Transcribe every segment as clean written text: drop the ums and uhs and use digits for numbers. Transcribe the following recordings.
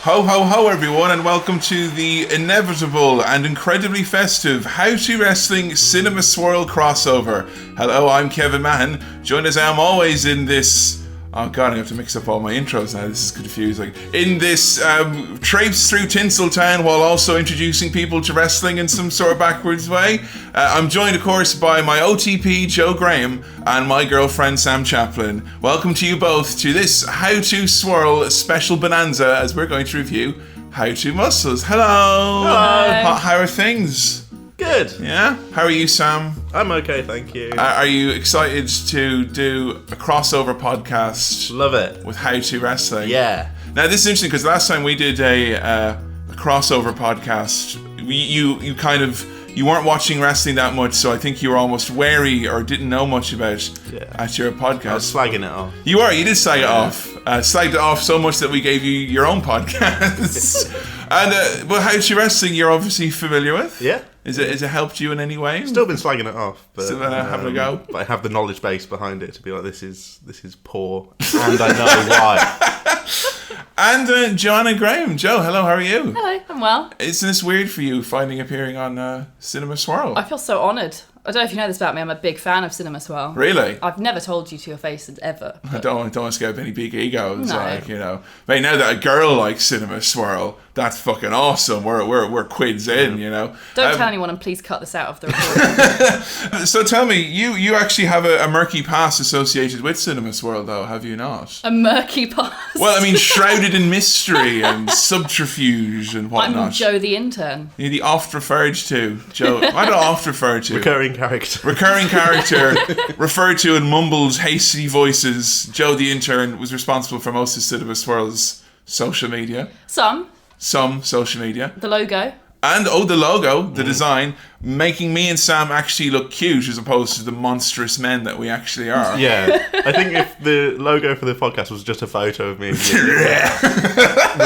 Ho ho ho everyone, and welcome to the inevitable and incredibly festive How2 Wrestling Cinema Swirl crossover. Hello, I'm Kevin Mahan, joined as I am always in this... Oh god, I have to mix up all my intros now, this is confusing. In this traipse through Tinseltown while also introducing people to wrestling in some sort of backwards way. I'm joined of course by my OTP Joe Graham and my girlfriend Sam Chaplin. Welcome to you both to this How2Swirl special bonanza as we're going to review How2 Muscles. Hello! Hello! How are things? Good. Yeah? How are you, Sam? I'm okay, thank you. Are you excited to do a crossover podcast? Love it. With How2 Wrestling? Yeah. Now, this is interesting because last time we did a crossover podcast, you weren't watching wrestling that much, so I think you were almost wary or didn't know much about at your podcast. I was slagging it off. You did slag it off. Slagged it off so much that we gave you your own podcast. And but How2 Wrestling you're obviously familiar with? Yeah. Has it helped you in any way? Still been slagging it off, but still having a go. But I have the knowledge base behind it to be like, this is poor, and I know why. And Joanna Graham. Joe, hello, how are you? Hello, I'm well. Isn't this weird for you appearing on Cinema Swirl? I feel so honoured. I don't know if you know this about me, I'm a big fan of Cinema Swirl. Really? I've never told you to your face ever. I don't want to scare up any big egos. No. But now that a girl likes Cinema Swirl, that's fucking awesome. We're quids in, you know. Don't tell anyone, and please cut this out of the recording. So tell me, you actually have a murky past associated with Cinema Swirl, though, have you not? A murky past? Well, I mean, shrouded in mystery and subterfuge and whatnot. I'm Joe the intern. You're the oft referred to, Joe. I don't oft refer to. Recurring character referred to in mumbled, hasty voices. Joe the intern was responsible for most of Cinema Swirl's social media. Some social media. The logo. And, the logo, the design, making me and Sam actually look cute as opposed to the monstrous men that we actually are. Yeah. I think if the logo for the podcast was just a photo of me and you,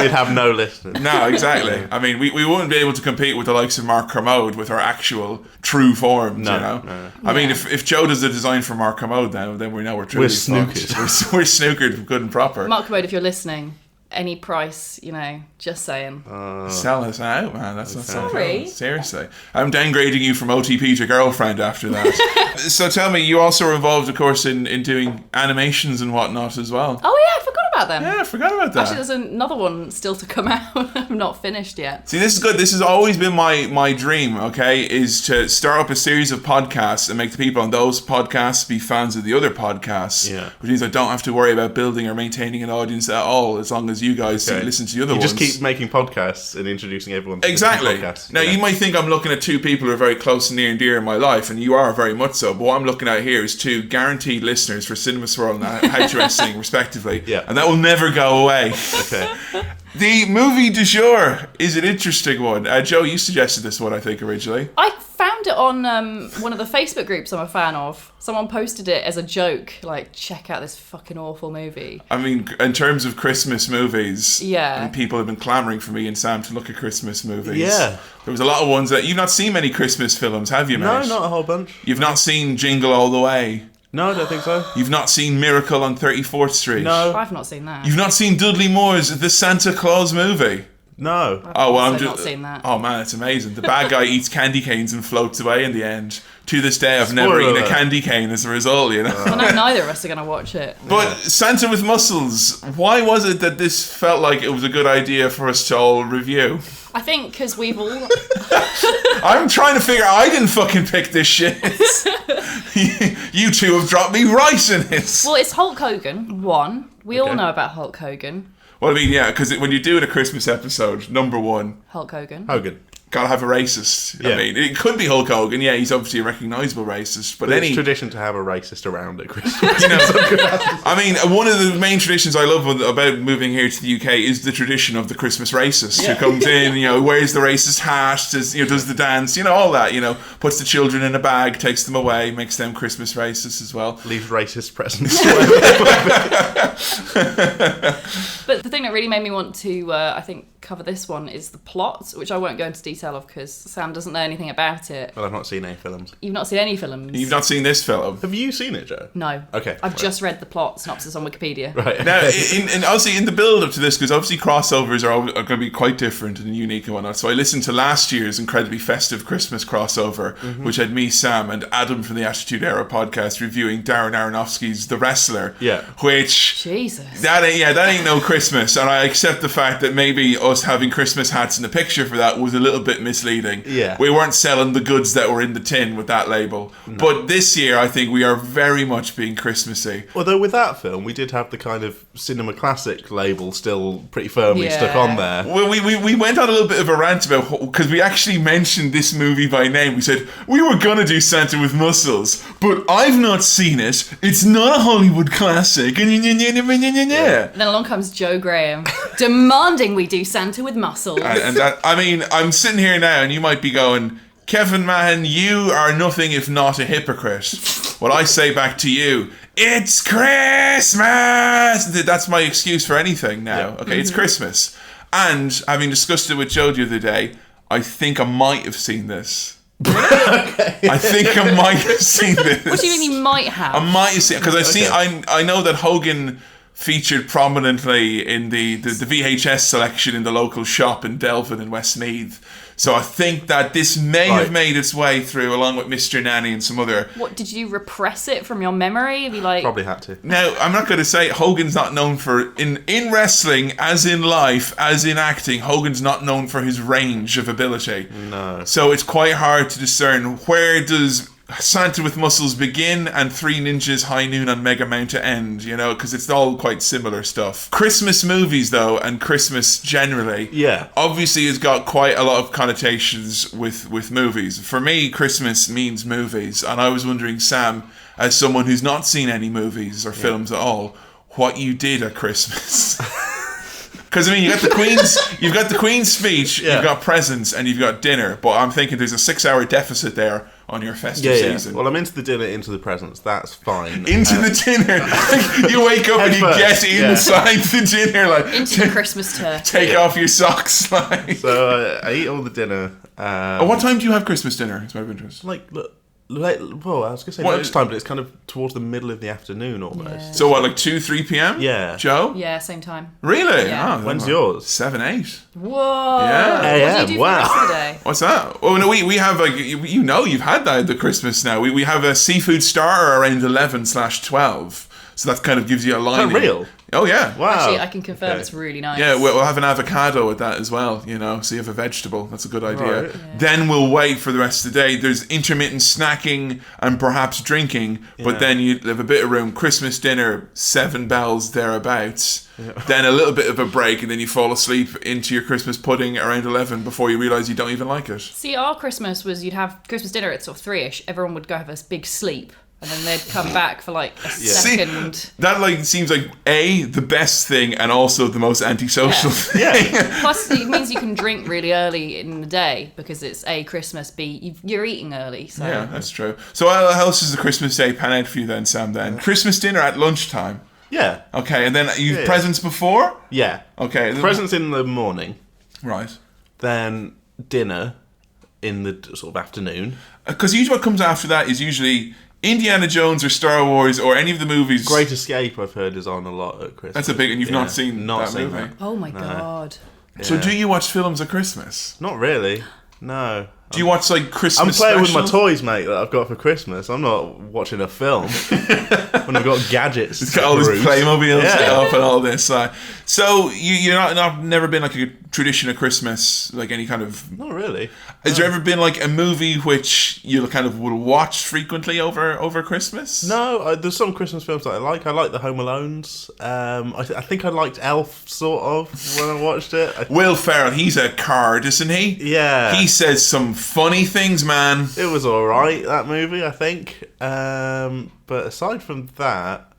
we'd have no listeners. No, exactly. I mean, we wouldn't be able to compete with the likes of Mark Kermode with our actual true forms, you know? No. I mean, if Joe does the design for Mark Kermode, then we know we're truly snookered. We're snookered good and proper. Mark Kermode, if you're listening... Any price, just saying. Sell us out, man. That's not so sorry. Cool. Seriously. I'm downgrading you from OTP to girlfriend after that. So tell me, you also were involved, of course, in doing animations and whatnot as well. Oh, yeah, I forgot about them. Yeah, I forgot about that. Actually, there's another one still to come out. I'm not finished yet. See, this is good. This has always been my dream, okay, is to start up a series of podcasts and make the people on those podcasts be fans of the other podcasts. Yeah. Which means I don't have to worry about building or maintaining an audience at all, as long as you guys listen to the other ones. You just keep making podcasts and introducing everyone to exactly. podcasts. Now, you might think I'm looking at two people who are very close and near and dear in my life, and you are very much so, but what I'm looking at here is two guaranteed listeners for Cinema Swirl and How2 Wrestling, respectively. Yeah. And that will never go away. Okay. The movie du jour is an interesting one. Joe, you suggested this one, I think, originally. I found it on one of the Facebook groups I'm a fan of. Someone posted it as a joke, like, check out this fucking awful movie. I mean, in terms of Christmas movies, yeah, and people have been clamouring for me and Sam to look at Christmas movies. Yeah. There was a lot of ones that... You've not seen many Christmas films, have you, mate? No, not a whole bunch. You've not seen Jingle All the Way? No, I don't think so. You've not seen Miracle on 34th Street? No. I've not seen that. You've not seen Dudley Moore's The Santa Claus Movie? No. I've not seen that. Oh man, it's amazing. The bad guy eats candy canes and floats away in the end. To this day, I've never eaten a candy cane as a result, you know? Well, no, neither of us are going to watch it. But Santa with Muscles, why was it that this felt like it was a good idea for us to all review? I think because we've all... I'm trying to figure out, I didn't fucking pick this shit. You two have dropped me right in this. Well, it's Hulk Hogan, one. We all know about Hulk Hogan. Well, I mean, yeah, because when you're doing a Christmas episode, number one... Hulk Hogan. Gotta have a racist. Yeah. I mean, it could be Hulk Hogan. Yeah, he's obviously a recognisable racist. But it's tradition to have a racist around at Christmas. You know, I mean, one of the main traditions I love about moving here to the UK is the tradition of the Christmas racist who comes in, wears the racist hat, does the dance, all that. Puts the children in a bag, takes them away, makes them Christmas racist as well. Leaves racist presents. But the thing that really made me want to, I think, cover this one is the plot, which I won't go into detail detail of because Sam doesn't know anything about it. Well, I've not seen any films. You've not seen any films? You've not seen this film. Have you seen it, Joe? No. Okay. I've just read the plot synopsis on Wikipedia. Right. Now, in obviously in the build up to this, because obviously crossovers are going to be quite different and unique and whatnot. So I listened to last year's incredibly festive Christmas crossover, which had me, Sam, and Adam from the Attitude Era podcast reviewing Darren Aronofsky's The Wrestler. Yeah. Which Jesus. that ain't no Christmas, and I accept the fact that maybe us having Christmas hats in the picture for that was a little bit misleading. Yeah. We weren't selling the goods that were in the tin with that label. No. But this year, I think we are very much being Christmassy. Although with that film, we did have the kind of cinema classic label still pretty firmly stuck on there. Well, we went on a little bit of a rant about, because we actually mentioned this movie by name. We said, we were going to do Santa with Muscles, but I've not seen it. It's not a Hollywood classic. And then along comes Joe Graham, demanding we do Santa with muscles. And that, I mean, I'm sitting here now, and you might be going, Kevin Mahan, you are nothing if not a hypocrite. Well, I say back to you, it's Christmas! That's my excuse for anything now. Yeah. Okay, it's Christmas. And having discussed it with Joe the other day, I think I might have seen this. I think I might have seen this. What do you mean you might have? I might have seen, because I've seen. I know that Hogan featured prominently in the VHS selection in the local shop in Delvin in Westmeath. So I think that this may have made its way through, along with Mr. Nanny and some other. What, did you repress it from your memory? Have you Probably had to. Now, I'm not going to say Hogan's not known for, in wrestling, as in life, as in acting, Hogan's not known for his range of ability. No. So it's quite hard to discern where does Santa with Muscles begin and Three Ninjas High Noon on Mega Mount end, because it's all quite similar stuff. Christmas movies, though, and Christmas generally, obviously has got quite a lot of connotations with movies. For me, Christmas means movies, and I was wondering, Sam, as someone who's not seen any movies or films at all, what you did at Christmas. Because I mean, you've got the Queen's speech, you've got presents, and you've got dinner. But I'm thinking there's a 6-hour deficit there on your festive season. Well, I'm into the dinner, into the presents. That's fine. Into the dinner. You wake up and you get inside the dinner, like into the Christmas turkey. Take off your socks, like. So I eat all the dinner. What time do you have Christmas dinner? It's my interest. Well, I was going to say lunchtime, but it's kind of towards the middle of the afternoon almost. Yeah. So what, like 2-3 p.m? Yeah. Joe? Yeah, same time. Really? Yeah. Oh, when's yours? 7-8. Whoa. Yeah. What do you do for the rest of the day? What's that? Well, no, we have like, you've had that at the Christmas now. We have a seafood starter around 11/12. So that kind of gives you a line. Oh, real? Oh, yeah. Wow. Actually, I can confirm it's really nice. Yeah, we'll have an avocado with that as well, so you have a vegetable. That's a good idea. Right. Yeah. Then we'll wait for the rest of the day. There's intermittent snacking and perhaps drinking, but then you have a bit of room. Christmas dinner, 7 bells thereabouts. Yeah. Then a little bit of a break, and then you fall asleep into your Christmas pudding around 11 before you realise you don't even like it. See, our Christmas was you'd have Christmas dinner at sort of 3ish. Everyone would go have a big sleep. And then they'd come back for like a second. See, that seems like the best thing and also the most antisocial thing. Yeah. Plus, it means you can drink really early in the day because it's A, Christmas, B, you're eating early. So. Yeah, that's true. So how else does the Christmas day pan out for you then, Sam? Then Christmas dinner at lunchtime. Yeah. Okay, and then you presents before. Yeah. Okay. Presents in the morning. Right. Then dinner in the sort of afternoon. Because usually what comes after that is usually Indiana Jones or Star Wars or any of the movies. Great Escape, I've heard, is on a lot at Christmas. That's a big, and you've not seen that movie. That. Oh my God. So do you watch films at Christmas? Not really. No. Do you watch like Christmas I'm playing specials? with my toys, mate, that I've got for Christmas. I'm not watching a film when I've got gadgets. It's got all this Playmobil set up and all this. So you're not never been like a tradition of Christmas, like any kind of. Not really. Has there ever been like a movie which you kind of will watch frequently over Christmas? No, there's some Christmas films that I like. I like the Home Alones. I think I liked Elf sort of when I watched it. Will Ferrell, he's a card, isn't he? Yeah. He says some funny things, man. It was alright, that movie, I think. But aside from that,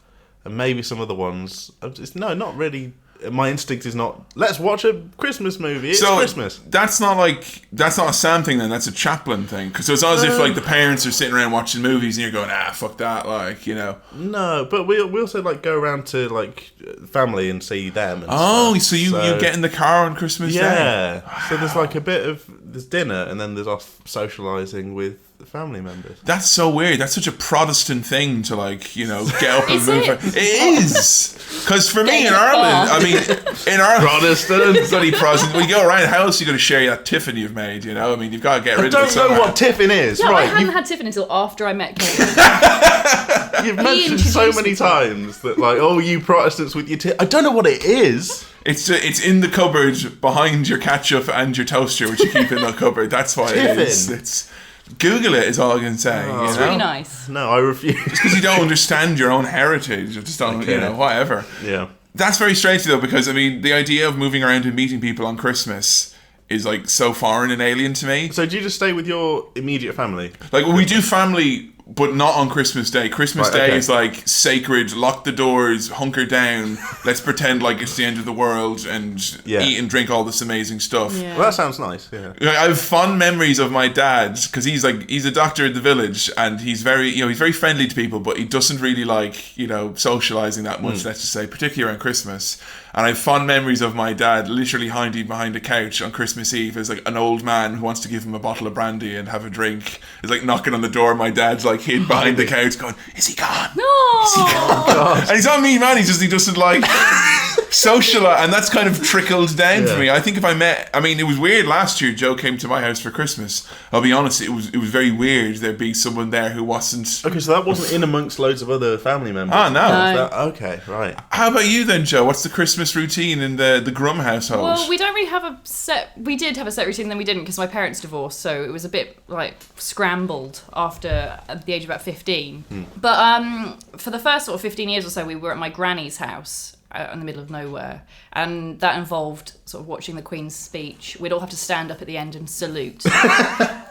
and maybe some other ones, not really my instinct is not, let's watch a Christmas movie. It's so Christmas. That's not a Sam thing then. That's a Chaplin thing. Because it's not as if like the parents are sitting around watching movies and you're going, fuck that, like, you know. No, but we also like go around to like family and see them. And So you get in the car on Christmas Day. Yeah. Wow. So there's like there's dinner and then there's off socialising with the family members. That's so weird. That's such a Protestant thing to like, you know, get up and Is move. it? It is. Because for me Get in in the Ireland, car. I mean, in Ireland, Protestant, bloody Protestant. When you go around, how else are you going to share that tiffin you've made? You know, I mean, you've got to get rid of it. I don't know somehow. what tiffin is. Yeah, I right? hadn't had tiffin until after I met Kevin. You've mentioned so introduced many me to times that like, oh, you Protestants with your tiffin. I don't know what it is. It's in the cupboard behind your ketchup and your toaster, which you keep in the cupboard. That's why it is. Tiffin. It's Google it is all I can say. You It's know? really nice. No, I refuse. Because you don't understand your own heritage. You just don't, Okay. you know, whatever. Yeah. That's very strange though, because I mean, the idea of moving around and meeting people on Christmas is like so foreign and alien to me. So do you just stay with your immediate family? Like we do family, but not on Christmas Day. Christmas Right, Day okay. is like sacred. Lock the doors, hunker down. Let's pretend like it's the end of the world and eat and drink all this amazing stuff. Yeah. Well, that sounds nice. Yeah. I have fond memories of my dad because he's a doctor in the village and he's very friendly to people, but he doesn't really like, you know, socializing that much. Let's just say, particularly around Christmas. And I have fond memories of my dad literally hiding behind a couch on Christmas Eve as like an old man who wants to give him a bottle of brandy and have a drink. Is like knocking on the door. My dad's like hid behind the couch, going, "Is he gone? No. Is he gone?" And he's not a mean man. He doesn't like socialize, and that's kind of trickled down for me. I think it was weird last year. Joe came to my house for Christmas. I'll be honest, it was very weird. There'd be someone there who wasn't. Okay, so that wasn't in amongst loads of other family members. Oh no. No. Okay, right. How about you then, Joe? What's the Christmas routine in the Grum household? Well, we don't really have a set. We did have a set routine, then we didn't because my parents divorced, so it was a bit like scrambled after at the age of about 15. But for the first sort of 15 years or so, we were at my granny's house in the middle of nowhere, and that involved sort of watching the Queen's speech. We'd all have to stand up at the end and salute.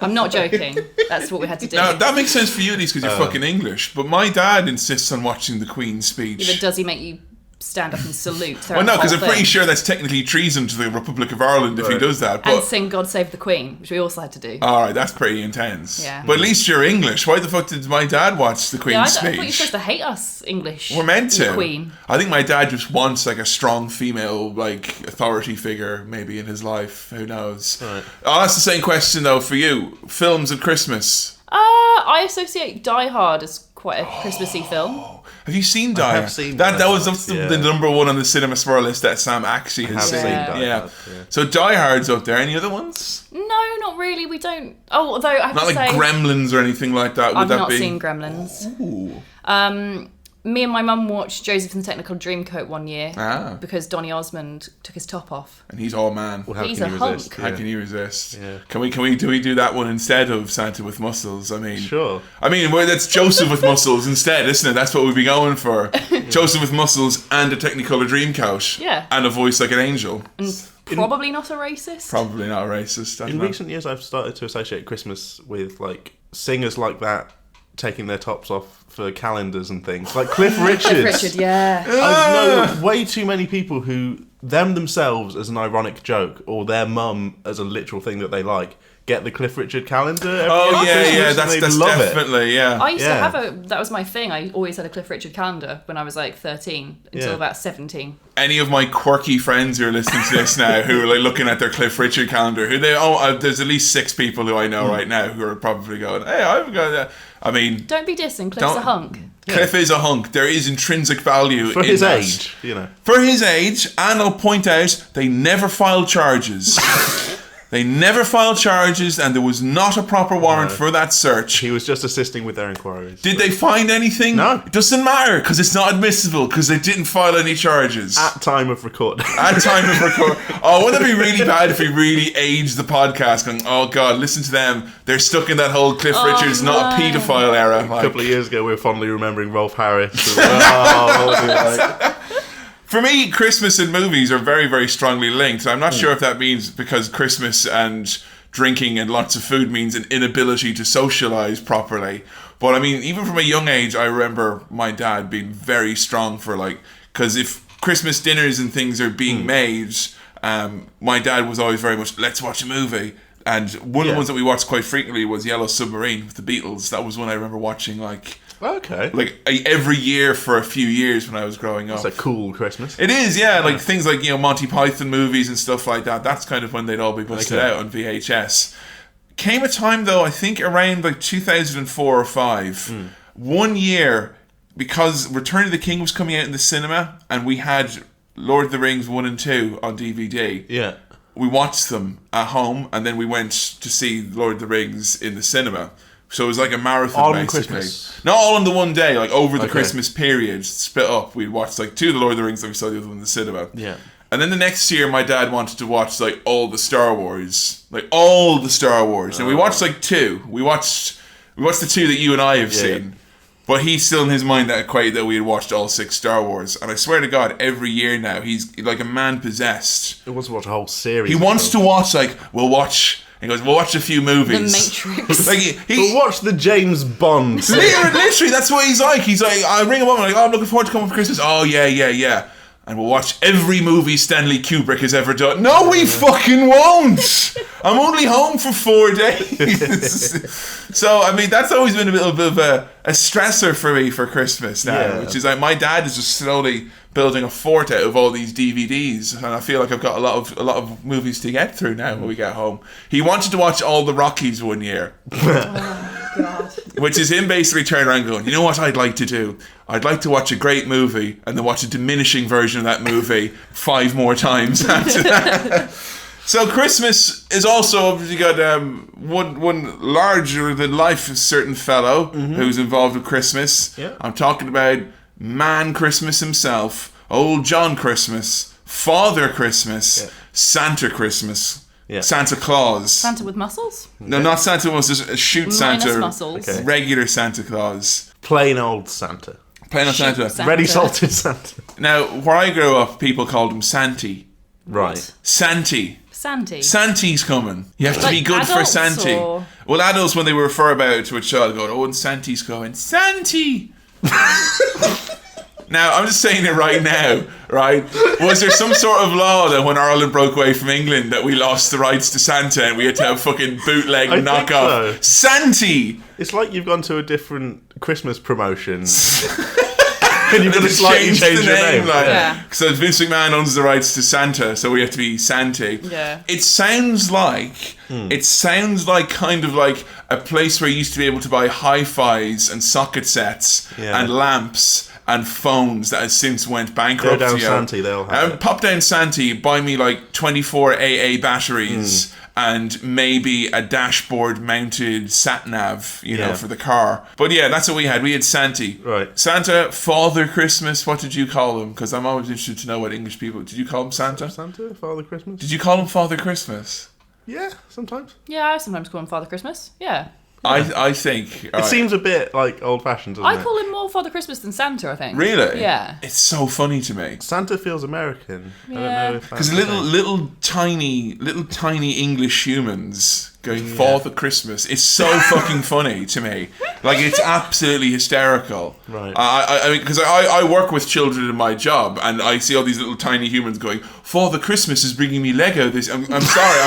I'm not joking. That's what we had to do. Now, that makes sense for you at least because you're fucking English. But my dad insists on watching the Queen's speech. Yeah, but does he make you stand up and salute? Well, no, because I'm pretty sure that's technically treason to the Republic of Ireland if he does that. But And sing "God Save the Queen," which we also had to do. all right, that's pretty intense. Yeah. But at least you're English. Why the fuck did my dad watch the Queen's I speech? thought you're supposed to hate us English. We're meant the to. Queen. I think my dad just wants like a strong female like authority figure maybe in his life. Who knows? Right. I'll ask the same question though for you. Films at Christmas. I associate Die Hard as quite a Christmassy film. Have you seen Die Hard? have seen that. Die That was Hard, that's yeah. the number one on the Cinema Swirl list that Sam actually has have seen. seen Die Yeah. Hard, yeah. So Die Hard's up there. Any other ones? No, not really. We don't. Oh, although I have Not to like say, Gremlins or anything like that. Would I've that not be? seen Gremlins. Ooh. Me and my mum watched Joseph and the Technicolor Dreamcoat one year Ah. because Donny Osmond took his top off. And he's all man. Well, how He's can a you hunk. resist? How Yeah. can you resist? Yeah. Can we do that one instead of Santa with muscles? I mean, Sure. I mean, that's Joseph with muscles instead, isn't it? That's what we'd be going for. Joseph with muscles and a Technicolor Dreamcoat. Yeah. And a voice like an angel. And probably not a racist. Probably not a racist. I don't In know. recent years, I've started to associate Christmas with like singers like that taking their tops off for calendars and things, like Cliff Richard. Cliff Richard, yeah. I know way too many people who themselves as an ironic joke or their mum as a literal thing that they like get the Cliff Richard calendar. Oh every yeah, Christmas yeah, and that's they love it. definitely yeah. I used to Yeah. have that was my thing. I always had a Cliff Richard calendar when I was like 13 until Yeah. about 17. Any of my quirky friends who are listening to this now, who are like looking at their Cliff Richard calendar, there's at least 6 people who I know right now who are probably going, "Hey, I've got that." I mean, Don't be dissing. Cliff's Don't- a hunk. Cliff is a hunk. There is intrinsic value For in his that. age, you know. For his age, and I'll point out, they never filed charges. They never filed charges, and there was not a proper warrant No. for that search. He was just assisting with their inquiries. Did they find anything? No. It doesn't matter, because it's not admissible, because they didn't file any charges. At time of recording. At time of record. Oh, wouldn't it be really bad if we really aged the podcast going, oh God, listen to them. They're stuck in that whole Cliff Richard's not a no. paedophile era. A Like, couple of years ago, we were fondly remembering Rolf Harris. As well. Like, for me, Christmas and movies are very, very strongly linked. I'm not sure if that means because Christmas and drinking and lots of food means an inability to socialize properly. But I mean, even from a young age, I remember my dad being very strong for like, because if Christmas dinners and things are being made, my dad was always very much, let's watch a movie. And one of the ones that we watched quite frequently was Yellow Submarine with the Beatles. That was one I remember watching every year for a few years when I was growing up. It's a cool Christmas. It is, yeah. Like things like, Monty Python movies and stuff like that. That's kind of when they'd all be busted out on VHS. Came a time though, I think around like 2004 or 5, 1 year, because Return of the King was coming out in the cinema and we had Lord of the Rings 1 and 2 on DVD. Yeah. We watched them at home and then we went to see Lord of the Rings in the cinema. So it was like a marathon, all basically. Christmas. Not all in the one day, like over the Christmas period, split up. We'd watched like 2 of the Lord of the Rings and we saw the other one in the cinema. Yeah. And then the next year, my dad wanted to watch like all the Star Wars. Like all the Star Wars. And we watched like 2. We watched the 2 that you and I have seen. But he's still in his mind that equated that we had watched all 6 Star Wars. And I swear to God, every year now, he's like a man possessed. He wants to watch a whole series. He wants to watch, we'll watch a few movies. The Matrix. We'll watch the James Bond series. Literally, that's what he's like. He's like, I ring him up and I'm like, I'm looking forward to coming for Christmas. Oh, yeah. And we'll watch every movie Stanley Kubrick has ever done. No, we fucking won't. I'm only home for 4 days. So, I mean, that's always been a little bit of a stressor for me for Christmas now, which is like my dad is just slowly building a fort out of all these DVDs, and I feel like I've got a lot of movies to get through now when we get home. He wanted to watch all the Rockies 1 year. God. Which is him basically turning around going, you know what I'd like to do? I'd like to watch a great movie and then watch a diminishing version of that movie 5 more times after that. So Christmas is also, you got one larger than life certain fellow who's involved with Christmas. Yeah. I'm talking about man Christmas himself, old John Christmas, Father Christmas, Santa Christmas. Yeah. Santa Claus. Santa with muscles? No, not Santa with muscles. Shoot Santa. Minus muscles. Okay. Regular Santa Claus. Plain old Santa. Plain old Santa. Ready salted Santa. Now, where I grew up, people called him Santy. Right. Santy. Santy's coming. You have to be good for Santy. Or... Well, adults, when they refer about it to a child, go, oh, and Santy's going, Santy! Now, I'm just saying it right now, right? Was there some sort of law that when Ireland broke away from England that we lost the rights to Santa and we had to have fucking bootleg knockoff? So. Santy! It's like you've gone to a different Christmas promotion. And you've got to slightly change your name. So Vince McMahon owns the rights to Santa, so we have to be Santy. Yeah. It sounds like kind of like a place where you used to be able to buy hi-fis and socket sets and lamps and phones that has since went bankrupt. Go down Santy, they'll have it. Pop down Santy, buy me like 24 AA batteries and maybe a dashboard mounted sat nav, you know, for the car. But yeah, that's what we had. We had Santy. Right. Santa, Father Christmas, what did you call him? Because I'm always interested to know what English people... Did you call him Santa? Santa, Father Christmas. Did you call him Father Christmas? Yeah, sometimes. Yeah, I sometimes call him Father Christmas. Yeah. I think... It seems a bit like old-fashioned, doesn't it? I call him more Father Christmas than Santa, I think. Really? Yeah. It's so funny to me. Santa feels American. Yeah. I don't know if because little tiny English humans going Father Christmas. It's so fucking funny to me. Like, it's absolutely hysterical. Right. I mean, because I work with children in my job, and I see all these little tiny humans going, Father Christmas is bringing me Lego. I'm sorry,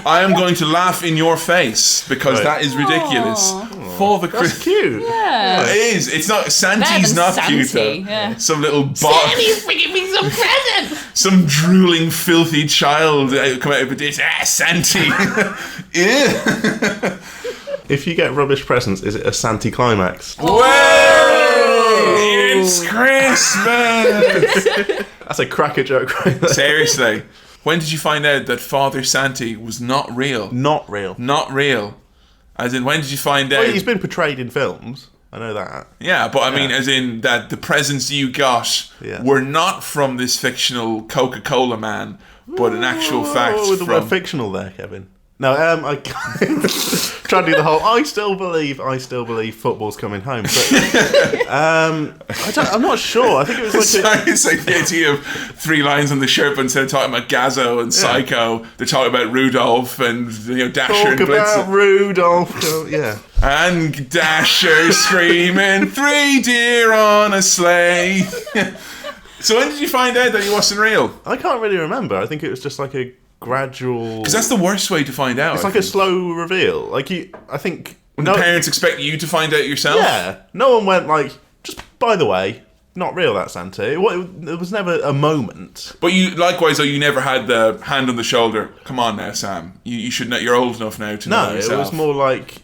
I am going to laugh in your face because that is ridiculous. Aww. Father Christmas. That's cute. Yeah. It is. It's not. Santy's not cute though. Yeah. Some little box. Santy's bringing me some presents. Some drooling, filthy child come out of a dish. Santy. Yeah. If you get rubbish presents, is it a Santy climax? Whoa! It's Christmas. That's a cracker joke right there. Seriously. When did you find out that Father Santy was not real? Not real. Not real. As in, when did you find out? Well, he's been portrayed in films. I know that. Yeah, but I mean, as in that the presents you got were not from this fictional Coca-Cola man, but an actual fact with the from... word fictional there, Kevin. No, I try to do the whole. I still believe football's coming home. But I'm not sure. I think it was like it's like the idea of 3 lines on the shirt, but instead of talking about Gazzo and Psycho, they're talking about Rudolph and Dasher and Blitzen. Talk about Rudolph. Yeah. And Dasher screaming 3 deer on a sleigh. So when did you find out that he wasn't real? I can't really remember. I think it was just like a gradual. Because that's the worst way to find out. It's like a slow reveal. Like I think when the parents expect you to find out yourself. Yeah, no one went like, just by the way, not real that Santa. It was never a moment. But you likewise, though, you never had the hand on the shoulder. Come on now, Sam. You should know. You're old enough now to know yourself. No, it was more like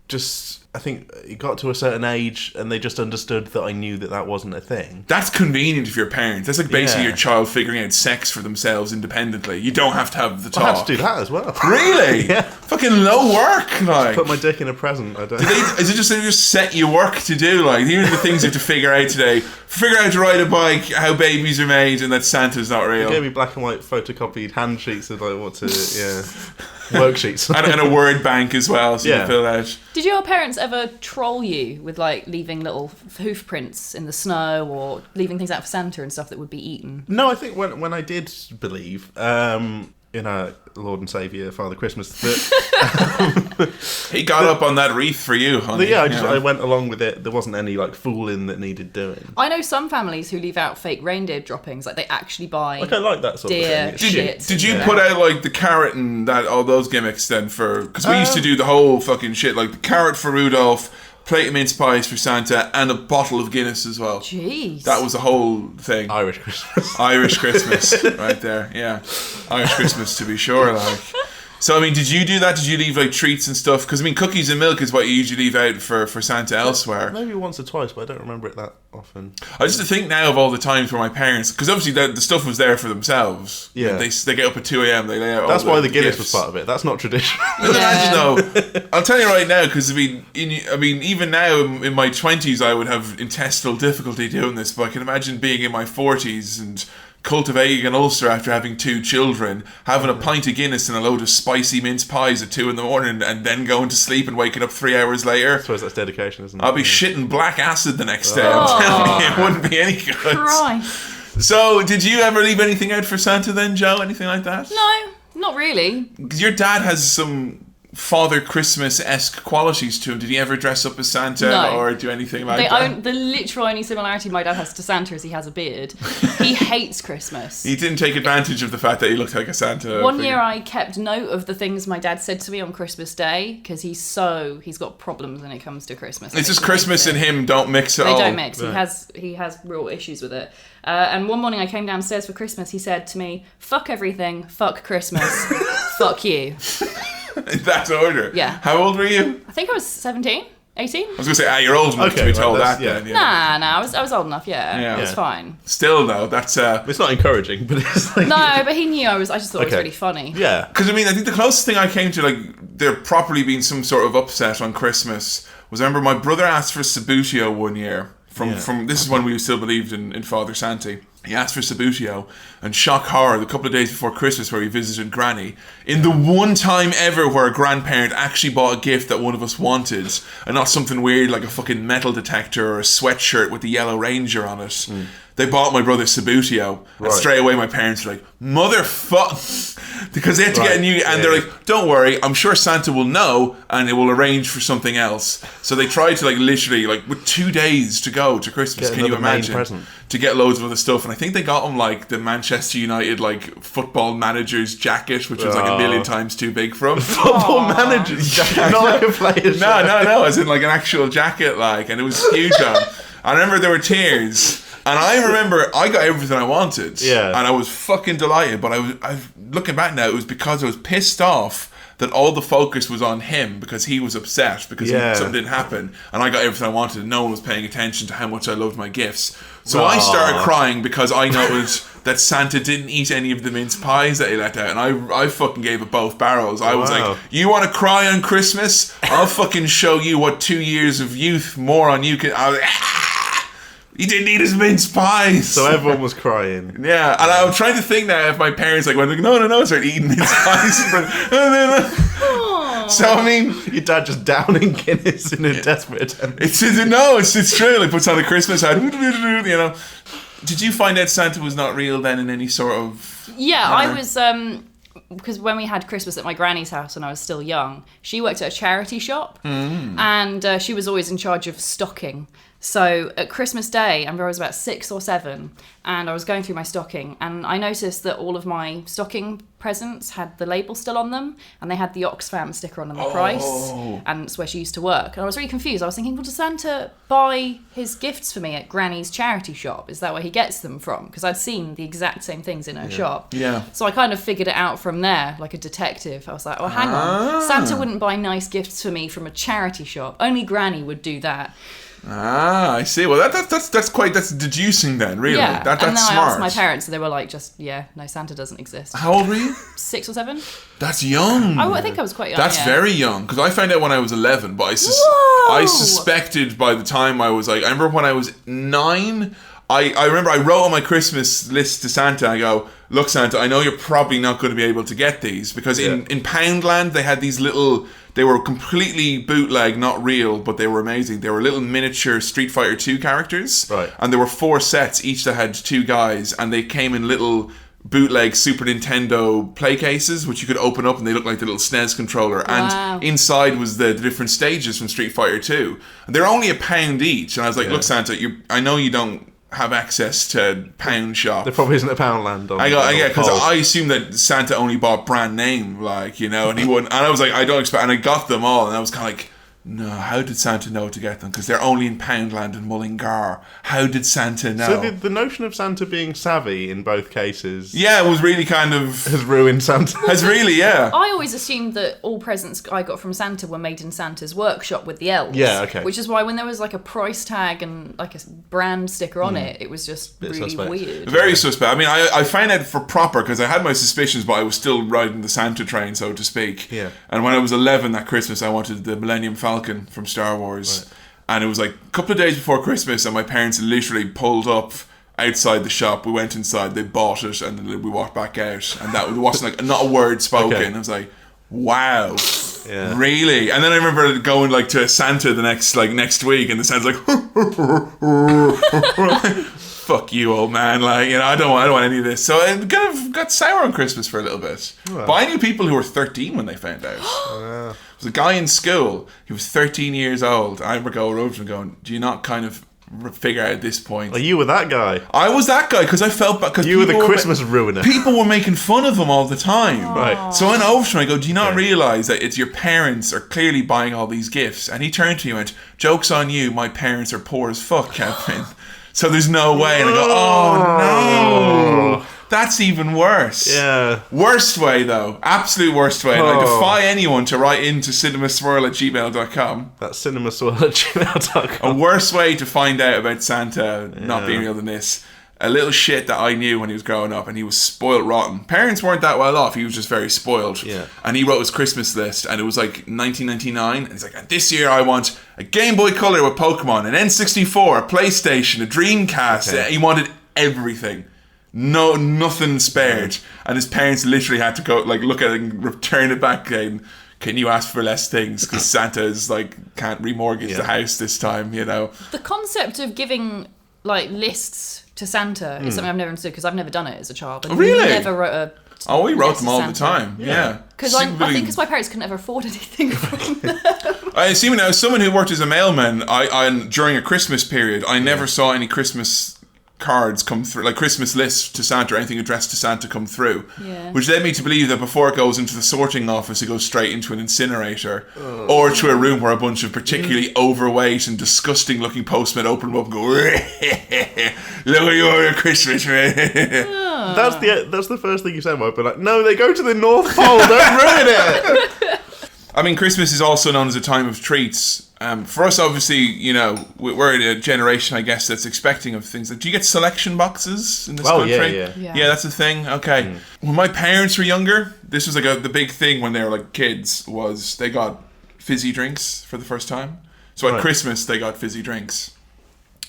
just. I think it got to a certain age and they just understood that I knew that wasn't a thing. That's convenient for your parents. That's like basically Yeah. your child figuring out sex for themselves independently. You don't have to have the talk. I had to do that as well. Really? Yeah. Fucking low work, like. Put my dick in a present. I don't. Is it just they just set you work to do? Like, here are the things you have to figure out today. Figure out how to ride a bike, how babies are made, and that Santa's not real. They gave me black and white photocopied hand sheets of like what to worksheets and a word bank as well, so you can fill out. Did your parents ever troll you with like leaving little hoof prints in the snow or leaving things out for Santa and stuff that would be eaten? No, I think when I did believe in our Lord and Saviour Father Christmas, that he got up on that wreath for you, honey. I went along with it. There wasn't any like fooling that needed doing. I know some families who leave out fake reindeer droppings, like they actually buy Like I like that sort deer of thing. shit. Did you put out like the carrot and that all those gimmicks then for? Because we used to do the whole fucking shit, like the carrot for Rudolph, plate of mince pies for Santa, and a bottle of Guinness as well. Jeez. That was the whole thing. Irish Christmas. Irish Christmas, right there. Yeah, Irish Christmas to be sure. Like, so I mean, did you do that? Did you leave like treats and stuff? Because I mean, cookies and milk is what you usually leave out for Santa elsewhere. Maybe once or twice, but I don't remember it that often. I just think now of all the times where my parents, because obviously the stuff was there for themselves. Yeah. They get up at 2 a.m. They lay out. That's all why the Guinness gifts. was part of it. That's not traditional. Imagine though, I'll tell you right now, because I mean, even now in my 20s, I would have intestinal difficulty doing this, but I can imagine being in my 40s and cultivating an ulcer after having 2 children, having a pint of Guinness and a load of spicy mince pies at 2 a.m, and then going to sleep and waking up 3 hours later. I suppose that's dedication, isn't it? I'll be shitting black acid the next day. I'm telling you, it wouldn't be any good. Christ. So, did you ever leave anything out for Santa then, Joe? Anything like that? No, not really. Your dad has some Father Christmas-esque qualities to him. Did he ever dress up as Santa No. or do anything like that? The literal only similarity my dad has to Santa is he has a beard. He hates Christmas. He didn't take advantage of the fact that he looked like a Santa. One figure. year I kept note of the things my dad said to me on Christmas Day because he's got problems when it comes to Christmas. It's just Christmas and him don't mix at They all. don't mix. Right. He has real issues with it. And one morning I came downstairs for Christmas. He said to me, "Fuck everything. Fuck Christmas. Fuck you." In that order. Yeah. How old were you? I think I was 17, 18. I was going to say, you're old enough Okay, to be right, told that's- that yeah. then. Yeah. Nah, I was old enough. Yeah, it was Yeah. fine. Still though, that's It's not encouraging, but it's like... No, but he knew I just thought it was Okay. really funny. Yeah. because I mean, I think the closest thing I came to like there properly being some sort of upset on Christmas was I remember my brother asked for Sabutio one year from this is when we still believed in Father Santi. He asked for Sabutio, and shock horror, the couple of days before Christmas where we visited Granny, in the one time ever where a grandparent actually bought a gift that one of us wanted, and not something weird like a fucking metal detector or a sweatshirt with the Yellow Ranger on it. They bought my brother Sabutio, and straight away my parents were like, motherfuck, because they had to get a new, and they're like, don't worry, I'm sure Santa will know, and it will arrange for something else. So they tried to like literally, like with 2 days to go to Christmas, Get can you another main imagine? present. To get loads of other stuff, and I think they got him like the Manchester United like football manager's jacket, which was like a million times too big for him. Football managers, jacket, not like a player's No, as in like an actual jacket, like, and it was huge on. I remember there were tears, and I remember I got everything I wanted, and I was fucking delighted. But I was looking back now, it was because I was pissed off that all the focus was on him because he was upset because something didn't happen, and I got everything I wanted, and no one was paying attention to how much I loved my gifts. So I started crying because I noticed that Santa didn't eat any of the mince pies that he let out, and I fucking gave it both barrels. I was like, you want to cry on Christmas? I'll fucking show you what 2 years of youth more on you can. I was like, he didn't eat his mince pies. So everyone was crying. Yeah, and I'm trying to think now if my parents like went like, no, start eating mince pies. So I mean, Your dad just downing Guinness in a desperate attempt. it's true. Like puts on a Christmas hat, you know. Did you find out Santa was not real then in any sort of? Yeah, I was because when we had Christmas at my granny's house when I was still young, she worked at a charity shop, and she was always in charge of stocking. So at Christmas Day, I remember I was about 6 or 7, and I was going through my stocking, and I noticed that all of my stocking presents had the label still on them, and they had the Oxfam sticker on them, the price, and it's where she used to work. And I was really confused. I was thinking, well, does Santa buy his gifts for me at Granny's charity shop? Is that where he gets them from? Because I'd seen the exact same things in her shop. Yeah. So I kind of figured it out from there, like a detective. I was like, oh, hang on. Santa wouldn't buy nice gifts for me from a charity shop. Only Granny would do that. I see. Well, that's deducing then, really. Yeah, That's and then smart. I asked my parents, and they were like, no, Santa doesn't exist. How old were you? 6 or 7. That's young. I think I was quite young. That's very young, because I found out when I was 11, but I suspected by the time I was like, I remember when I was 9, I remember I wrote on my Christmas list to Santa, I go, look Santa, I know you're probably not going to be able to get these, because in Poundland they had these little, they were completely bootleg, not real, but they were amazing. They were little miniature Street Fighter 2 characters, right? And there were 4 sets, each that had 2 guys, and they came in little bootleg Super Nintendo play cases, which you could open up and they looked like the little SNES controller. Wow. And inside was the different stages from Street Fighter 2. And they're only £1 each. And I was like, look, Santa, I know you don't have access to pound shop. There probably isn't a Poundland on. Because I assumed that Santa only bought brand name, like, you know, and he wouldn't. And I was like, I don't expect, and I got them all, and I was kind of like, no, how did Santa know to get them? Because they're only in Poundland and Mullingar. How did Santa know? So the notion of Santa being savvy in both cases... Yeah, it was really kind of... has ruined Santa. Has really, yeah. I always assumed that all presents I got from Santa were made in Santa's workshop with the elves. Yeah, okay. Which is why when there was like a price tag and like a brand sticker on it, it was just really suspect. weird. Very suspect. I mean, I found out for proper, because I had my suspicions, but I was still riding the Santa train, so to speak. Yeah. And when I was 11 that Christmas, I wanted the Millennium Falcon from Star Wars. Right. And it was like a couple of days before Christmas, and my parents literally pulled up outside the shop. We went inside, they bought it, and then we walked back out. And that wasn't like, not a word spoken. Okay. I was like, wow. Yeah. Really? And then I remember going like to Santa the next week, and the Santa's like, fuck you, old man. Like, you know, I don't want any of this. So it kind of got sour on Christmas for a little bit. Well. But I knew people who were 13 when they found out. There was a guy in school, he was 13 years old. I remember going over to him going, do you not kind of figure out at this point? Well, you were that guy. I was that guy, because I felt bad. You were the Christmas ruiner. People were making fun of him all the time. Aww. Right. So I went over to him, I go, do you not realise that it's your parents are clearly buying all these gifts? And he turned to me and went, joke's on you, my parents are poor as fuck, Kevin. So there's no way. And I go, oh no. That's even worse. Yeah. Worst way, though. Absolute worst way. And I defy anyone to write into cinemaswirl@gmail.com. That's cinemaswirl@gmail.com. A worse way to find out about Santa not being real than this. A little shit that I knew when he was growing up, and he was spoiled rotten. Parents weren't that well off. He was just very spoiled. Yeah. And he wrote his Christmas list, and it was like 1999. And he's like, this year I want a Game Boy Color with Pokemon, an N64, a PlayStation, a Dreamcast. Okay. He wanted everything. No, nothing spared. And his parents literally had to go, like, look at it and return it back saying, can you ask for less things? Because Santa's like, can't remortgage the house this time, you know. The concept of giving like lists to Santa is something I've never understood, because I've never done it as a child. I really? Never wrote a we wrote them all the time. Yeah. Because I think because my parents couldn't ever afford anything from them. I see now, as someone who worked as a mailman, I during a Christmas period, I never saw any Christmas cards come through, like Christmas lists to Santa or anything addressed to Santa come through, which led me to believe that before it goes into the sorting office, it goes straight into an incinerator or to a room where a bunch of particularly overweight and disgusting looking postmen open them up and go, look at your Christmas. That's the first thing you said, Mike, but like, no, they go to the North Pole, don't ruin it. I mean, Christmas is also known as a time of treats. For us, obviously, you know, we're in a generation, I guess, that's expecting of things. Like, do you get selection boxes in this country? Yeah, that's a thing. Okay. When my parents were younger, this was like the big thing when they were like kids, was they got fizzy drinks for the first time. So at Christmas, they got fizzy drinks,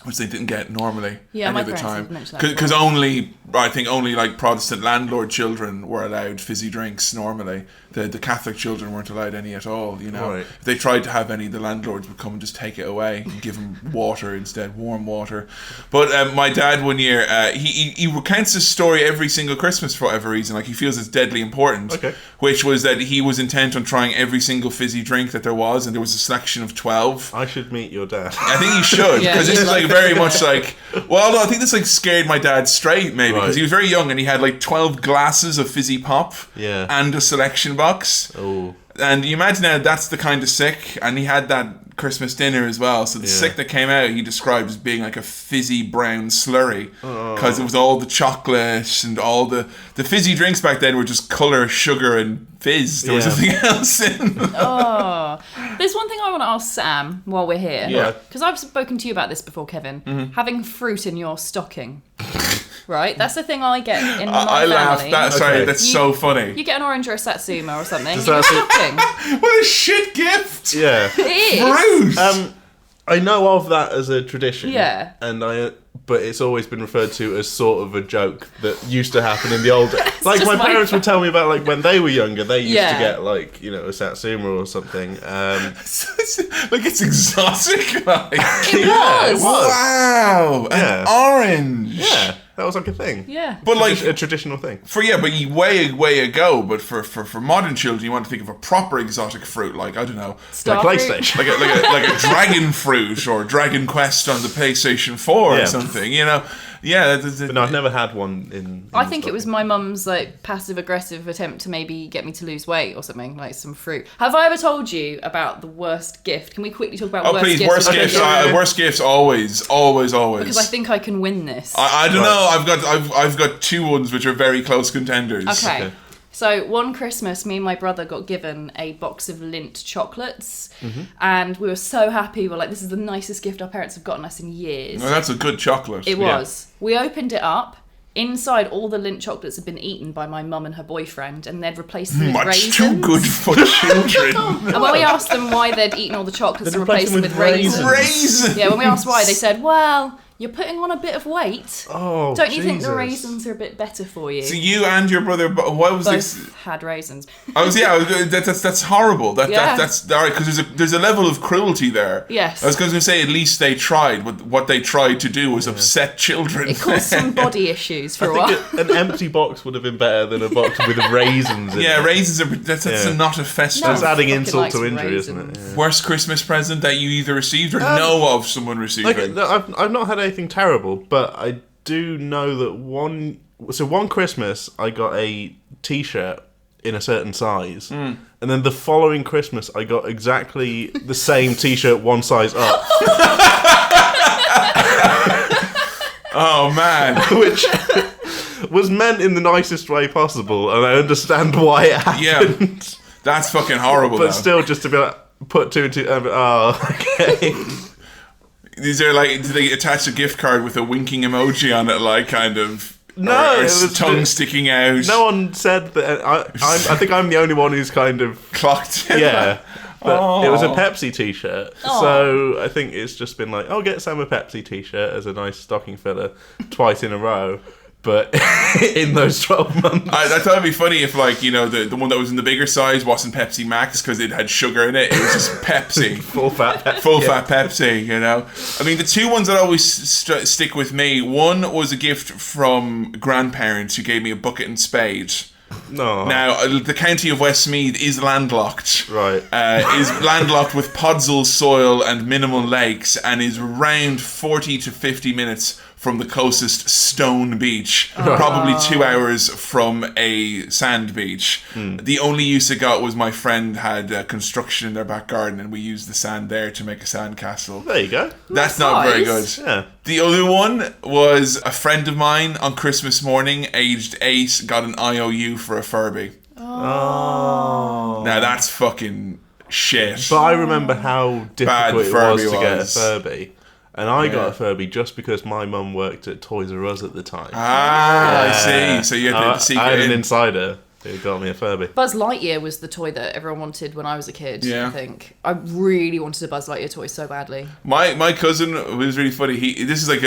which they didn't get normally any my other parents time. did mention that Because only I think only like Protestant landlord children were allowed fizzy drinks normally. The Catholic children weren't allowed any at all, you know. Right. If they tried to have any, the landlords would come and just take it away and give them water instead, warm water. But my dad one year, he recounts this story every single Christmas for whatever reason. Like, he feels it's deadly important. Okay. Which was that he was intent on trying every single fizzy drink that there was, and there was a selection of 12. I should meet your dad. I think you should, Yeah, because this he's is like like very the- much like, well, no, I think this like scared my dad straight, maybe, because Right. he was very young and he had like 12 glasses of fizzy pop Yeah. and a selection box. Oh. And you imagine now that's the kind of sick, and he had that Christmas dinner as well. So the Yeah. sick that came out, he described as being like a fizzy brown slurry, because it was all the chocolate and all the fizzy drinks back then were just colour, sugar, and fizz. There was Yeah. nothing else in. Oh, there's one thing I want to ask Sam while we're here. Yeah. Because I've spoken to you about this before, Kevin. Having fruit in your stocking. Right? That's the thing I get in my I laugh. family. Sorry, Okay. that's You- so funny. You get an orange or a satsuma or something. Does in your that- stocking. What a shit gift! Yeah. It is. Fruit! I know of that as a tradition. Yeah. But it's always been referred to as sort of a joke that used to happen in the old days. Like, just my my parents would tell me about, like, when they were younger, they used Yeah. to get, like, you know, a satsuma or something. Like, it's exotic. Like. It Yeah, it was. was. Wow, Yeah. an orange. Yeah, that was like a thing. Yeah. But like A traditional thing. but way ago. But for modern children, you want to think of a proper exotic fruit, like, I don't know, Like Starfruit. PlayStation. like a dragon fruit or Dragon Quest on the PlayStation 4 or Yeah. something. You know, yeah. But no, I've never had one in I think it was my mum's like passive aggressive attempt to maybe get me to lose weight or something, like some fruit. Have I ever told you about the worst gift? Can we quickly talk about Oh, worst please, gifts? worst Okay, gifts. yeah. Worst gifts always. Because I think I can win this. I don't Right. know. I've got two ones which are very close contenders. Okay. Okay. So one Christmas, me and my brother got given a box of Lindt chocolates, and we were so happy. We were like, "This is the nicest gift our parents have gotten us in years." Well, that's a good chocolate. It was. We opened it up. Inside, all the Lindt chocolates had been eaten by my mum and her boyfriend, and they'd replaced them with Much raisins. too good for children. And when we asked them why they'd eaten all the chocolates They'd and replaced them with raisins. Raisins. Yeah, when we asked why, they said, "Well, you're putting on a bit of weight. Oh, Don't you think the Jesus. raisins are a bit better for you?" So you and your brother, why was this? Both had raisins. That's horrible. Yeah. That's all right, because there's a level of cruelty there. Yes. I was going to say at least they tried. What they tried to do was upset children. It caused some body issues for a I while. think an empty box would have been better than a box with raisins in Yeah, it. raisins are that's Yeah. not a festive. That's No. adding Fucking insult likes to injury, raisins. isn't it? Yeah. Worst Christmas present that you either received or know of someone receiving. Like, no, I've not had anything terrible, but I do know that one Christmas I got a T-shirt in a certain size, and then the following Christmas I got exactly the same T-shirt one size up, Oh man. which was meant in the nicest way possible, and I understand why it happened. That's fucking horrible. But though. still, just to be like, put two and two. Oh, okay. These are like, do they attach a gift card with a winking emoji on it, like kind of? No, or it was tongue just- sticking out. No one said that. I think I'm the only one who's kind of Clocked. yeah. But it was a Aw. Pepsi T-shirt, so I think it's just been like, oh, get Sam a Pepsi T-shirt as a nice stocking filler twice in a row. But in those 12 months, I thought it'd be funny if, like, you know, the one that was in the bigger size wasn't Pepsi Max because it had sugar in it. It was just Pepsi. full fat Pepsi. Full fat Pepsi, you know. I mean, the two ones that always stick with me. One was a gift from grandparents who gave me a bucket and spade. No, Now, the county of Westmeath is landlocked. Right. Is landlocked with podzol soil and minimal lakes, and is around 40 to 50 minutes from the closest stone beach, probably 2 hours from a sand beach. The only use it got was my friend had construction in their back garden, and we used the sand there to make a sand castle. there you go. That's not very good. nice. Yeah. The other one was a friend of mine on Christmas morning, aged 8, got an IOU for a Furby. Oh. Now that's fucking shit. But I remember how difficult it Furby was to get a was. Furby. And I got Yeah. a Furby just because my mum worked at Toys R Us at the time. I see. So you had the secret I had an in. insider who got me a Furby. Buzz Lightyear was the toy that everyone wanted when I was a kid. Yeah. I think I really wanted a Buzz Lightyear toy so badly. My cousin was really funny. This is like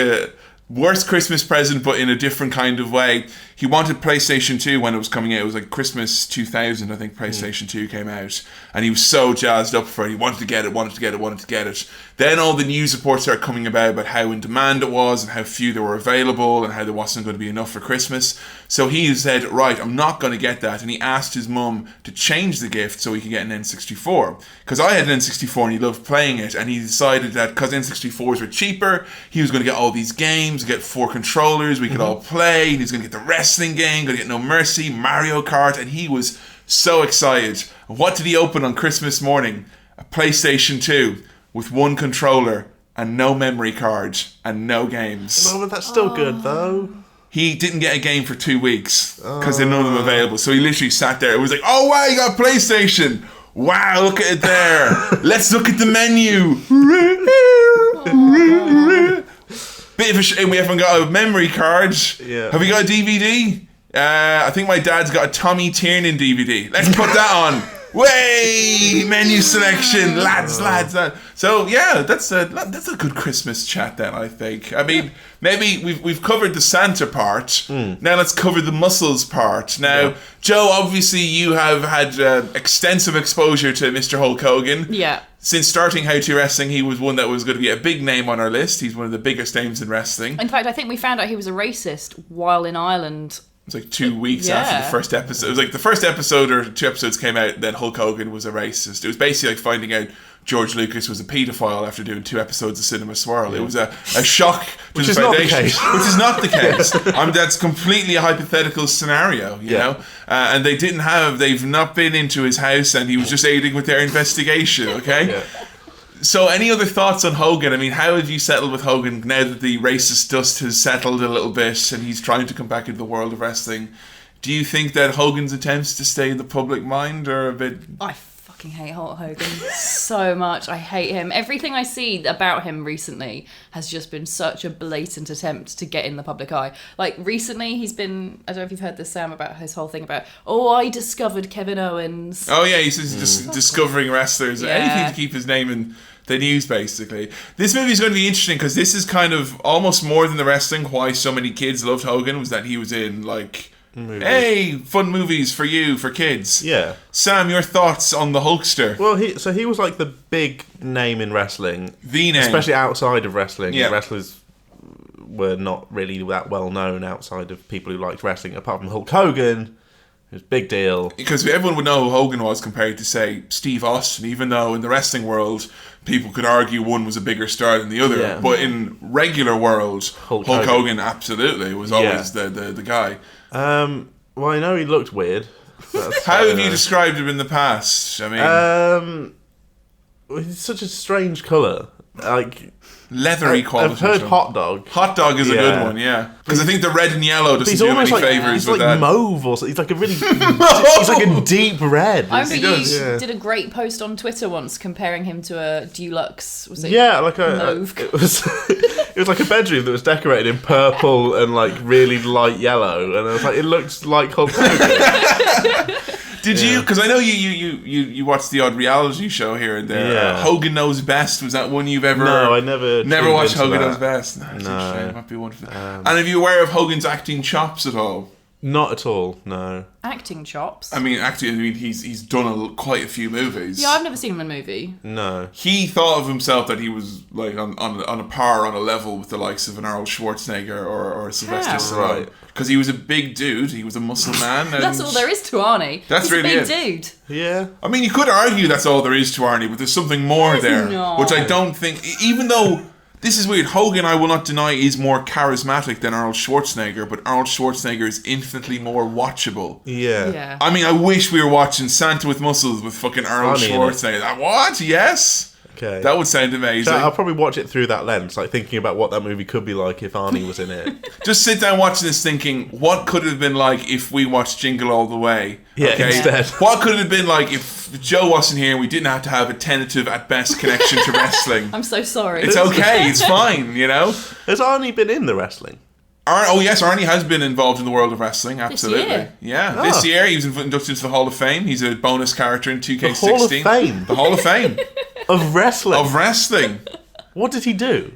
worst Christmas present, but in a different kind of way. He wanted PlayStation 2 when it was coming out. It was like Christmas 2000, I think PlayStation 2 came out. And he was so jazzed up for it. He wanted to get it. Then all the news reports started coming about how in demand it was and how few there were available and how there wasn't going to be enough for Christmas. So he said, right, I'm not going to get that. And he asked his mum to change the gift so he could get an N64. Because I had an N64 and he loved playing it. And he decided that because N64s were cheaper, he was going to get all these games, get 4 controllers, we could all play. And he was going to get the wrestling game, going to get No Mercy, Mario Kart. And he was so excited. And what did he open on Christmas morning? A PlayStation 2 with 1 controller and no memory card and no games. No, but that's still good, though. He didn't get a game for 2 weeks because there were none of them available. So he literally sat there. It was like, oh wow, you got a PlayStation. Wow, look at it there. Let's look at the menu. Bit of a shame we haven't got a memory card. Yeah. Have we got a DVD? I think my dad's got a Tommy Tiernan DVD. Let's put that on. Way menu selection, lads. So yeah, that's a good Christmas chat then, I think. I mean, maybe we've covered the Santa part. Now let's cover the muscles part. Now, Joe, obviously you have had extensive exposure to Mr. Hulk Hogan. Yeah. Since starting How2 Wrestling, he was one that was going to be a big name on our list. He's one of the biggest names in wrestling. In fact, I think we found out he was a racist while in Ireland. It was like 2 weeks after the first episode. It was like the first episode or 2 episodes came out, then Hulk Hogan was a racist. It was basically like finding out George Lucas was a paedophile after doing 2 episodes of Cinema Swirl. It was a shock to the foundation. Which is not the case. That's completely a hypothetical scenario, you know? And they've not been into his house and he was just aiding with their investigation, okay? Yeah. So any other thoughts on Hogan? I mean, how have you settled with Hogan now that the racist dust has settled a little bit and he's trying to come back into the world of wrestling? Do you think that Hogan's attempts to stay in the public mind are a bit... I fucking hate Hulk Hogan so much. I hate him. Everything I see about him recently has just been such a blatant attempt to get in the public eye. Like, recently he's been... I don't know if you've heard this, Sam, about his whole thing about, I discovered Kevin Owens. Oh, yeah, he's just discovering wrestlers. Yeah. Anything to keep his name in the news, basically. This movie is going to be interesting because this is kind of almost more than the wrestling. Why so many kids loved Hogan was that he was in, like... Movies. Hey, fun movies for you, for kids. Yeah. Sam, your thoughts on the Hulkster? Well, he was like the big name in wrestling. The name. Especially outside of wrestling. Yeah. Wrestlers were not really that well known outside of people who liked wrestling, apart from Hulk Hogan. It was a big deal. Because everyone would know who Hogan was compared to, say, Steve Austin, even though in the wrestling world, people could argue one was a bigger star than the other. Yeah. But in regular world, Hulk Hogan absolutely was always the guy. Well, I know he looked weird. How have you described him in the past? I mean, it's such a strange colour. Like leathery quality. I've heard hot dog. Hot dog is a good one, yeah. Because I think the red and yellow doesn't do him any favours with that. He's like mauve or something. He's like a really... he's like a deep red. I remember you did a great post on Twitter once comparing him to a deluxe... Was it mauve? It was like a bedroom that was decorated in purple and like really light yellow. And I was like, it looks like Hulk Hogan. Did you? Because I know you watched the odd reality show here and there. Yeah. Hogan Knows Best. Was that one you've ever? No, I never watched Hogan Knows Best. No, it's a shame. Might be wonderful. And are you aware of Hogan's acting chops at all? Not at all. No. Acting chops. I mean, he's done quite a few movies. Yeah, I've never seen him in a movie. No. He thought of himself that he was like on a level with the likes of an Arnold Schwarzenegger or Sylvester Stallone. Right. Because he was a big dude. He was a muscle man. That's all there is to Arnie. He's really a big dude. Yeah. I mean, you could argue that's all there is to Arnie, but there's something more there. Not. Which I don't think... Even though... This is weird. Hogan, I will not deny, is more charismatic than Arnold Schwarzenegger, but Arnold Schwarzenegger is infinitely more watchable. Yeah. I mean, I wish we were watching Santa with Muscles with fucking Arnold Schwarzenegger. What? Yes? Okay. That would sound amazing. So I'll probably watch it through that lens, like thinking about what that movie could be like if Arnie was in it. Just sit down watching this thinking, what could it have been like if we watched Jingle All the Way? Yeah, instead. What could it have been like if Joe wasn't here and we didn't have to have a tentative at best connection to wrestling? I'm so sorry. It's okay, it's fine, you know? Has Arnie been in the wrestling? Yes, Arnie has been involved in the world of wrestling, absolutely. This year? Yeah, this year he was inducted into the Hall of Fame. He's a bonus character in 2K16. The Hall of Fame? The Hall of Fame. Of wrestling? Of wrestling. What did he do?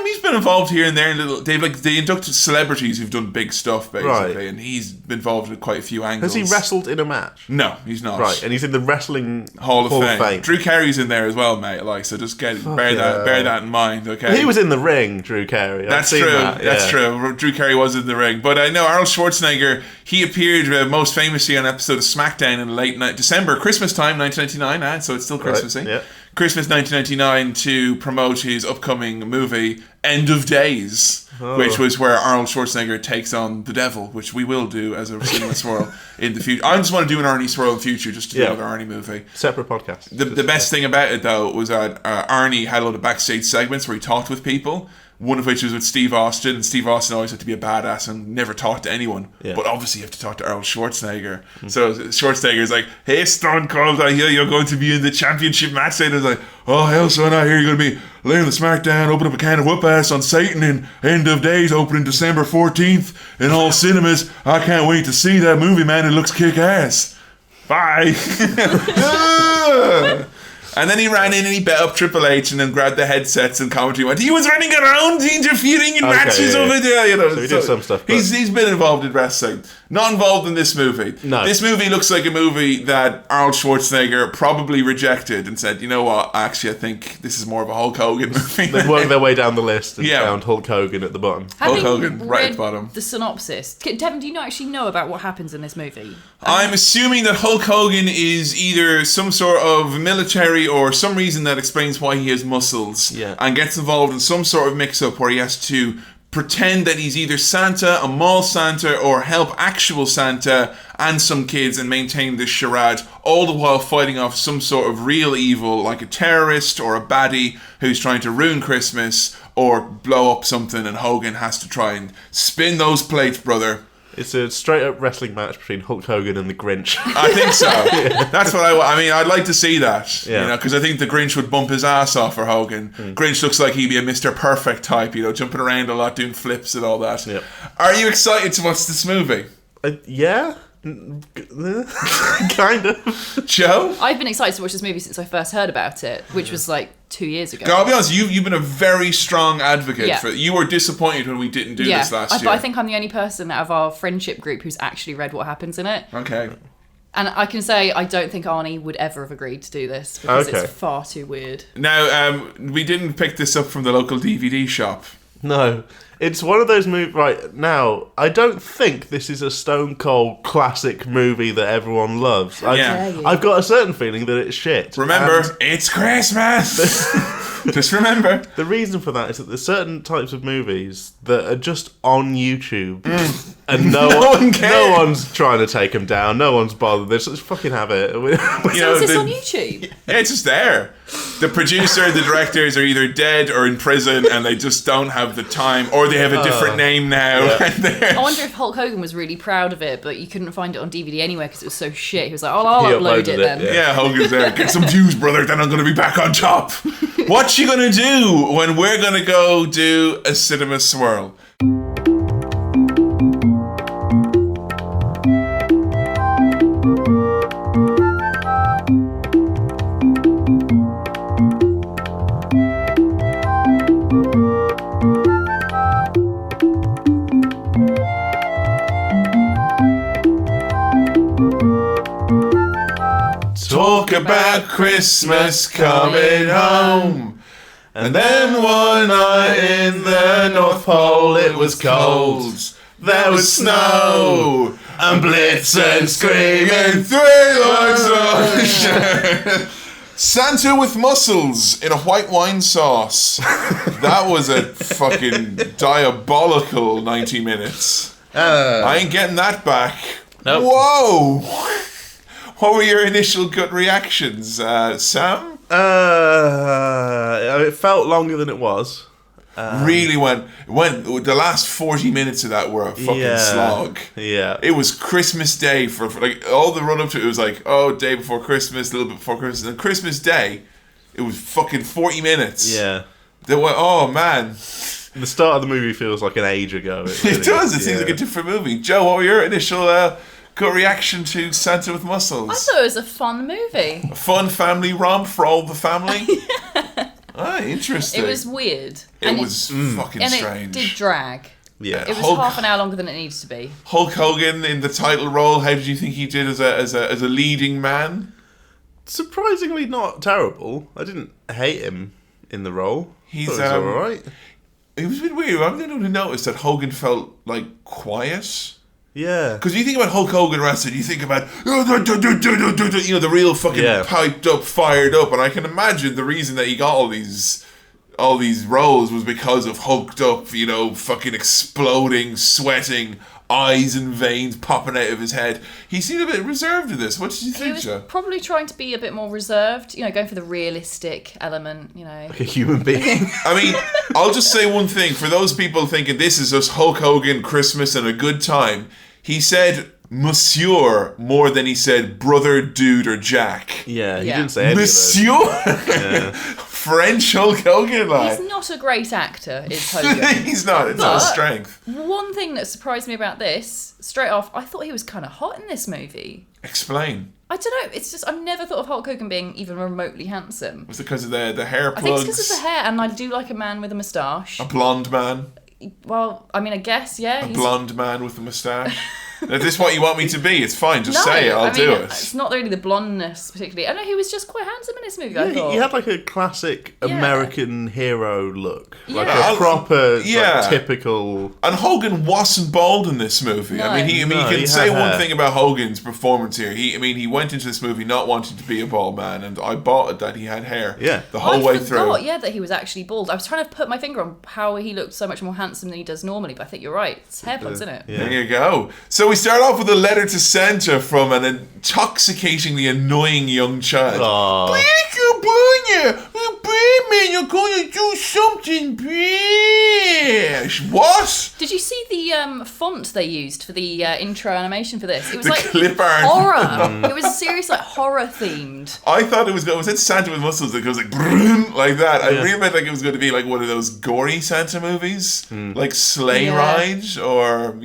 He's been involved here and there. They inducted celebrities who've done big stuff, basically, Right. and he's been involved in quite a few angles. Has he wrestled in a match? No, he's not. Right, and he's in the Wrestling Hall of Fame. Drew Carey's in there as well, mate. So just bear that in mind, okay? He was in the ring, Drew Carey. That's true. That's true. Drew Carey was in the ring, but I know Arnold Schwarzenegger. He appeared most famously on an episode of SmackDown in late December, Christmas time, 1999. So it's still Christmassy. Right, yeah. Christmas 1999 to promote his upcoming movie End of Days, which was where Arnold Schwarzenegger takes on the devil, which we will do as a Cinema Swirl in the future. I just want to do an Arnie Swirl in the future, just to do another Arnie movie. Separate podcast. The best thing about it, though, was that Arnie had a lot of backstage segments where he talked with people. One of which was with Steve Austin, and Steve Austin always had to be a badass and never talk to anyone. Yeah. But obviously you have to talk to Arnold Schwarzenegger. So Schwarzenegger's like, "Hey, Stone Cold, I hear you're going to be in the championship match." And I was like, "Oh, hell, son, I hear you're going to be laying the SmackDown, open up a can of whoop-ass on Satan in End of Days, opening December 14th in all cinemas. I can't wait to see that movie, man. It looks kick-ass. Bye." And then he ran in and he bet up Triple H and then grabbed the headsets and commentary went, "He was running around interfering in matches over there." You know, so he did some stuff. He's been involved in wrestling. Not involved in this movie. No. This movie looks like a movie that Arnold Schwarzenegger probably rejected and said, "You know what, actually I think this is more of a Hulk Hogan movie." They worked their way down the list and found Hulk Hogan at the bottom. Hulk Hogan, right at the bottom. The synopsis. Devin, do you actually know about what happens in this movie? I'm assuming that Hulk Hogan is either some sort of military or some reason that explains why he has muscles, and gets involved in some sort of mix-up where he has to pretend that he's either Santa, a mall Santa, or help actual Santa and some kids and maintain this charade, all the while fighting off some sort of real evil, like a terrorist or a baddie who's trying to ruin Christmas or blow up something, and Hogan has to try and spin those plates, brother. It's a straight-up wrestling match between Hulk Hogan and the Grinch. I think so. That's what I mean, I'd like to see that. Yeah. You know, because I think the Grinch would bump his ass off for Hogan. Grinch looks like he'd be a Mr. Perfect type, you know, jumping around a lot, doing flips and all that. Yep. Are you excited to watch this movie? Yeah. Kind of. Joe? I've been excited to watch this movie since I first heard about it, which was like 2 years ago. I'll be honest, you've been a very strong advocate for it. You were disappointed when we didn't do this last year. But I think I'm the only person out of our friendship group who's actually read what happens in it. Okay. And I can say I don't think Arnie would ever have agreed to do this because it's far too weird. Now, we didn't pick this up from the local DVD shop. No. It's one of those movies. Right now, I don't think this is a Stone Cold classic movie that everyone loves. I've got a certain feeling that it's shit. Remember, it's Christmas! Just remember. The reason for that is that there's certain types of movies that are just on YouTube and no one cares. No one's trying to take them down. No one's bothered. They just fucking have it. So is this on YouTube? Yeah, it's just there. The producer, the directors are either dead or in prison and they just don't have the time, or they have a different name now. Yeah. I wonder if Hulk Hogan was really proud of it, but you couldn't find it on DVD anywhere because it was so shit. He was like, I'll upload it then. Yeah, Hogan's there. Get some views, brother, then I'm going to be back on top. What you going to do when we're going to go do a Cinema Swirl? Talk about Christmas coming home. And then one night in the North Pole it was cold. There was snow and blitz and screaming 3 lights on. Santa with muscles in a white wine sauce. That was a fucking diabolical 90 minutes. I ain't getting that back. Nope. Whoa! What were your initial gut reactions, Sam? It felt longer than it was. Really went. The last 40 minutes of that were a fucking slog. Yeah. It was Christmas Day for like all the run up to it. It was like, day before Christmas, a little bit before Christmas, and Christmas Day, it was fucking 40 minutes. Yeah. They went, oh man. The start of the movie feels like an age ago. It does. It seems like a different movie. Joe, what were your initial gut reaction to Santa with Muscles? I thought it was a fun movie. A fun family romp for all the family. Ah, interesting. It was weird. It was fucking and strange. it did drag. Yeah. It was Hulk- half an hour longer than it needed to be. Hulk Hogan in the title role. How did you think he did as a leading man? Surprisingly not terrible. I didn't hate him in the role. He's Thought it was alright. It was a bit weird. I've never noticed that Hogan felt like quiet. Yeah. Because you think about Hulk Hogan wrestling, you think about the real fucking piped up, fired up, and I can imagine the reason that he got all these roles was because of hulked up, fucking exploding, sweating, eyes and veins popping out of his head. He seemed a bit reserved in this. What did you think, He was Joe? probably trying to be a bit more reserved, going for the realistic element, Like a human being. I mean, I'll just say one thing. For those people thinking this is just Hulk Hogan, Christmas, and a good time, he said Monsieur more than he said brother, dude, or Jack. Yeah, he Yeah. didn't say any Monsieur? Yeah. French Hulk Hogan, like. He's not a great actor, is Hogan. He's not. It's not a But- strength. One thing that surprised me about this, straight off, I thought he was kind of hot in this movie. Explain. I don't know, it's just, I've never thought of Hulk Hogan being even remotely handsome. Was it because of the hair I think plugs? it's because of the hair, and I do like a man with a moustache. A blonde man. Well, I mean, I guess, yeah. A blonde man with a moustache. Is this what you want me to be? It's fine. Just No, say it. I'll do it. It's not really the blondness, particularly. I know he was just quite handsome in this movie, I Yeah, thought. he had like a classic Yeah. American hero look. Like Yeah. a proper, Yeah. like, typical... And Hogan wasn't bald in this movie. I mean, you No, can he say had one hair. thing about Hogan's performance here. He went into this movie not wanting to be a bald man, and I bought it that he had hair. Yeah. The whole way I through. forgot, that he was actually bald. I was trying to put my finger on how he looked so much more handsome than he does normally, but I think you're right. It's hair plugs, isn't it? Yeah. There you go. So we start off with a letter to Santa from an intoxicatingly annoying young child. Aw. Batman, you're going to do something big. What? Did you see the font they used for the intro animation for this? It was The like clip art. horror. It was serious, like horror themed. I thought it was it Santa with muscles that goes like broom, like that. I really meant like it was going to be like one of those gory Santa movies, like Sleigh Yeah. Ride or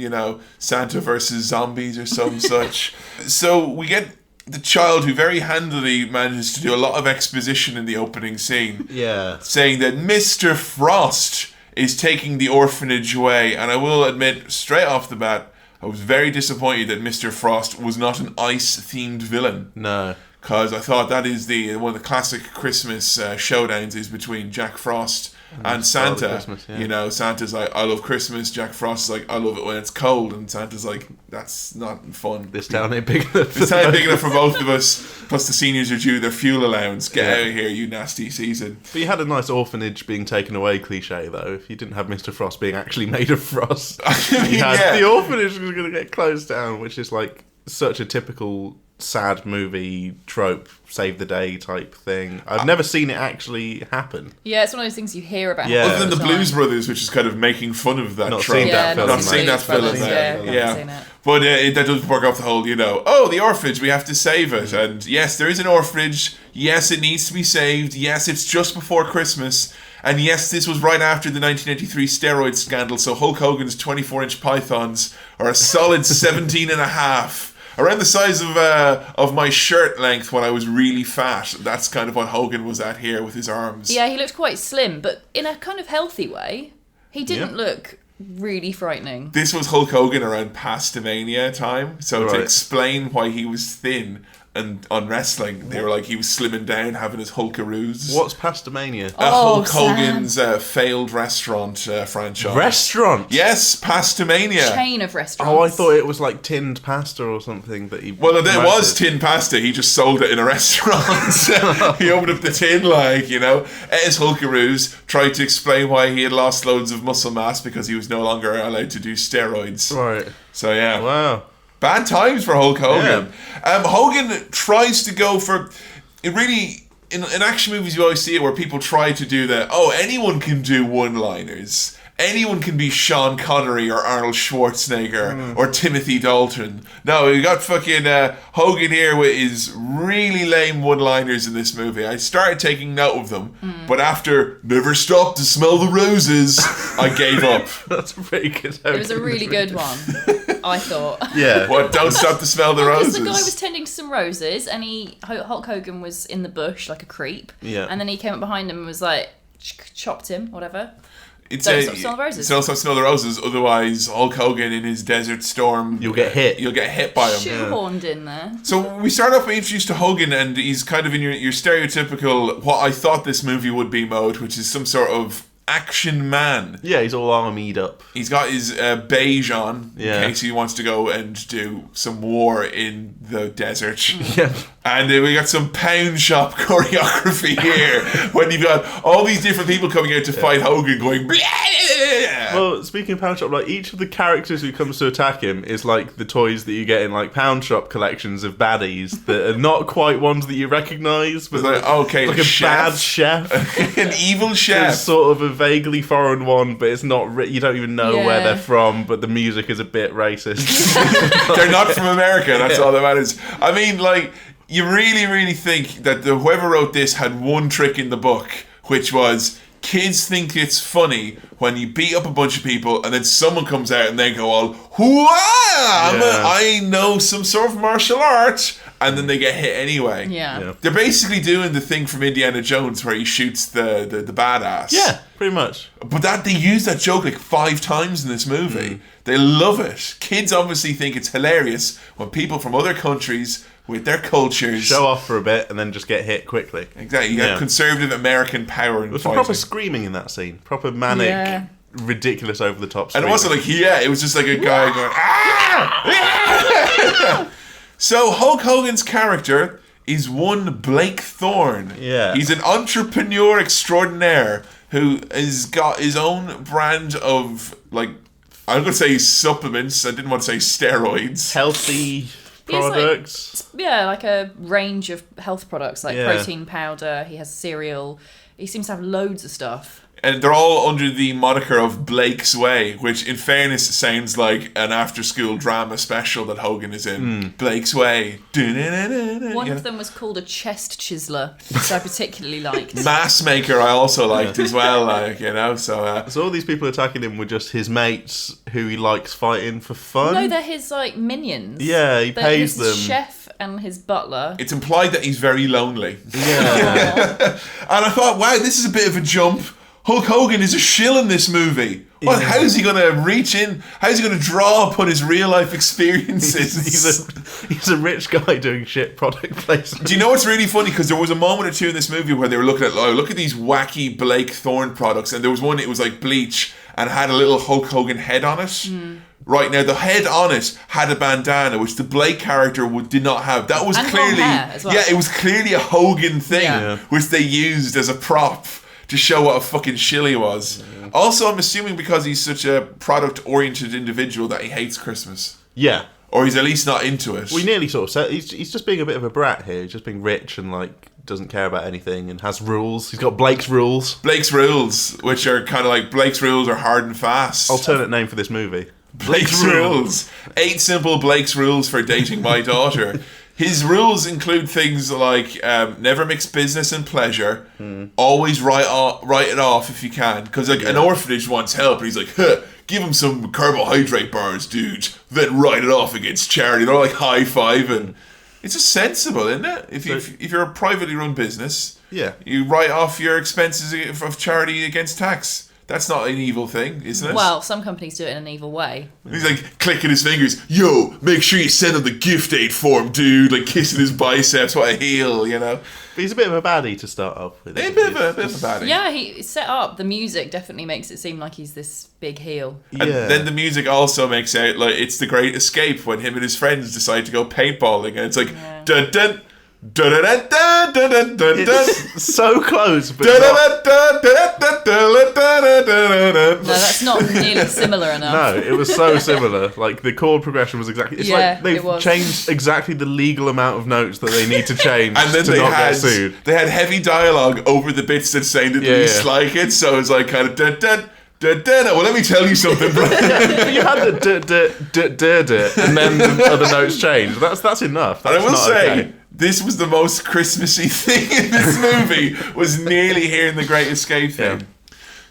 Santa versus Zombies or some such. So we get the child who very handily manages to do a lot of exposition in the opening scene, Yeah. saying that Mr. Frost is taking the orphanage away. And I will admit straight off the bat, I was very disappointed that Mr. Frost was not an ice-themed villain. No. Because I thought that is one of the classic Christmas showdowns is between Jack Frost and Santa. Christmas, yeah. Santa's like, I love Christmas. Jack Frost is like, I love it when it's cold. And Santa's like, that's not fun. This town ain't big enough. This town ain't big enough for both of us. Plus the seniors are due their fuel allowance. Get Yeah. out of here, you nasty season. But you had a nice orphanage being taken away cliche, though. If you didn't have Mr. Frost being actually made of frost, I mean, you had yeah. the orphanage was going to get closed down, which is like such a typical sad movie trope, save the day type thing. I've never seen it actually happen. Yeah, it's one of those things you hear about. Yeah. Other than the all time. Blues Brothers, which is kind of making fun of that Not trope. seen that film, Not mate. seen that film. Brothers, there. haven't seen it. But that does work off the whole, the orphanage, we have to save it. And yes, there is an orphanage. Yes, it needs to be saved. Yes, it's just before Christmas. And yes, this was right after the 1993 steroid scandal. So Hulk Hogan's 24-inch pythons are a solid 17 and a half. Around the size of my shirt length when I was really fat. That's kind of what Hogan was at here with his arms. Yeah, he looked quite slim, but in a kind of healthy way. He didn't Yeah. look really frightening. This was Hulk Hogan around Pastamania time. So to Right. explain why he was thin and on wrestling, they were like he was slimming down, having his Hulkaroos. What's Pastamania? Oh, Hulk Sam. Hogan's failed restaurant franchise. Restaurant? Yes, Pastamania. Chain of restaurants. Oh, I thought it was like tinned pasta or something that he... Well, there was promoted. tin pasta. He just sold it in a restaurant. He opened up the tin, ate his Hulkaroos, tried to explain why he had lost loads of muscle mass because he was no longer allowed to do steroids. Right. So, yeah. Wow. Bad times for Hulk Hogan. Hogan tries to go for... It really... In action movies, you always see it where people try to do anyone can do one-liners. Anyone can be Sean Connery or Arnold Schwarzenegger or Timothy Dalton. No, we got fucking Hogan here with his really lame one-liners in this movie. I started taking note of them, but after Never Stop to Smell the Roses, I gave up. That's a pretty good It was a really good one, I thought. Yeah. What? Don't stop to smell the Because roses. the guy was tending to some roses, and Hulk Hogan was in the bush like a creep. Yeah. And then he came up behind him and was like, chopped him, whatever. It's Don't Stop Smelling the Roses. Don't Stop Smelling the Roses. Otherwise, Hulk Hogan in his Desert Storm, You'll get hit. You'll get hit by him. Shoehorned in there. So we start off introduced to Hogan, and he's kind of in your stereotypical what I thought this movie would be mode, which is some sort of action man. Yeah, he's all armied up. He's got his beige on in Yeah. case he wants to go and do some war in the desert. Yeah. And we got some pound shop choreography here when you've got all these different people coming out to fight Hogan going blah. Well, speaking of Pound Shop, like each of the characters who comes to attack him is like the toys that you get in like Pound Shop collections of baddies that are not quite ones that you recognise, but It's like, okay, like a bad chef. An evil chef. It's sort of a vaguely foreign one, but it's not. You don't even know where Yeah. they're from. But the music is a bit racist. They're not from America, that's all that matters. I mean, like, you really, really think that whoever wrote this had one trick in the book, which was kids think it's funny when you beat up a bunch of people and then someone comes out and they go all, "Hoo-ah! I know some sort of martial art," and then they get hit anyway. Yeah. They're basically doing the thing from Indiana Jones where he shoots the badass. Yeah, pretty much. But they use that joke like 5 times in this movie. They love it. Kids obviously think it's hilarious when people from other countries with their cultures Show off for a bit and then just get hit quickly. Exactly, you got conservative American power in There's fighting. some proper screaming in that scene. Proper manic, Yeah. ridiculous, over the top And screaming. it wasn't like, it was just like a guy going, ah! So Hulk Hogan's character is one Blake Thorne. Yeah. He's an entrepreneur extraordinaire who has got his own brand of, like, I'm going to say supplements. I didn't want to say steroids. healthy He's like- products. Yeah, like a range of health products, like Yeah. protein powder. He has cereal. He seems to have loads of stuff. And they're all under the moniker of Blake's Way, which in fairness sounds like an after-school drama special that Hogan is in. Blake's Way. One of them was called a chest chiseler, which I particularly liked. Mass Maker I also liked as well, so... So all these people attacking him were just his mates who he likes fighting for fun. No, they're his like minions. Yeah, he They're pays his them. chef and his butler. It's implied that he's very lonely. Yeah. And I thought, wow, this is a bit of a jump. Hulk Hogan is a shill in this movie. Well, Yeah. how's he going to reach in? How's he going to draw upon his real-life experiences? he's a rich guy doing shit product placement. Do you know what's really funny? Because there was a moment or two in this movie where they were looking at, look at these wacky Blake Thorne products, and there was one, it was like bleach, and had a little Hulk Hogan head on it. Right, now the head on it had a bandana, which the Blake character did not have. That was And clearly, long hair as well. yeah, it was clearly a Hogan thing, Yeah. which they used as a prop to show what a fucking shill he was. Also, I'm assuming because he's such a product-oriented individual that he hates Christmas. Yeah. Or he's at least not into it. We nearly sort of said he's just being a bit of a brat here. He's just being rich and like doesn't care about anything and has rules. He's got Blake's rules. Blake's rules, which are kind of like Blake's rules are hard and fast. Alternate name for this movie. Blake's rules. 8 simple Blake's rules for dating my daughter. His rules include things like never mix business and pleasure. Always write it off if you can. Because like an orphanage wants help, and he's like, give him some carbohydrate bars, dude. Then write it off against charity. They're all like high-fiving. It's just sensible, isn't it? If you're a privately run business, Yeah. you write off your expenses of charity against tax. That's not an evil thing, isn't it? Well, some companies do it in an evil way. He's like clicking his fingers. Yo, make sure you send him the gift aid form, dude. Like kissing his biceps. What a heel, But he's a bit of a baddie to start off with. A bit of a baddie. Yeah, he set up the music. Definitely makes it seem like he's this big heel. And then the music also makes out like it's the great escape when him and his friends decide to go paintballing, and it's like dun dun. Dun, dun, dun, dun, dun, dun, dun, It's so close, but dun, not- dun, dun, dun, dun, dun, dun, dun. No, that's not nearly similar enough. no, it was so similar. Like the chord progression was exactly. It's Yeah, like they've it was. changed exactly the legal amount of notes that they need to change And then to not get sued. they had heavy dialogue over the bits that sounded least like it, so it's like kind of dun dun dun dun. Well, let me tell you something, bro. But you had the d and then the other notes changed. That's enough. And That's I will not say, okay. this was the most Christmassy thing in this movie, was nearly hearing the Great Escape thing. Yeah.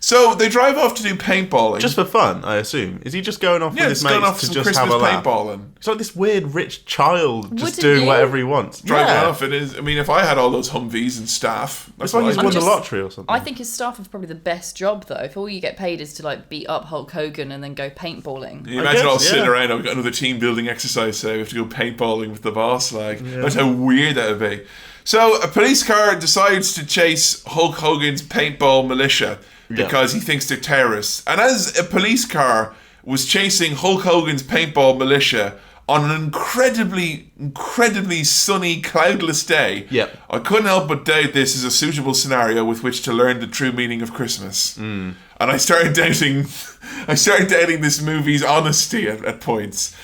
So they drive off to do paintballing. Just for fun, I assume. Is he just going off with his going mates off to some just Christmas have a laugh? paintballing. It's like this weird rich child just Wouldn't doing you? whatever he wants. Driving Yeah. off, it is. I mean, if I had all those Humvees and staff, that's It's like what he's I'd won do. the lottery or something. I think his staff have probably the best job though. If all you get paid is to like beat up Hulk Hogan and then go paintballing. You imagine guess, all sitting yeah. around, I've got another team building exercise today, we have to go paintballing with the boss, that's how weird that would be. So a police car decides to chase Hulk Hogan's paintball militia because he thinks they're terrorists. And as a police car was chasing Hulk Hogan's paintball militia on an incredibly sunny, cloudless day, I couldn't help but doubt this is a suitable scenario with which to learn the true meaning of Christmas. And I started doubting this movie's honesty at points.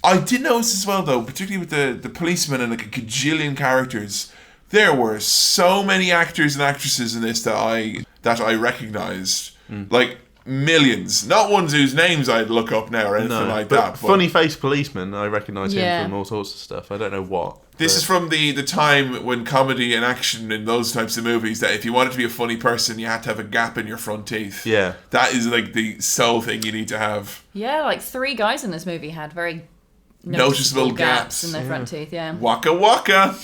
I did notice as well, though, particularly with the policemen and like a gajillion characters, there were so many actors and actresses in this that I recognised. Like millions. Not ones whose names I'd look up now or anything like that. But funny face policeman, I recognise him Yeah. from all sorts of stuff. I don't know what. this is from the time when comedy and action in those types of movies, that if you wanted to be a funny person, you had to have a gap in your front teeth. Yeah. That is like the sole thing you need to have. Yeah, like 3 guys in this movie had very Noticeable gaps gaps. in their front teeth. Yeah. Waka waka.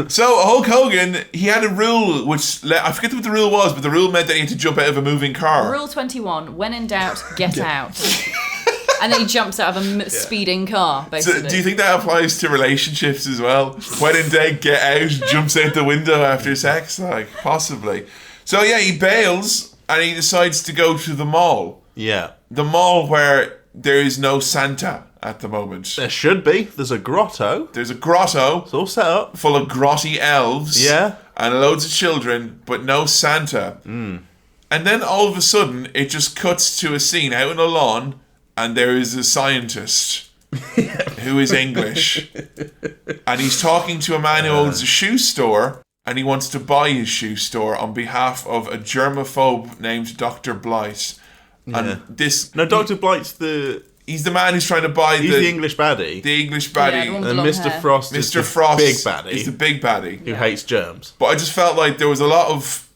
So Hulk Hogan, he had a rule which I forget what the rule was, but the rule meant that he had to jump out of a moving car. Rule 21: when in doubt, get out. And then he jumps out of a speeding car, basically. So do you think that applies to relationships as well? When in doubt, get out, jumps out the window after sex? Like, possibly. So yeah, he bails and he decides to go to the mall. Yeah. The mall where there is no Santa at the moment. There should be. There's a grotto. There's a grotto It's all set up. full of grotty elves. Yeah. And loads of children, but no Santa. And then all of a sudden, it just cuts to a scene out on a lawn, and there is a scientist who is English. And he's talking to a man who owns a shoe store, and he wants to buy his shoe store on behalf of a germaphobe named Dr. Blight. And this... No, Dr. Blight's He's the man who's trying to buy He's the English baddie. The English Yeah, baddie. the one with And long Mr. hair. Frost is Mr. the Frost big baddie. is the big baddie. who hates germs. But I just felt like there was a lot of...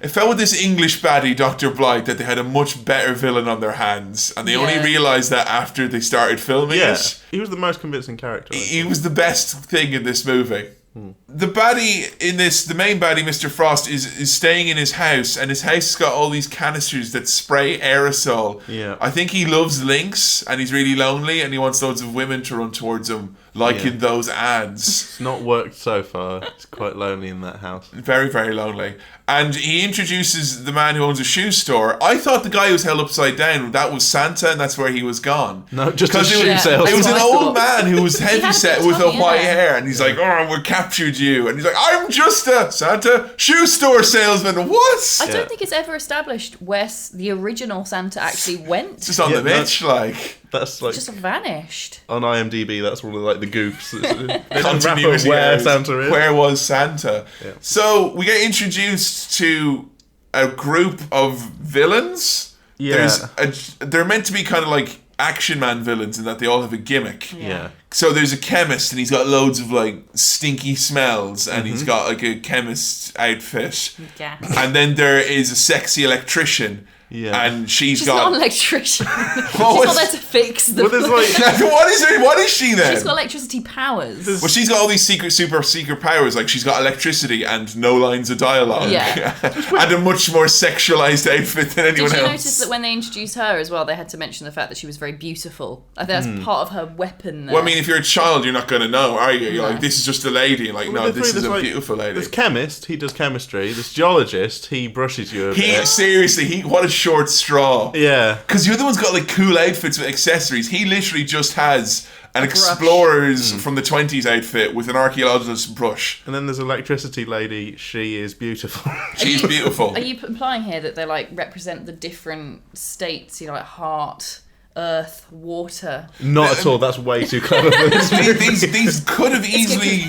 It felt with this English baddie, Dr. Blight, that they had a much better villain on their hands. And they only Yeah. realised that after they started filming Yeah. it. He was the most convincing character. I He was the best thing in this movie. The baddie in this, the main baddie, Mr. Frost, is staying in his house, and his house has got all these canisters that spray aerosol. Yeah. I think he loves lynx, and he's really lonely, and he wants loads of women to run towards him, like in those ads. It's not worked so far. It's quite lonely in that house. Very, very lonely. And he introduces the man who owns a shoe store. I thought the guy who was held upside down, that was Santa, and that's where he was gone. No, just a Because shoe Yeah. salesman. It was an That's old what I man who was heavy had set the with a tongue, white yeah. hair, and he's like, "Oh, we captured you," and he's like, "I'm just a Santa shoe store salesman." What? I don't think it's ever established where the original Santa actually went. Just on the Yeah, bitch, like That's like Just vanished. on IMDb. That's one of like the goofs. They don't wrap up continuity where errors. Santa is. Where was Santa? So we get introduced to a group of villains. Yeah. They're meant to be kind of like Action Man villains in that they all have a gimmick. Yeah. So there's a chemist, and he's got loads of like stinky smells, and Mm-hmm. he's got like a chemist's outfit. Yeah. And then there is a sexy electrician. Yeah. And she's She's got. not an electrician. She's Well, not there to fix the. Well, there's like What is she then? She's got electricity powers. Well, she's got all these super secret powers. Like, she's got electricity and no lines of dialogue. Yeah. And a much more sexualized outfit than anyone Did you else. notice that when they introduced her as well, they had to mention the fact that she was very beautiful? I think that's part of her weapon there. Well, I mean, if you're a child, you're not going to know, are you? You're like, this is just a lady. You're like, no, this is a beautiful lady. There's chemist. He does chemistry. There's geologist. He brushes you a bit. Seriously, what a short straw. Yeah. Because the other one's got like cool outfits with accessories. He literally just has an brush. explorer's from the 20s outfit with an archaeologist's brush. And then there's electricity lady. She is beautiful. She's beautiful. Are you implying here that they like represent the different states? You know, like heart, earth, water. Not at all. That's way too clever for this movie. These could have easily.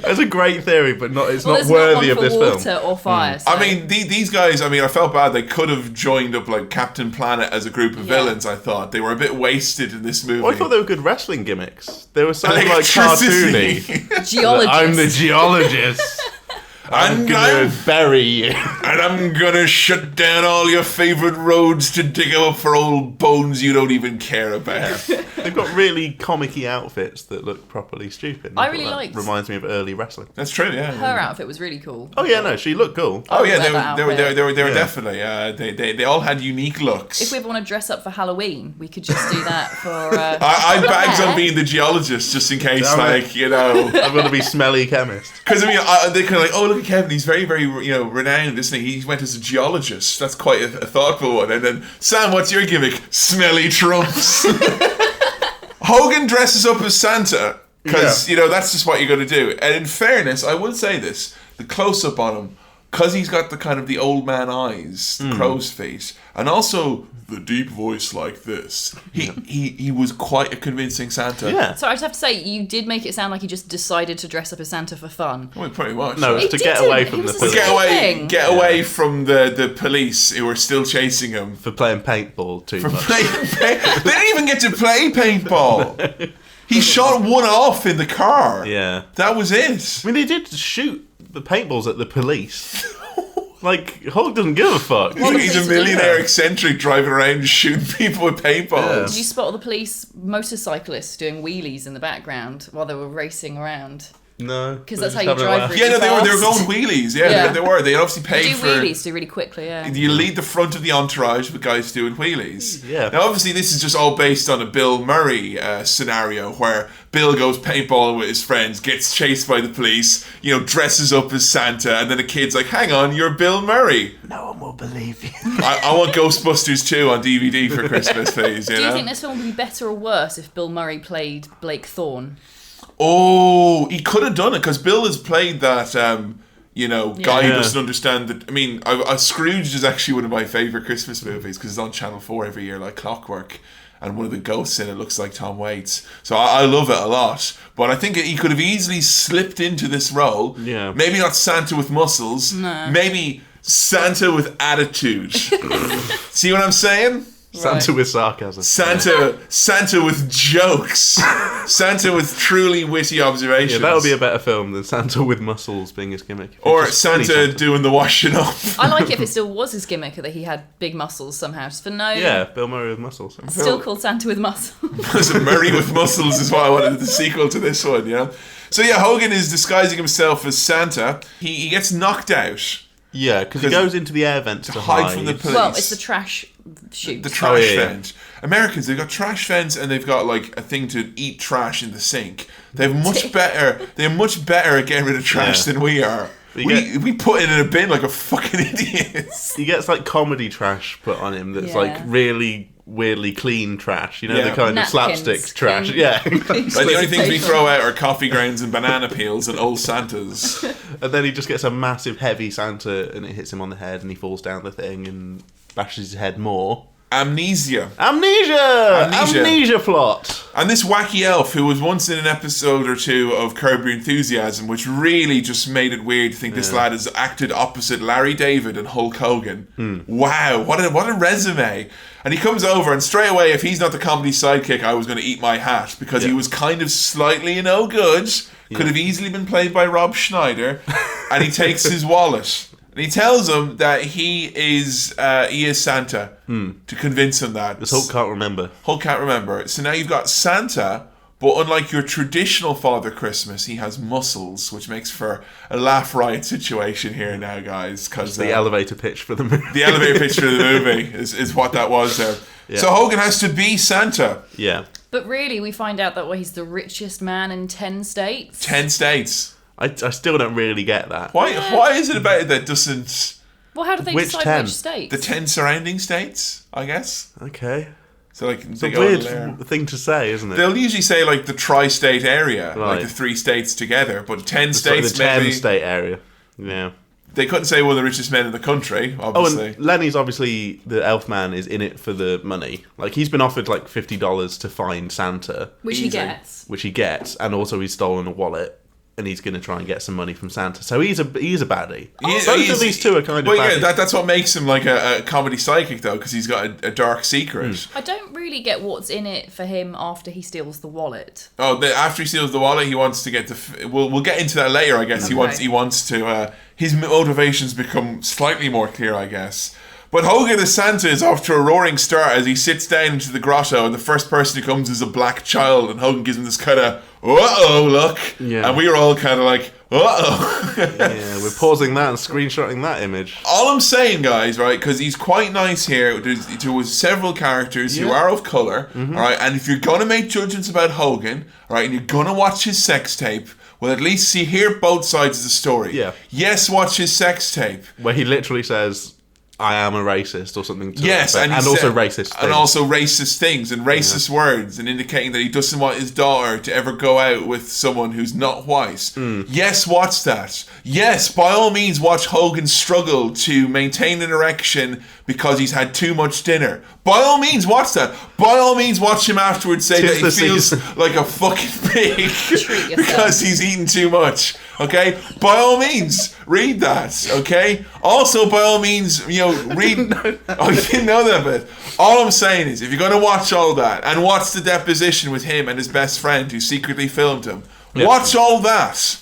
It's a great theory, but not. It's Well, not there's worthy not of one this for water film. or fire. So. I mean, these guys. I mean, I felt bad. They could have joined up like Captain Planet as a group of villains. I thought they were a bit wasted in this movie. Well, I thought they were good wrestling gimmicks. They were so like Electricity. cartoony. geologist. I'm the geologist. I'm And gonna bury you. And I'm gonna shut down all your favourite roads to dig up for old bones you don't even care about. They've got really comic-y outfits that look properly stupid. I thought really that liked- Reminds me of early wrestling. That's true, yeah. Her outfit was really cool. Oh yeah, no, she looked cool. Oh yeah, wear that they were Yeah. definitely. They all had unique looks. If we ever want to dress up for Halloween, we could just do that for. I bags on being the geologist just in case, Yeah, right. like, you know. I'm gonna be smelly chemist. Because I mean, they're kind of like, oh, look at Kevin, he's very, very, renowned, isn't he? He went as a geologist. That's quite a thoughtful one. And then, Sam, what's your gimmick? Smelly trumps. Hogan dresses up as Santa because that's just what you're going to do. And in fairness, I would say this: the close up on him, because he's got the kind of the old man eyes, the crow's feet, and also the deep voice like this. He was quite a convincing Santa. Yeah. So I just have to say, you did make it sound like he just decided to dress up as Santa for fun. Well, pretty much. No, right? it's to He get didn't. away He from the was a police. thing. Get away from the police who are still chasing him. For playing paintball too much. They didn't even get to play paintball. He shot one off in the car. Yeah. That was it. I mean, they did shoot the paintballs at the police. Like, Hulk doesn't give a fuck. He's a millionaire eccentric driving around shooting people with paintballs. Did you spot all the police motorcyclists doing wheelies in the background while they were racing around? No. Because they're that's how just you having a drive laugh. really Yeah, no, they were fast. going wheelies. Yeah, Yeah. They were. They obviously You paid do for. wheelies, do really quickly, yeah. You lead the front of the entourage with guys doing wheelies. Yeah. Now, obviously, this is just all based on a Bill Murray scenario where Bill goes paintballing with his friends, gets chased by the police, dresses up as Santa, and then a kid's like, "Hang on, you're Bill Murray." No one will believe you. I want Ghostbusters 2 on DVD for Christmas, please. Do you think this film would be better or worse if Bill Murray played Blake Thorne? Oh, he could have done it because Bill has played that. Guy who Yeah. doesn't understand that. I mean, Scrooge is actually one of my favorite Christmas movies because it's on Channel 4 every year, like clockwork. And one of the ghosts in it looks like Tom Waits. So I love it a lot. But I think he could have easily slipped into this role. Yeah. Maybe not Santa with muscles. No. Maybe Santa with attitude. See what I'm saying? Santa with sarcasm. Santa with jokes. Santa with truly witty observations. Yeah, that would be a better film than Santa with muscles being his gimmick. Or Just funny Santa doing the washing up. I like it if it still was his gimmick that he had big muscles somehow. Just for no... Yeah, Bill Murray with muscles. Still called Santa with muscles. Murray with muscles is what I wanted the sequel to this one, So yeah, Hogan is disguising himself as Santa. He gets knocked out Yeah, because he goes into the air vents to hide from the police. Well, it's the trash chute. The trash yeah. vent. Americans, they've got trash vents and they've got like a thing to eat trash in the sink. They're much better at getting rid of trash Yeah. than we are. You We put it in a bin like a fucking idiot. He gets like comedy trash put on him that's like Yeah. really weirdly clean trash. You know, Yeah. the kind Napkins, of slapstick trash. clean. Yeah. Like the only things we throw out are coffee grounds and banana peels and old Santas. And then he just gets a massive heavy Santa and it hits him on the head and he falls down the thing and bashes his head more. Amnesia. Amnesia plot. And this wacky elf who was once in an episode or two of Curb Your Enthusiasm, which really just made it weird to think this lad has acted opposite Larry David and Hulk Hogan. Wow, what a resume. And he comes over and straight away, if he's not the comedy sidekick, I was going to eat my hat because he was kind of slightly no good. Could have easily been played by Rob Schneider. And he takes his wallet. And he tells him that he is Santa to convince him that. This Hulk can't remember. Hulk can't remember. So now you've got Santa, but unlike your traditional Father Christmas, he has muscles, which makes for a laugh riot situation here now, guys. Because The elevator pitch for the movie. the elevator pitch for the movie is what that was there. Yeah. So Hogan has to be Santa. Yeah. But really, we find out that he's the richest man in 10 states. 10 states. I still don't really get that. Why is it about it that doesn't... Well, how do they Which decide 10? which states? The 10 surrounding states, I guess? Okay. So like It's they a go weird there. thing to say, isn't it? They'll usually say like the tri-state area, like Right. the 3 states together, but 10 It's like states the 10 maybe... state area. Yeah. They couldn't say one of the richest men in the country, Oh, obviously. and Lenny's obviously, the elf man is in it for the money. Like, he's been offered like $50 to find Santa, Which he Easy. gets. which he gets, and also he's stolen a wallet. and he's going to try and get some money from Santa. So he's a baddie. Both of these two are kind of Well, baddies. yeah, that's what makes him like a comedy psychic, though, because he's got a dark secret. I don't really get what's in it for him after he steals the wallet. Oh, after he steals the wallet, he wants to get the. We'll get into that later, I guess. Okay. He wants to. His motivations become slightly more clear, I guess. But Hogan as Santa is off to a roaring start as he sits down into the grotto, and the first person who comes is a black child, and Hogan gives him this kind of uh-oh look, and we were all kind of like, uh-oh. Yeah, we're pausing that and screenshotting that image. All I'm saying, guys, right, because he's quite nice here, there was several characters who are of colour, all right, and if you're going to make judgments about Hogan, all right, and you're going to watch his sex tape, well, at least hear both sides of the story. Yeah. Yes, watch his sex tape. Where he literally says, I am a racist or something. Yes, and also racist things. And also racist things and racist words, and indicating that he doesn't want his daughter to ever go out with someone who's not white. Yes, watch that. Yes, by all means, watch Hogan struggle to maintain an erection because he's had too much dinner. By all means, watch that. By all means, watch him afterwards say that he feels like a fucking pig because he's eaten too much. Okay? By all means, read that. Okay? Also, by all means, read. Oh, you didn't know that bit. All I'm saying is, if you're going to watch all that and watch the deposition with him and his best friend who secretly filmed him, watch all that.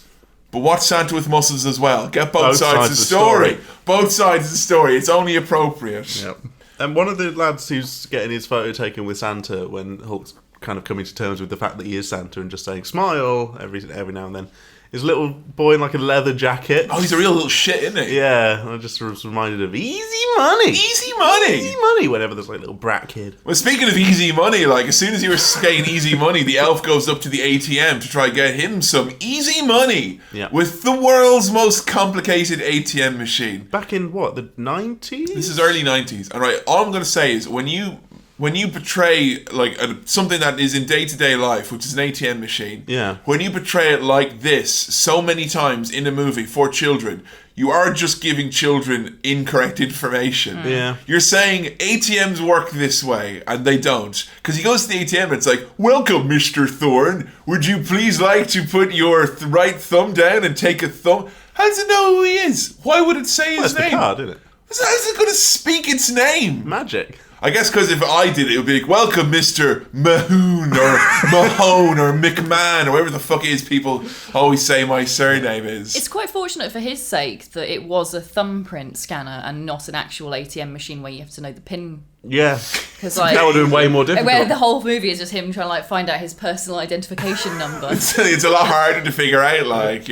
But watch Santa with muscles as well. Get both sides of the story. Both sides of the story. It's only appropriate. Yep. And one of the lads who's getting his photo taken with Santa when Hulk's kind of coming to terms with the fact that he is Santa and just saying smile every now and then is a little boy in like a leather jacket. Oh, he's a real little shit, isn't he? Yeah, I just was reminded of Easy Money. Easy Money. Easy Money whenever there's like a little brat kid. Well, speaking of easy money, like as soon as you were saying easy money, the elf goes up to the ATM to try and get him some easy money with the world's most complicated ATM machine. Back in what, the 90s? This is early 90s. And right, all I'm going to say is when you portray like something that is in day-to-day life, which is an ATM machine, when you portray it like this so many times in a movie for children, you are just giving children incorrect information. Yeah. You're saying ATMs work this way, and they don't. Because he goes to the ATM and it's like, welcome, Mr. Thorne. Would you please like to put your right thumb down and take a thumb? How does it know who he is? Why would it say his name? It's the card, isn't it? How's it going to speak its name? Magic. I guess because if I did it would be like, welcome Mr. Mahoon or Mahone or McMahon or whatever the fuck it is people always say my surname is. It's quite fortunate for his sake that it was a thumbprint scanner and not an actual ATM machine where you have to know the PIN. Yeah. Because like, that would have been way more difficult. Where the whole movie is just him trying to like find out his personal identification number. It's a lot harder to figure out, like,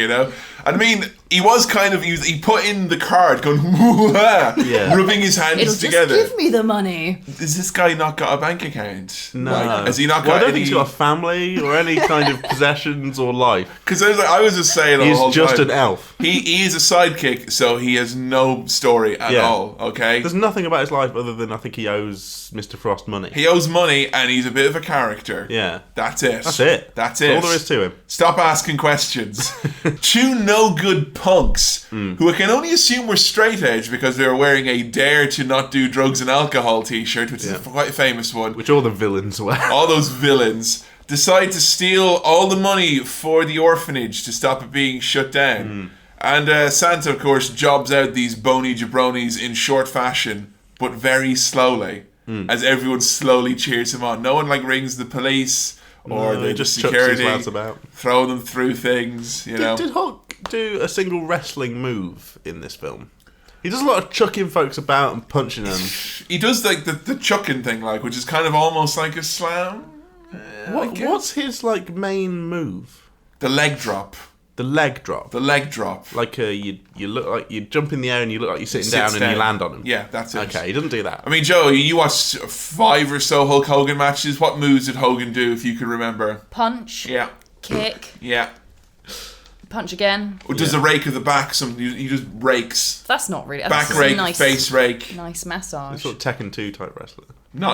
I mean, he was kind of, he put in the card going, rubbing his hands together. Just give me the money. Has this guy not got a bank account? No. Like, has he not got I don't any... think he's got a family or any kind of possessions or life. Because I was just saying all the whole He's just time, an elf. He is a sidekick, so he has no story at all, okay? There's nothing about his life other than I think he owes Mr. Frost money. He owes money and he's a bit of a character. Yeah. That's it. That's it. That's all there is to him. Stop asking questions. Two no-good punks who I can only assume were straight edge because they were wearing a Dare to Not Do Drugs and Alcohol t-shirt, which is a quite famous one. Which all the villains wear. All those villains decide to steal all the money for the orphanage to stop it being shut down. And Santa, of course, jobs out these bony jabronis in short fashion, but very slowly, as everyone slowly cheers him on. No one rings the police or the just security, chucks his lads about. throw them through things. Did Hulk do a single wrestling move in this film? He does a lot of chucking folks about and punching them. He does the chucking thing, which is kind of almost like a slam. What's his main move? The leg drop. The leg drop. The leg drop. Like you look like you jump in the air and you look like you're sitting down and you land on him. Yeah, that's it. Okay, he doesn't do that. I mean, Joe, you watched 5 or so Hulk Hogan matches. What moves did Hogan do, if you can remember? Punch. Yeah. Kick. Yeah. Punch again. Or does a rake of the back? He just rakes. That's not really. Back rake, face rake. Nice massage. It's sort of Tekken 2 type wrestler. No,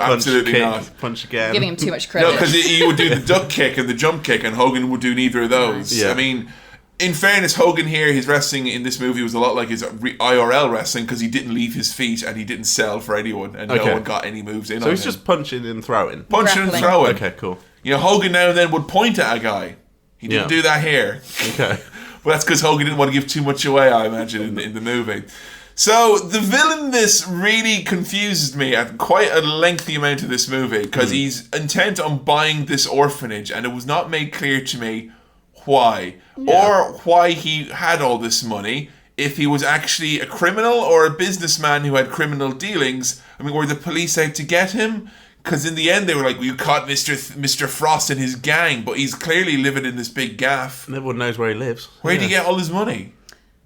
absolutely kick, not. Punch again. Giving him too much credit. No, because he would do the duck kick and the jump kick, and Hogan would do neither of those. Yeah. I mean, in fairness, Hogan here, his wrestling in this movie was a lot like his IRL wrestling because he didn't leave his feet and he didn't sell for anyone, and no one got any moves in on him. So he's just punching and throwing. Punching and throwing. Okay, cool. Hogan now and then would point at a guy. He didn't do that here. Okay. But that's because Hogan didn't want to give too much away, I imagine, in the movie. So the villain in this really confuses me at quite a lengthy amount of this movie because he's intent on buying this orphanage, and it was not made clear to me why or why he had all this money. If he was actually a criminal or a businessman who had criminal dealings. I mean, were the police out to get him? Because in the end they were like, "You caught Mr. Frost and his gang," but he's clearly living in this big gaff. And everyone knows where he lives. Where did he get all his money?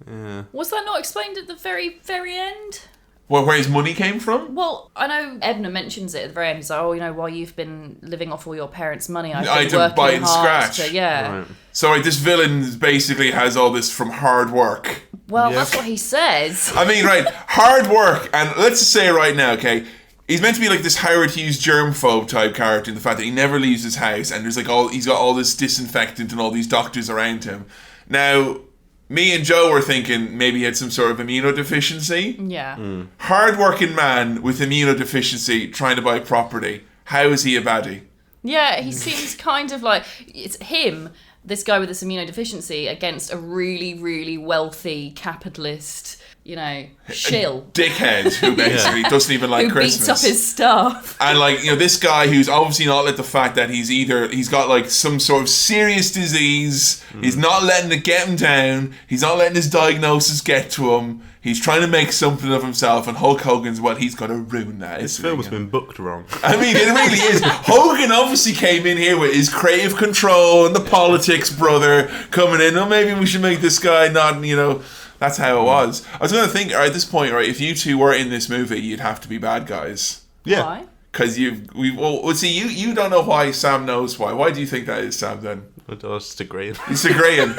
Yeah. Was that not explained at the very, very end? Where his money came from? Well, I know Edna mentions it at the very end. He's like, "Oh, while you've been living off all your parents' money, I've I had been to working buy it in hard scratch." Right. So this villain basically has all this from hard work. Well, that's what he says. I mean, right, hard work, and let's just say right now, okay, he's meant to be like this Howard Hughes germphobe type character in the fact that he never leaves his house, and there's like he's got all this disinfectant and all these doctors around him. Now, me and Joe were thinking maybe he had some sort of immunodeficiency. Yeah. Hard-working man with immunodeficiency trying to buy property. How is he a baddie? Yeah, he seems kind of like it's him, this guy with this immunodeficiency, against a really, really wealthy capitalist, shill. Dickhead who basically doesn't even like who Christmas. beats up his staff. And this guy who's obviously not let the fact that he's got like some sort of serious disease. He's not letting it get him down. He's not letting his diagnosis get to him. He's trying to make something of himself, and Hulk Hogan's he's got to ruin that. This film has been booked wrong. I mean, it really is. Hogan obviously came in here with his creative control and the politics brother coming in. Oh, maybe we should make this guy not, That's how it was. I was going to think, at this point, right, if you two were in this movie, you'd have to be bad guys. Yeah. Why? Because you don't know why. Sam knows why. Why do you think that is, Sam? Then I was just agreeing. he's agreeing.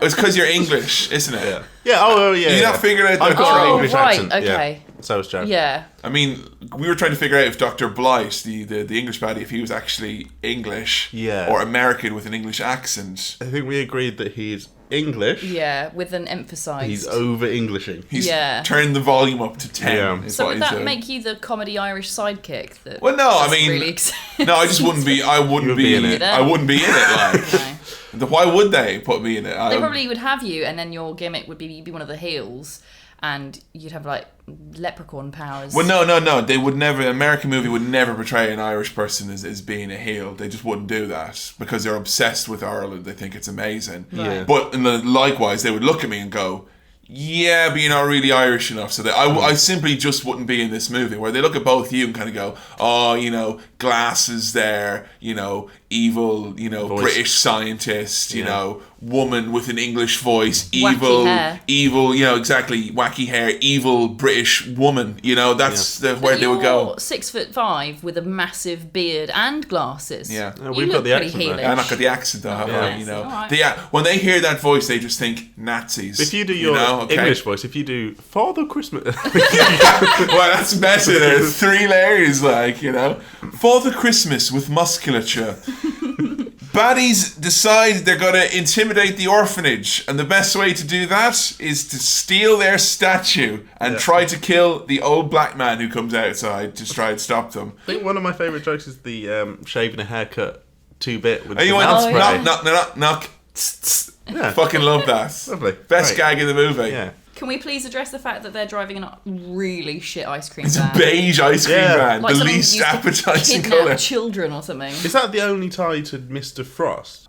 It's because you're English, isn't it? Yeah. Yeah. Oh, yeah. You not figured out I've that. got an Oh, English right, accent. okay. Yeah. So is Joe. Yeah. I mean, we were trying to figure out if Dr. Blight, the English baddie, if he was actually English or American with an English accent. I think we agreed that he's English. Yeah, with an emphasised. He's over-Englishing. He's turned the volume up to 10. Yeah. So would that make you the comedy Irish sidekick? Well, no, I mean, really no, I just wouldn't be. I wouldn't be in it. I wouldn't be in it. Like, why would they put me in it? They probably would have you, and then your gimmick would be you'd be one of the heels, and you'd have like leprechaun powers. Well, no. They would never. An American movie would never portray an Irish person as being a heel. They just wouldn't do that because they're obsessed with Ireland. They think it's amazing. Yeah. But likewise, they would look at me and go, "Yeah, but you're not really Irish enough." So I simply just wouldn't be in this movie. Where they look at both you and kind of go, "Oh, glasses there, evil, voice. British scientist, woman with an English voice, evil, exactly, wacky hair, evil British woman, that's where they would go." 6'5" with a massive beard and glasses. Yeah, we've got the accent. I've not got the accent though, have I? Right. When they hear that voice, they just think Nazis. If you do your English voice, if you do Father Christmas, well, that's better. There's 3 layers, Father Christmas with musculature. Baddies decide they're going to intimidate the orphanage, and the best way to do that is to steal their statue and try to kill the old black man who comes outside to try and stop them. I think one of my favourite jokes is the shaving a haircut 2-bit with you the went, spray. knock. Yeah. Fucking love that. Lovely. Best gag in the movie. Yeah. Can we please address the fact that they're driving a really shit ice cream It's van? a beige ice cream van, Like the someone least used to appetising kidnap colour. children or something. Is that the only tie to Mr. Frost?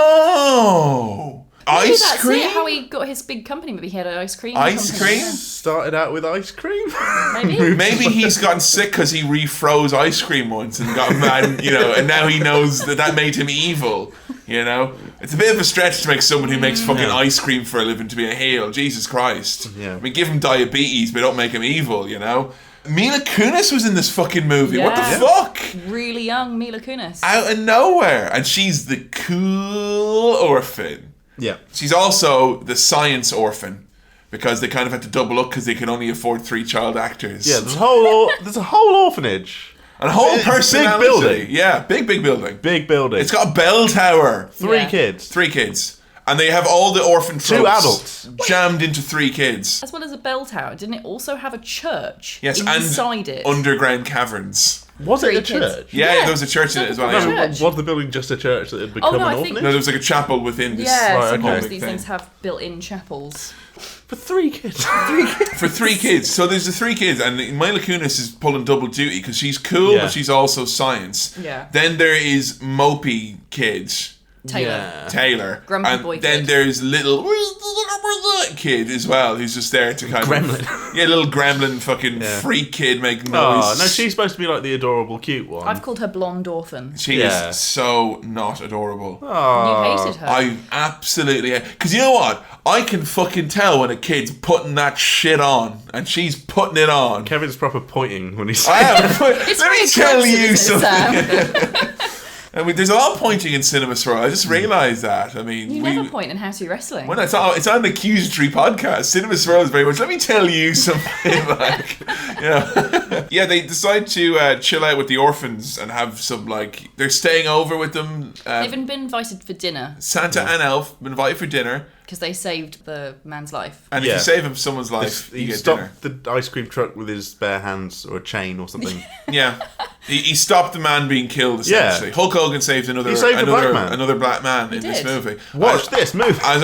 Oh! Maybe Ice that's cream? it, how he got his big company. Maybe he had an ice cream Ice company. cream? Started out with ice cream? Maybe. Maybe he's gotten sick because he refroze ice cream once and got mad, and now he knows that made him evil, It's a bit of a stretch to make someone who makes fucking ice cream for a living to be a heel. Jesus Christ. Yeah. I mean, give him diabetes, but don't make him evil, Mila Kunis was in this fucking movie. What the Yeah. fuck? Really young Mila Kunis. Out of nowhere. And she's the cool orphan. Yeah. She's also the science orphan. Because they kind of had to double up because they could only afford 3 child actors. Yeah, there's a whole orphanage. And a whole personality. Big building. Yeah, big building. Big building. It's got a bell tower. 3 Yeah. kids. 3 kids. And they have all the orphan tropes 2 adults. jammed into 3 kids. As well as a bell tower, didn't it also have a church Yes, inside and it? underground caverns. Was it 3 a kids. church? Yeah, there was a church in it as well. No, Yeah. church. Was the building just a church that had become no, an I think- orphanage? No, there was like a chapel within this. Yeah, Right, sometimes okay. these thing. things have built-in chapels. For 3 kids. For 3 kids. So there's the 3 kids, and Mila Kunis is pulling double duty because she's cool, Yeah. but she's also science. Yeah. Then there is mopey kids. Taylor. Yeah. Taylor. Grumpy and boy then kid. there's little kid as well, who's just there to kind Gremlin. of... Yeah, little gremlin fucking Yeah. freak kid making noise. Oh, no, she's supposed to be like the adorable, cute one. I've called her Blonde Orphan. She Yeah. is so not adorable. Oh. You hated her. I absolutely... Because you know what? I can fucking tell when a kid's putting that shit on, and she's putting it on. Kevin's proper pointing when he's I am. It's Let me very tell aggressive, you isn't it, something. Sam? I mean, there's a lot of pointing in Cinema Swirl. I just realised that. I mean, You never point in How2 Wrestling. When it's on an accusatory podcast, Cinema Swirl is very much, let me tell you something, like, you know. Yeah, they decide to chill out with the orphans and have some, like, they're staying over with them. They've been invited for dinner Santa and Elf been invited for dinner. because they saved the man's life. And if Yeah. you save him someone's life, you he get dinner. stopped the ice cream truck with his bare hands or a chain or something. Yeah. He stopped the man being killed, essentially. Yeah. Hulk Hogan saved another He saved a black man. another black man in this did. movie. Watch this, move. As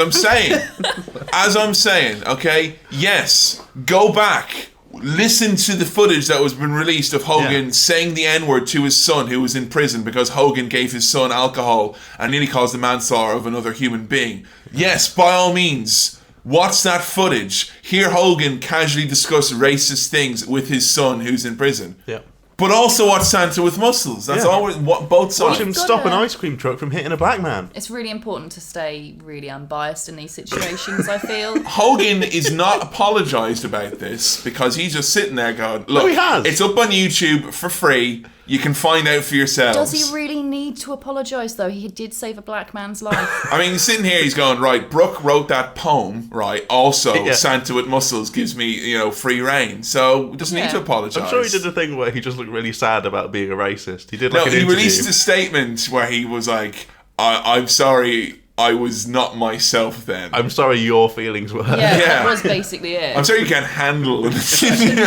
I'm saying, okay, yes, go back, listen to the footage that was been released of Hogan Yeah. saying the N-word to his son who was in prison because Hogan gave his son alcohol and nearly caused the manslaughter of another human being. Yes, by all means, watch that footage. Hear Hogan casually discuss racist things with his son who's in prison. Yeah. But also watch Santa with muscles. That's Yeah. always both sides. Watch him gotta- stop an ice cream truck from hitting a black man. It's really important to stay really unbiased in these situations, I feel. Hogan is not apologised about this because he's just sitting there going, look, he has. it's up on YouTube for free. You can find out for yourselves. Does he really need to apologise, though? He did save a black man's life. I mean, he's sitting here, he's going, right, Brooke wrote that poem, right? Also, Yeah. Santa with muscles gives me, free reign. So, he doesn't need to Yeah. apologise. I'm sure he did the thing where he just looked really sad about being a racist. He did No, like an he interview. released a statement where he was like, I'm sorry, I was not myself then. I'm sorry your feelings were hurt. Yeah, Yeah. that was basically it. I'm sorry you can't handle it.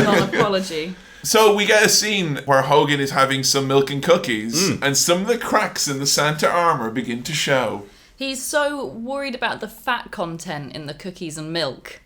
Non-apology. So we get a scene where Hogan is having some milk and cookies, and some of the cracks in the Santa armor begin to show. He's so worried about the fat content in the cookies and milk.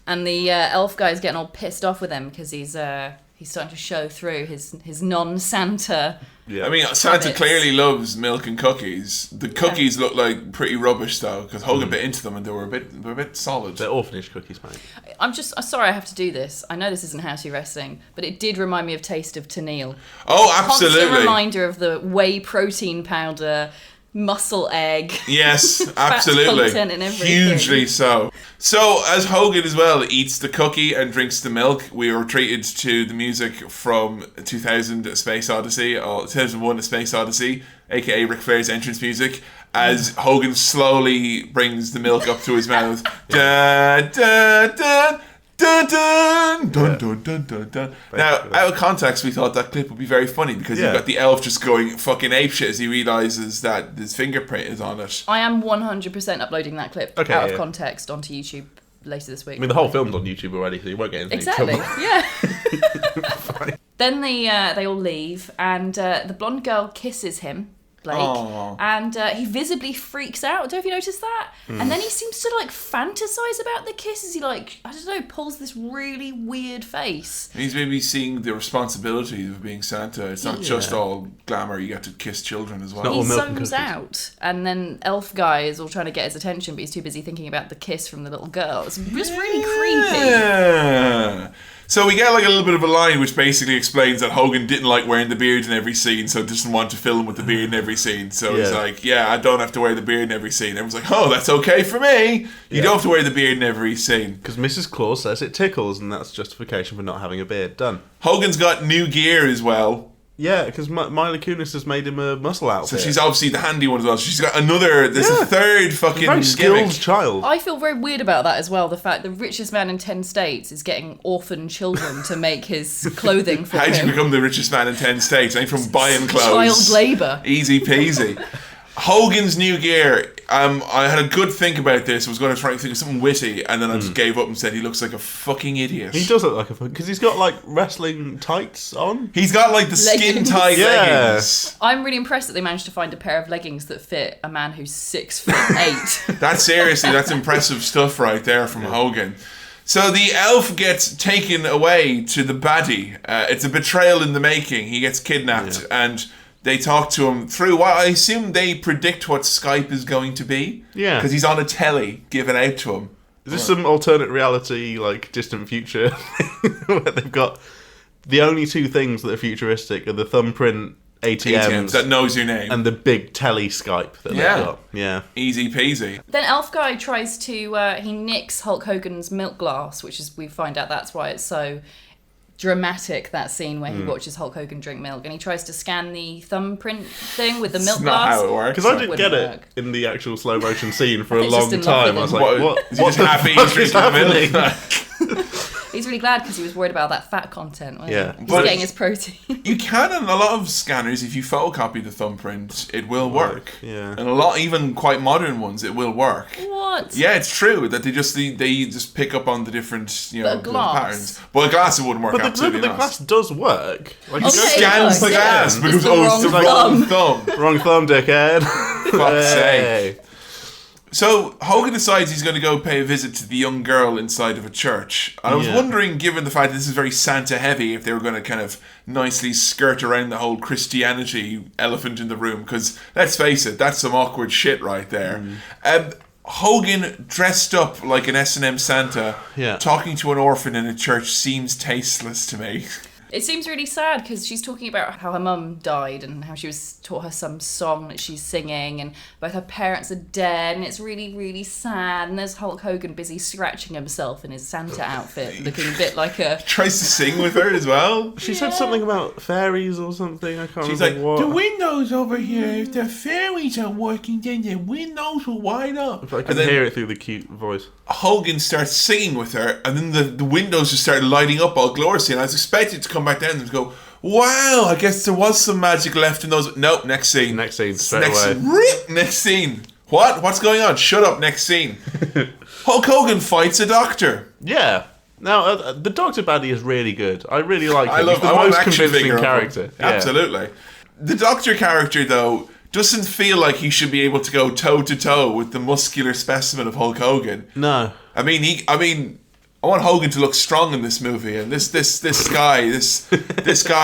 And the elf guy's getting all pissed off with him because he's starting to show through his non-Santa. Yeah. I mean, Santa Habits. clearly loves milk and cookies. The cookies look like pretty rubbish though, because Hogan bit into them and they were a bit solid. They're orphanage cookies, mate. I'm sorry I have to do this. I know this isn't How2 Wrestling, but it did remind me of Taste of Tennille. Oh, Constant absolutely. reminder of the whey protein powder, muscle egg. Yes, absolutely. content in everything. Hugely so. So, as Hogan as well eats the cookie and drinks the milk, we are treated to the music from 2000 A Space Odyssey, or 2001 A Space Odyssey, aka Ric Flair's entrance music, as Hogan slowly brings the milk up to his mouth. Dun, dun, dun. Dun, dun, dun, dun, dun, dun, dun. Now, out of context, we thought that clip would be very funny because you've Yeah. got the elf just going fucking apeshit as he realises that his fingerprint is on it. I am 100% uploading that clip Okay, out of yeah. context onto YouTube later this week. I mean, the whole film's on YouTube already, so you won't get anything. Exactly. Yeah. Then they all leave, and the blonde girl kisses him, Blake, Aw. and he visibly freaks out. I don't know if you noticed that. Hmm. And then he seems to fantasize about the kiss as he pulls this really weird face. He's maybe seeing the responsibility of being Santa. It's not just all glamour. You get to kiss children as well. not He all milk and zones cookies. out, and then Elf Guy is all trying to get his attention, but he's too busy thinking about the kiss from the little girl. It's just really creepy. Yeah. So we get a little bit of a line which basically explains that Hogan didn't like wearing the beard in every scene, so doesn't want to film with the beard in every scene. So he's Yeah. like, yeah, I don't have to wear the beard in every scene. Everyone's like, oh, that's okay for me. You don't have to wear the beard in every scene. Because Mrs. Claus says it tickles, and that's justification for not having a beard. Done. Hogan's got new gear as well. Yeah, because Mila Kunis has made him a muscle outfit. So she's obviously the handy one as well. She's got there's a third fucking very skilled gimmick. child. I feel very weird about that as well. The fact the richest man in 10 states is getting orphan children to make his clothing for How'd you him. become the richest man in 10 states? Ain't from buying clothes. Child labour. Easy peasy. Hogan's new gear. I had a good think about this. I was going to try and think of something witty, and then I just gave up and said he looks like a fucking idiot. He does look like a because he's got like wrestling tights on. He's got like the skin tight leggings. I'm really impressed that they managed to find a pair of leggings that fit a man who's 6'8". That's impressive stuff right there from Hogan. So the elf gets taken away to the baddie. It's a betrayal in the making. He gets kidnapped and they talk to him through what I assume they predict what Skype is going to be. Yeah. Because he's on a telly given out to him. Is this some alternate reality, like distant future, where they've got the only two things that are futuristic are the thumbprint ATMs that knows your name and the big telly Skype that they've got. Yeah. Easy peasy. Then Elf Guy tries to, he nicks Hulk Hogan's milk glass, which is, we find out that's why it's so dramatic, that scene where he watches Hulk Hogan drink milk, and he tries to scan the thumbprint thing with the milk glass. Not how it works. Because I didn't get it in the actual slow motion scene for a long time. I was like, what the happy is happening? He's really glad because he was worried about that fat content. Yeah. He's getting his protein. You can, in a lot of scanners, if you photocopy the thumbprint, it will work. Yeah. And a lot, even quite modern ones, it will work. What? Yeah, it's true that they just pick up on the different the patterns. But a glass, it wouldn't work. But the glass does work. Like it scans the glass, but it's the wrong thumb. Wrong thumb, dickhead. Fuck's sake. So Hogan decides he's going to go pay a visit to the young girl inside of a church. And I was wondering, given the fact that this is very Santa heavy, if they were going to kind of nicely skirt around the whole Christianity elephant in the room. Because let's face it, that's some awkward shit right there. Hogan dressed up like an S&M Santa, talking to an orphan in a church seems tasteless to me. It seems really sad because she's talking about how her mum died and how she was taught her some song that she's singing, and both her parents are dead, and it's really, really sad. And there's Hulk Hogan busy scratching himself in his Santa outfit, looking a bit like a... Tries to sing with her as well. She said something about fairies or something. I can't She's remember like, what. the windows over here, if the fairies are working, then the windows will wide up. I can hear it through the cute voice. Hogan starts singing with her, and then the windows just started lighting up all gloriously, and I was expecting to come back down and go, wow, I guess there was some magic left in those. Nope, next scene. Next scene, straight away. Next scene. What? What's going on? Shut up, next scene. Hulk Hogan fights a doctor. Yeah. Now, the Doctor baddie is really good. I really like him. He's the most convincing character. Yeah. Absolutely. The Doctor character, though, doesn't feel like he should be able to go toe-to-toe with the muscular specimen of Hulk Hogan. No. I want Hogan to look strong in this movie, and this guy,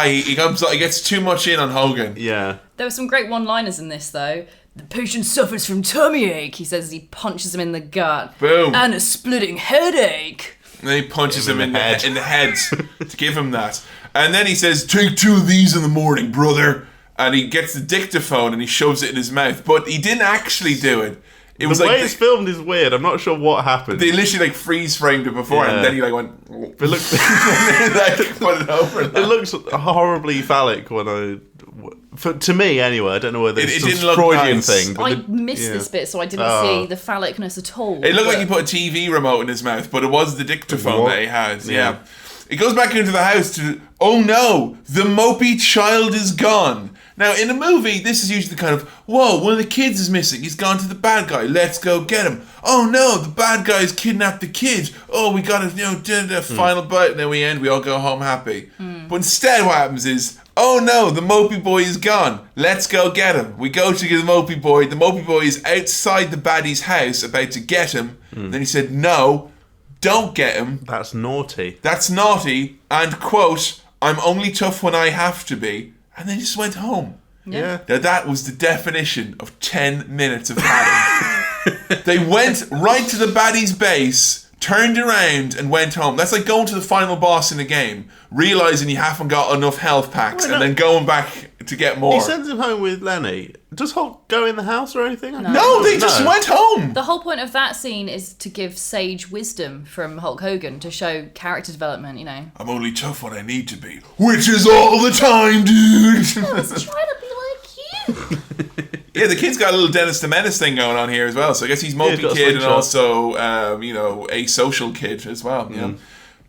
he gets too much in on Hogan. Yeah. There were some great one-liners in this, though. The patient suffers from tummy ache, he says as he punches him in the gut. Boom. And a splitting headache. And then he punches him in the head to give him that. And then he says, take 2 of these in the morning, brother. And he gets the dictaphone and he shoves it in his mouth. But he didn't actually do it. The way it's filmed is weird. I'm not sure what happened. They literally freeze framed it before, and then he went. It looks put it over. It looks horribly phallic to me anyway. I don't know whether it's some Freudian thing. But I missed this bit, so I didn't see the phallicness at all. It looked like he put a TV remote in his mouth, but it was the dictaphone that he had. Yeah. He goes back into the house to. Oh no! The mopey child is gone. Now, in a movie, this is usually kind of, whoa, one of the kids is missing. He's gone to the bad guy. Let's go get him. Oh, no, the bad guy's kidnapped the kids. Oh, we got to, do the final bite. And then we all go home happy. But instead, what happens is, oh, no, the mopey boy is gone. Let's go get him. We go to get the mopey boy. The mopey boy is outside the baddie's house about to get him. Then he said, no, don't get him. That's naughty. That's naughty. And, quote, I'm only tough when I have to be. And then just went home. Yeah. Now that was the definition of 10 minutes of padding. They went right to the baddie's base, turned around and went home. That's like going to the final boss in a game, realising you haven't got enough health packs, and then going back to get more. He sends him home with Lenny. Does Hulk go in the house or anything? No, they just went home. The whole point of that scene is to give sage wisdom from Hulk Hogan to show character development, I'm only tough when I need to be, which is all the time, dude. I was trying to be like you. Yeah, the kid's got a little Dennis the Menace thing going on here as well. So I guess he's mopey kid and also, a social kid as well. Yeah.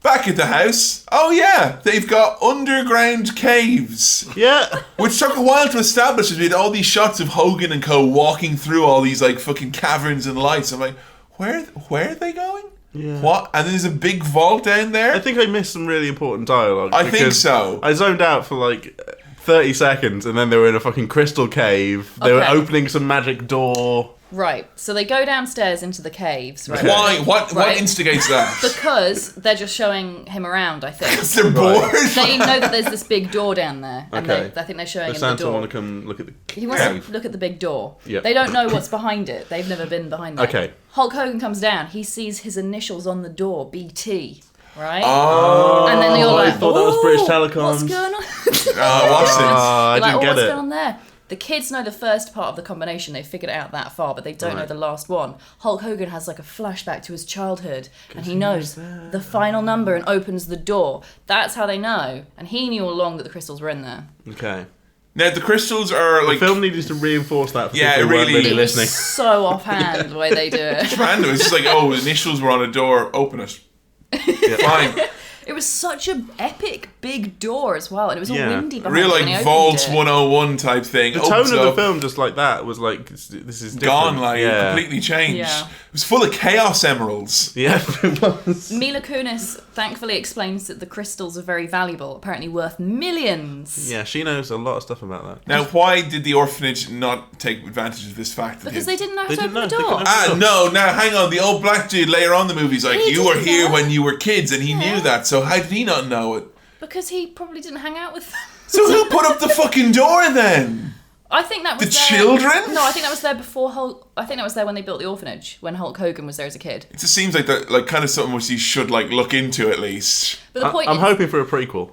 Back at the house, oh yeah, they've got underground caves. Yeah. Which took a while to establish. We had all these shots of Hogan and co walking through all these like fucking caverns and lights. I'm like, where are they going? Yeah. What? And then there's a big vault down there? I think I missed some really important dialogue. I think so. I zoned out for like 30 seconds and then they were in a fucking crystal cave. They were opening some magic door. Right, so they go downstairs into the caves, right? Why? What instigates that? Because they're just showing him around, I think. Because they're bored? They know that there's this big door down there, and Okay. I think they're showing Does him the Santa door. want to come look at the He wants cave? to look at the big door. Yep. They don't know what's behind it. They've never been behind that. Okay. Hulk Hogan comes down. He sees his initials on the door, BT, right? Oh. And then they all I like, thought that was British "Ooh, Telecoms." What's going on? What's this? I Like, didn't get what's it. going on there? The kids know the first part of the combination. They figured it out that far, but they don't know the last one. Hulk Hogan has like a flashback to his childhood, and he knows the final number and opens the door. That's how they know. And he knew all along that the crystals were in there. Okay. Now, the crystals are like... The film needed to reinforce that for Yeah, people it who weren't really- really listening. So offhand the way they do it. random. It's just like, oh, initials were on a door, open it. Fine. It was such an epic big door as well, and it was all Yeah. windy behind Real it when he like opened Vault it. 101 type thing. The Opens tone of up, the film, just like that, was like, this is different. gone, like yeah. completely changed. Yeah. It was full of chaos emeralds. Yeah, it was. Mila Kunis thankfully explains that the crystals are very valuable, apparently worth millions. Yeah, she knows a lot of stuff about that. Now, why did the orphanage not take advantage of this fact? Because they didn't know how They to didn't open the know. They door. couldn't No, now hang on. The old black dude later on in the movie's like, He you were didn't here know. when you were kids, and he knew that. So how did he not know it? Because he probably didn't hang out with them. So who put up the fucking door then? I think that was The there. children? No, I think that was there before Hulk. I think that was there when they built the orphanage, when Hulk Hogan was there as a kid. It just seems like that, like kind of something which you should like look into at least. But the point I'm is, hoping for a prequel.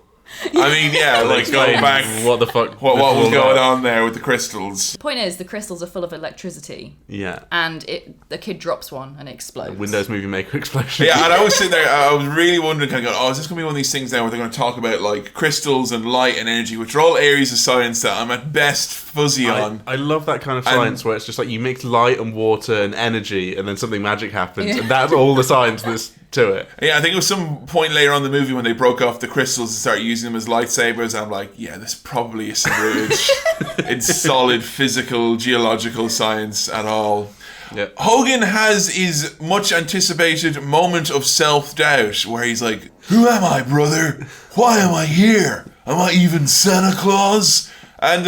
I mean, yeah, like go Explain back. What the fuck? What was before going that. on there with the crystals? the point is, the crystals are full of electricity, Yeah. and the kid drops one and it explodes. Windows Movie Maker explosion. Yeah, and I was sitting there, I was really wondering, kind of going, oh, is this going to be one of these things now where they're going to talk about like crystals and light and energy, which are all areas of science that I'm at best fuzzy on. I love that kind of science where it's just like you mix light and water and energy and then something magic happens and that's all the science there's to it. Yeah, I think it was some point later on in the movie when they broke off the crystals and started using them as lightsabers. I'm like, yeah, this probably isn't rooted in solid physical, geological science at all. Yeah. Hogan has his much anticipated moment of self-doubt where he's like, who am I, brother? Why am I here? Am I even Santa Claus? And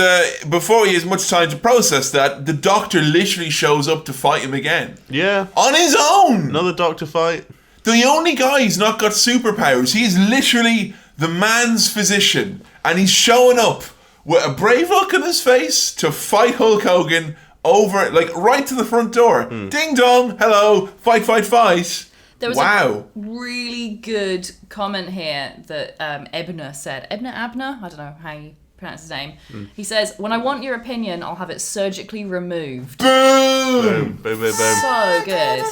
before he has much time to process that, the Doctor literally shows up to fight him again. Yeah. On his own! Another Doctor fight. The only guy who's not got superpowers. He's literally the man's physician. And he's showing up with a brave look on his face to fight Hulk Hogan over, like, right to the front door. Ding dong, hello, fight, fight, fight. There was wow. a really good comment here that Ebner said. Abner? I don't know how you pronounce his name. He says, when I want your opinion, I'll have it surgically removed. Boom! Boom, boom, boom, boom. So good.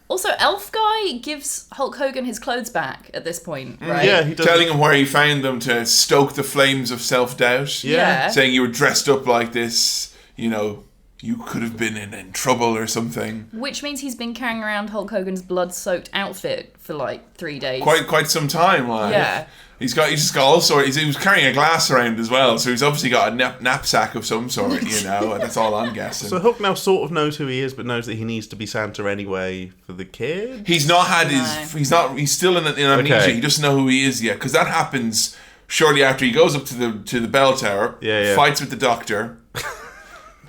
Also, Elf Guy gives Hulk Hogan his clothes back at this point, right? Yeah, he does. Telling him where he found them to stoke the flames of self-doubt. Yeah. Saying you were dressed up like this, you know, you could have been in trouble or something. Which means he's been carrying around Hulk Hogan's blood-soaked outfit for like 3 days. Quite some time, like. Yeah. He's just got all sorts. He was carrying a glass around as well, so he's obviously got a knapsack of some sort, you know. And that's all I'm guessing. So Hook now sort of knows who he is, but knows that he needs to be Santa anyway for the kid. He's not had his. He's still in amnesia. Okay. He doesn't know who he is yet, because that happens shortly after he goes up to the bell tower. Yeah. Fights with the Doctor.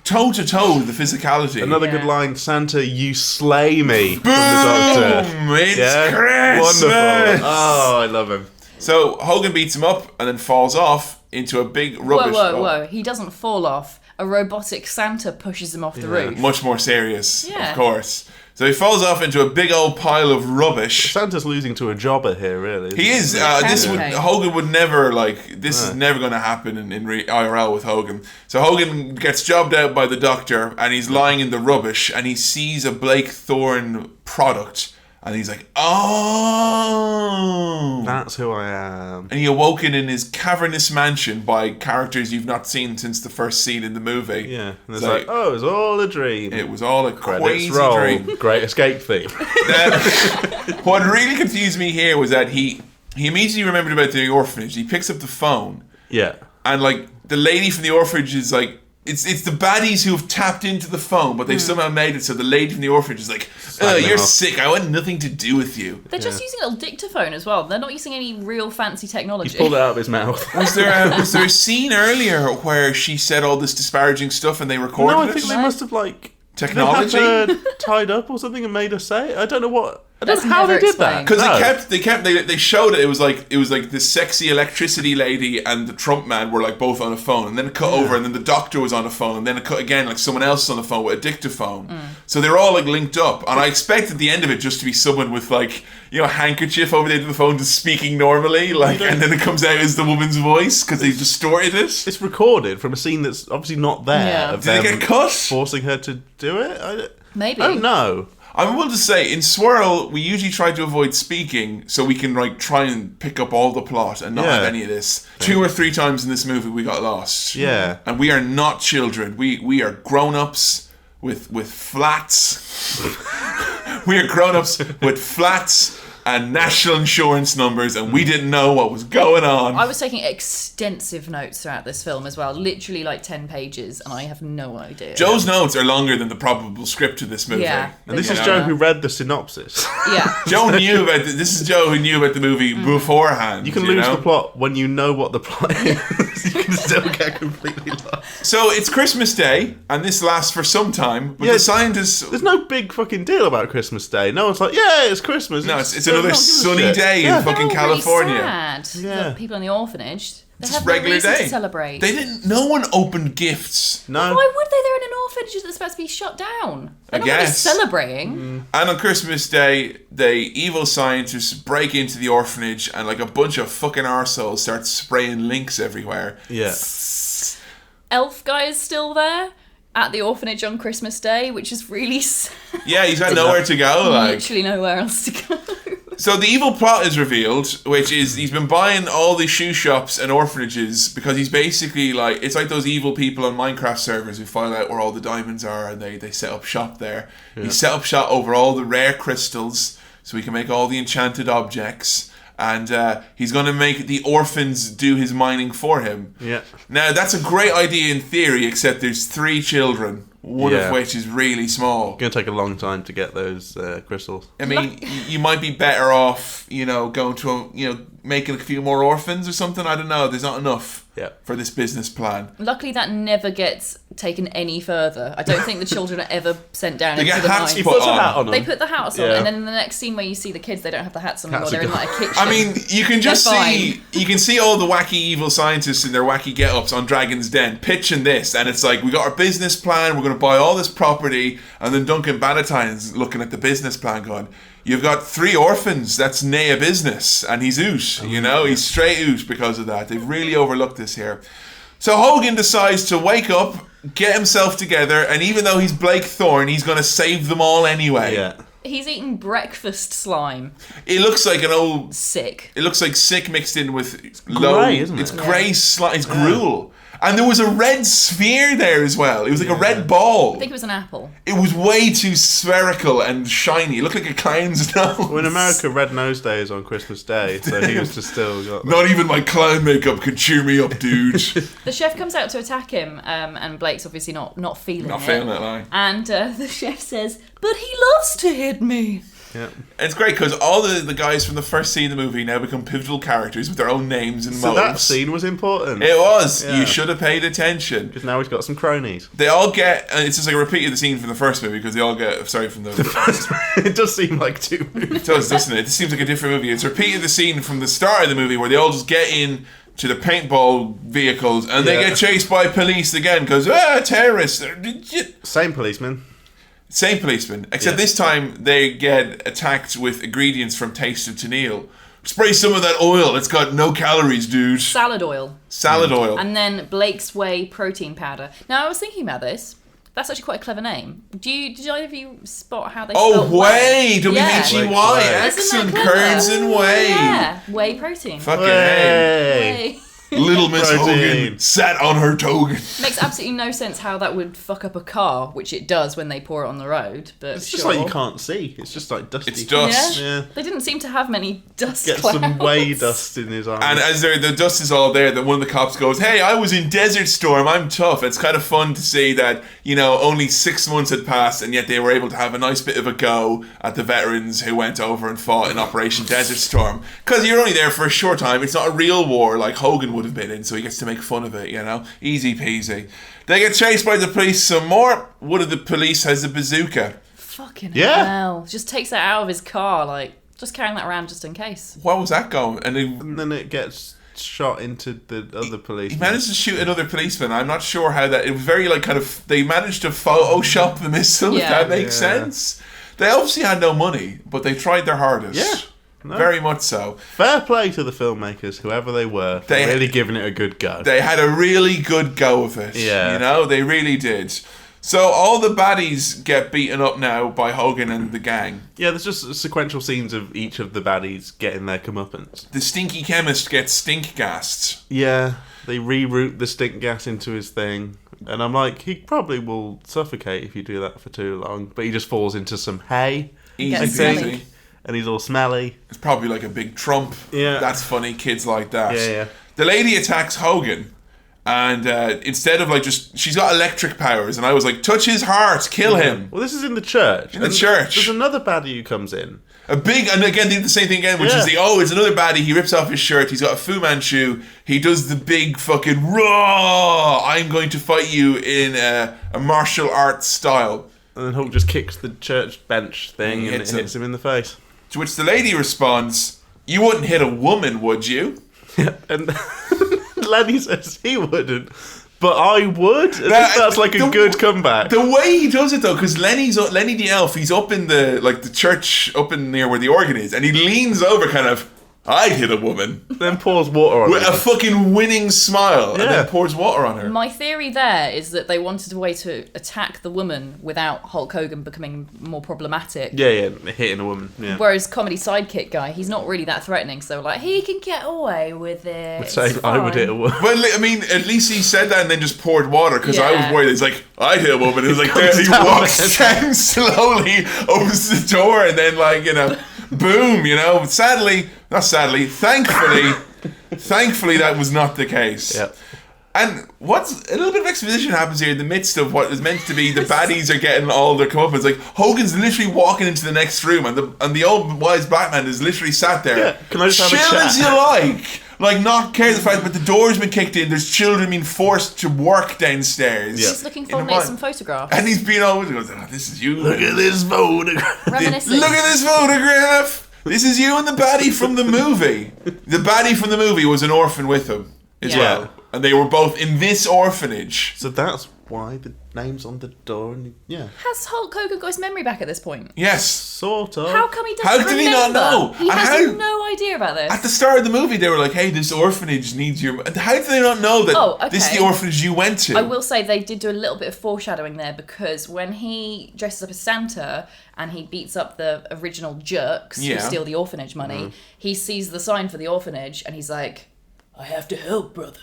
Toe to toe with the physicality. Another Yeah. good line, Santa, you slay me, from the Doctor. Boom! It's Yeah, Christmas. wonderful. Oh, I love him. So Hogan beats him up and then falls off into a big rubbish. Whoa. He doesn't fall off. A robotic Santa pushes him off the roof. Much more serious, Yeah. of course. So he falls off into a big old pile of rubbish. Santa's losing to a jobber here, really. He is. Okay. Hogan would never This is never going to happen in IRL with Hogan. So Hogan gets jobbed out by the Doctor, and he's lying in the rubbish, and he sees a Blake Thorne product, And he's like, oh. That's who I am. And he awoken in his cavernous mansion by characters you've not seen since the first scene in the movie. Yeah. And it's like, oh, it was all a dream. It was all a crazy roll. dream. Great escape theme. What really confused me here was that he immediately remembered about the orphanage. He picks up the phone. Yeah. And like the lady from the orphanage is like, it's the baddies who have tapped into the phone, but they've somehow made it so the lady from the orphanage is like, oh, you're sick. I want nothing to do with you. They're just using a little dictaphone as well. They're not using any real fancy technology. He pulled it out of his mouth. Was there a scene earlier where she said all this disparaging stuff and they recorded it? No, I think they must have technology they had her tied up or something and made her say it. I don't know what. I don't That's know how they never did that. explained. Because they showed it. It was like the sexy electricity lady and the Trump man were like both on a phone, and then it cut over, and then the doctor was on a phone, and then it cut again like someone else on the phone with a dictaphone. So they're all like linked up, and I expected the end of it just to be someone with like a handkerchief over the end of the phone just speaking normally, like, and then it comes out as the woman's voice because they've distorted it. It's recorded from a scene that's obviously not there. Yeah. Of Did it them get cut? forcing her to do it? Maybe. I don't know. I'm willing to say, in Swirl, we usually try to avoid speaking so we can like try and pick up all the plot and not have any of this. 2 or 3 times in this movie we got lost. Yeah. And we are not children. We are grown-ups with flats. We are grown-ups with flats and national insurance numbers, and we didn't know what was going on. I was taking extensive notes throughout this film as well, literally like 10 pages, and I have no idea. Joe's notes are longer than the probable script of this movie. Yeah. And this is Yeah. Joe who read the synopsis. Yeah. Joe knew about this is Joe who knew about the movie beforehand. You can lose know? the plot when you know what the plot is. You can still get completely lost. So it's Christmas Day, and this lasts for some time, but the scientists... There's no big fucking deal about Christmas Day. No one's like, yeah, it's Christmas. No, it's no, another don't give a sunny shit. day Yeah. in fucking They're all California. Really sad. Yeah. The people in the orphanage. They It's have a no regular reason day. to celebrate. They didn't. No one opened gifts. No. Why would they? They're in an orphanage that's about to be shut down. They're not really guess. celebrating. And on Christmas Day, the evil scientists break into the orphanage, and like a bunch of fucking arseholes start spraying links everywhere. Yeah. Elf guy is still there at the orphanage on Christmas Day, which is really sad. Yeah, he's got nowhere to go. Like, Literally nowhere else to go. so the evil plot is revealed, which is he's been buying all these shoe shops and orphanages because he's basically like, it's like those evil people on Minecraft servers who find out where all the diamonds are and they set up shop there. He set up shop over all the rare crystals so he can make all the enchanted objects. And he's going to make the orphans do his mining for him. Yeah. Now, that's a great idea in theory, except there's 3 children, one of which is really small. It's going to take a long time to get those crystals. I mean, you might be better off, going to, making a few more orphans or something. I don't know. There's not enough for this business plan. Luckily, that never gets taken any further. I don't think the children are ever sent down They into get the hats mine. put Puts a on. hat on them. They put the hats on, Yeah. and then in the next scene where you see the kids, they don't have the hats on anymore. Hats They're are in like a kitchen. I mean, you can just They're see, you can see all the wacky evil scientists in their wacky get-ups on Dragon's Den pitching this, and it's like, we got our business plan, we're going to buy all this property, and then Duncan Bannatyne's looking at the business plan going, you've got 3 orphans, that's nae a business, and he's oot, he's straight oot because of that. They've really overlooked this here. So Hogan decides to wake up, get himself together, and even though he's Blake Thorne, he's going to save them all anyway. Yeah. He's eating breakfast slime. It looks like an old... Sick. It looks like sick mixed in with grey, isn't it? It's grey slime. It's gruel. And there was a red sphere there as well. It was like a red ball. I think it was an apple. It was way too spherical and shiny. It looked like a clown's nose. Well, in America, Red Nose Day is on Christmas Day, so he was just still got... Not even my clown makeup can cheer me up, dude. The chef comes out to attack him, and Blake's obviously not feeling Not it. feeling it, like. And the chef says, "But he loves to hit me." Yeah. It's great because all the guys from the first scene of the movie now become pivotal characters with their own names and So modes. that scene was important. It was. Yeah. You should have paid attention. Because now he's got some cronies. They all get, and it's just like a repeat of the scene from the first movie because they all get, from the It does seem like 2 movies. It does, doesn't it? It seems like a different movie. It's repeated the scene from the start of the movie where they all just get in to the paintball vehicles and they get chased by police again because, terrorists. Same policeman. Same policeman, except this time they get attacked with ingredients from Taste of Tennille. Spray some of that oil. It's got no calories, dude. Salad oil. Salad oil. And then Blake's Way protein powder. Now, I was thinking about this. That's actually quite a clever name. Did either of you spot how they Oh, spell whey! Yeah. W-H-E-Y. Whey. Excellent. Isn't that clever? Curds and whey. Yeah, whey protein. Fucking hey. Whey. Little Miss Protein. Hogan sat on her token. Makes absolutely no sense how that would fuck up a car, which it does when they pour it on the road. But It's just sure. like you can't see. It's just like dusty. It's dust. Yeah. Yeah. They didn't seem to have many dust Get clouds. some whey dust in his eyes. And as the dust is all there, then one of the cops goes, "Hey, I was in Desert Storm. I'm tough." It's kind of fun to see that, only 6 months had passed, and yet they were able to have a nice bit of a go at the veterans who went over and fought in Operation Desert Storm. Because you're only there for a short time. It's not a real war like Hogan would have been in, so he gets to make fun of it, Easy peasy. They get chased by the police some more. One of the police has a bazooka. Fucking Yeah. hell. Just takes it out of his car, just carrying that around just in case. What was that going? And And then it gets shot into the other police. he managed to shoot another policeman. I'm not sure how that... It was very, they managed to Photoshop the missile, if Yeah. that makes sense. They obviously had no money, but they tried their hardest. Yeah. No. Very much so. Fair play to the filmmakers, whoever they were. They- really giving it a good go. They had a really good go of it. Yeah. They really did. So all the baddies get beaten up now by Hogan and the gang. Yeah, there's just sequential scenes of each of the baddies getting their comeuppance. The stinky chemist gets stink gassed. Yeah, they reroute the stink gas into his thing. And I'm like, he probably will suffocate if you do that for too long. But he just falls into some hay. Easy Gets peasy. smelly. And he's all smelly. It's probably like a big trump. Yeah. That's funny. Kids like that. Yeah. The lady attacks Hogan. And instead of she's got electric powers. And I was like, touch his heart, kill him. Well, this is in the church. In the church. There's another baddie who comes in. And again, they did the same thing again, which is it's another baddie. He rips off his shirt. He's got a Fu Manchu. He does the big fucking raw. I'm going to fight you in a martial arts style. And then Hulk just kicks the church bench thing and it hits him in the face. To which the lady responds, "You wouldn't hit a woman, would you?" And Lenny says he wouldn't, but I would. And That- that's like a the- good comeback. The way he does it though, because Lenny the elf, he's up in the church up in near where the organ is, and he leans over, kind of, "I'd hit a woman," Then pours water on with it. a fucking winning smile, and Yeah. then pours water on her. My theory there is that they wanted a way to attack the woman without Hulk Hogan becoming more problematic. Yeah, hitting a woman. Yeah. Whereas comedy sidekick guy, he's not really that threatening, so he can get away with it. It's Saying I would fine. hit a woman. Well, I mean, at least he said that and then just poured water, because I was Yeah. worried. He's like, "I'd hit a woman." It was like, there comes he down walks then. down slowly, opens the door, and then boom, thankfully that was not the case. Yeah. And what's a little bit of exposition happens here in the midst of what is meant to be the baddies are getting all their comeuppance. Like Hogan's literally walking into the next room, and the old wise black man is literally sat there, Yeah, can I just have a chill chat? as you like not care the fact that the door's been kicked in. There's children being forced to work downstairs. Yeah. He's looking In fondly a at some photographs. and he's been always goes, "Oh, this is you. Look at this photograph. Reminiscing. Look at this photograph. This is you and the baddie from the movie. The baddie from the movie was an orphan with him as Yeah. well. And they were both in this orphanage. So that's why the name's on the door. And yeah, Has Hulk Hogan got his memory back at this point? Yes. sort of. How come he doesn't How did he not remember? know? He And has how- no idea about this. At the start of the movie, they were like, "Hey, this orphanage needs your." How did they not know that Oh, okay. this is the orphanage you went to? I will say they did do a little bit of foreshadowing there, because when he dresses up as Santa and he beats up the original jerks Yeah. who steal the orphanage money, he sees the sign for the orphanage and he's like, "I have to help, brother."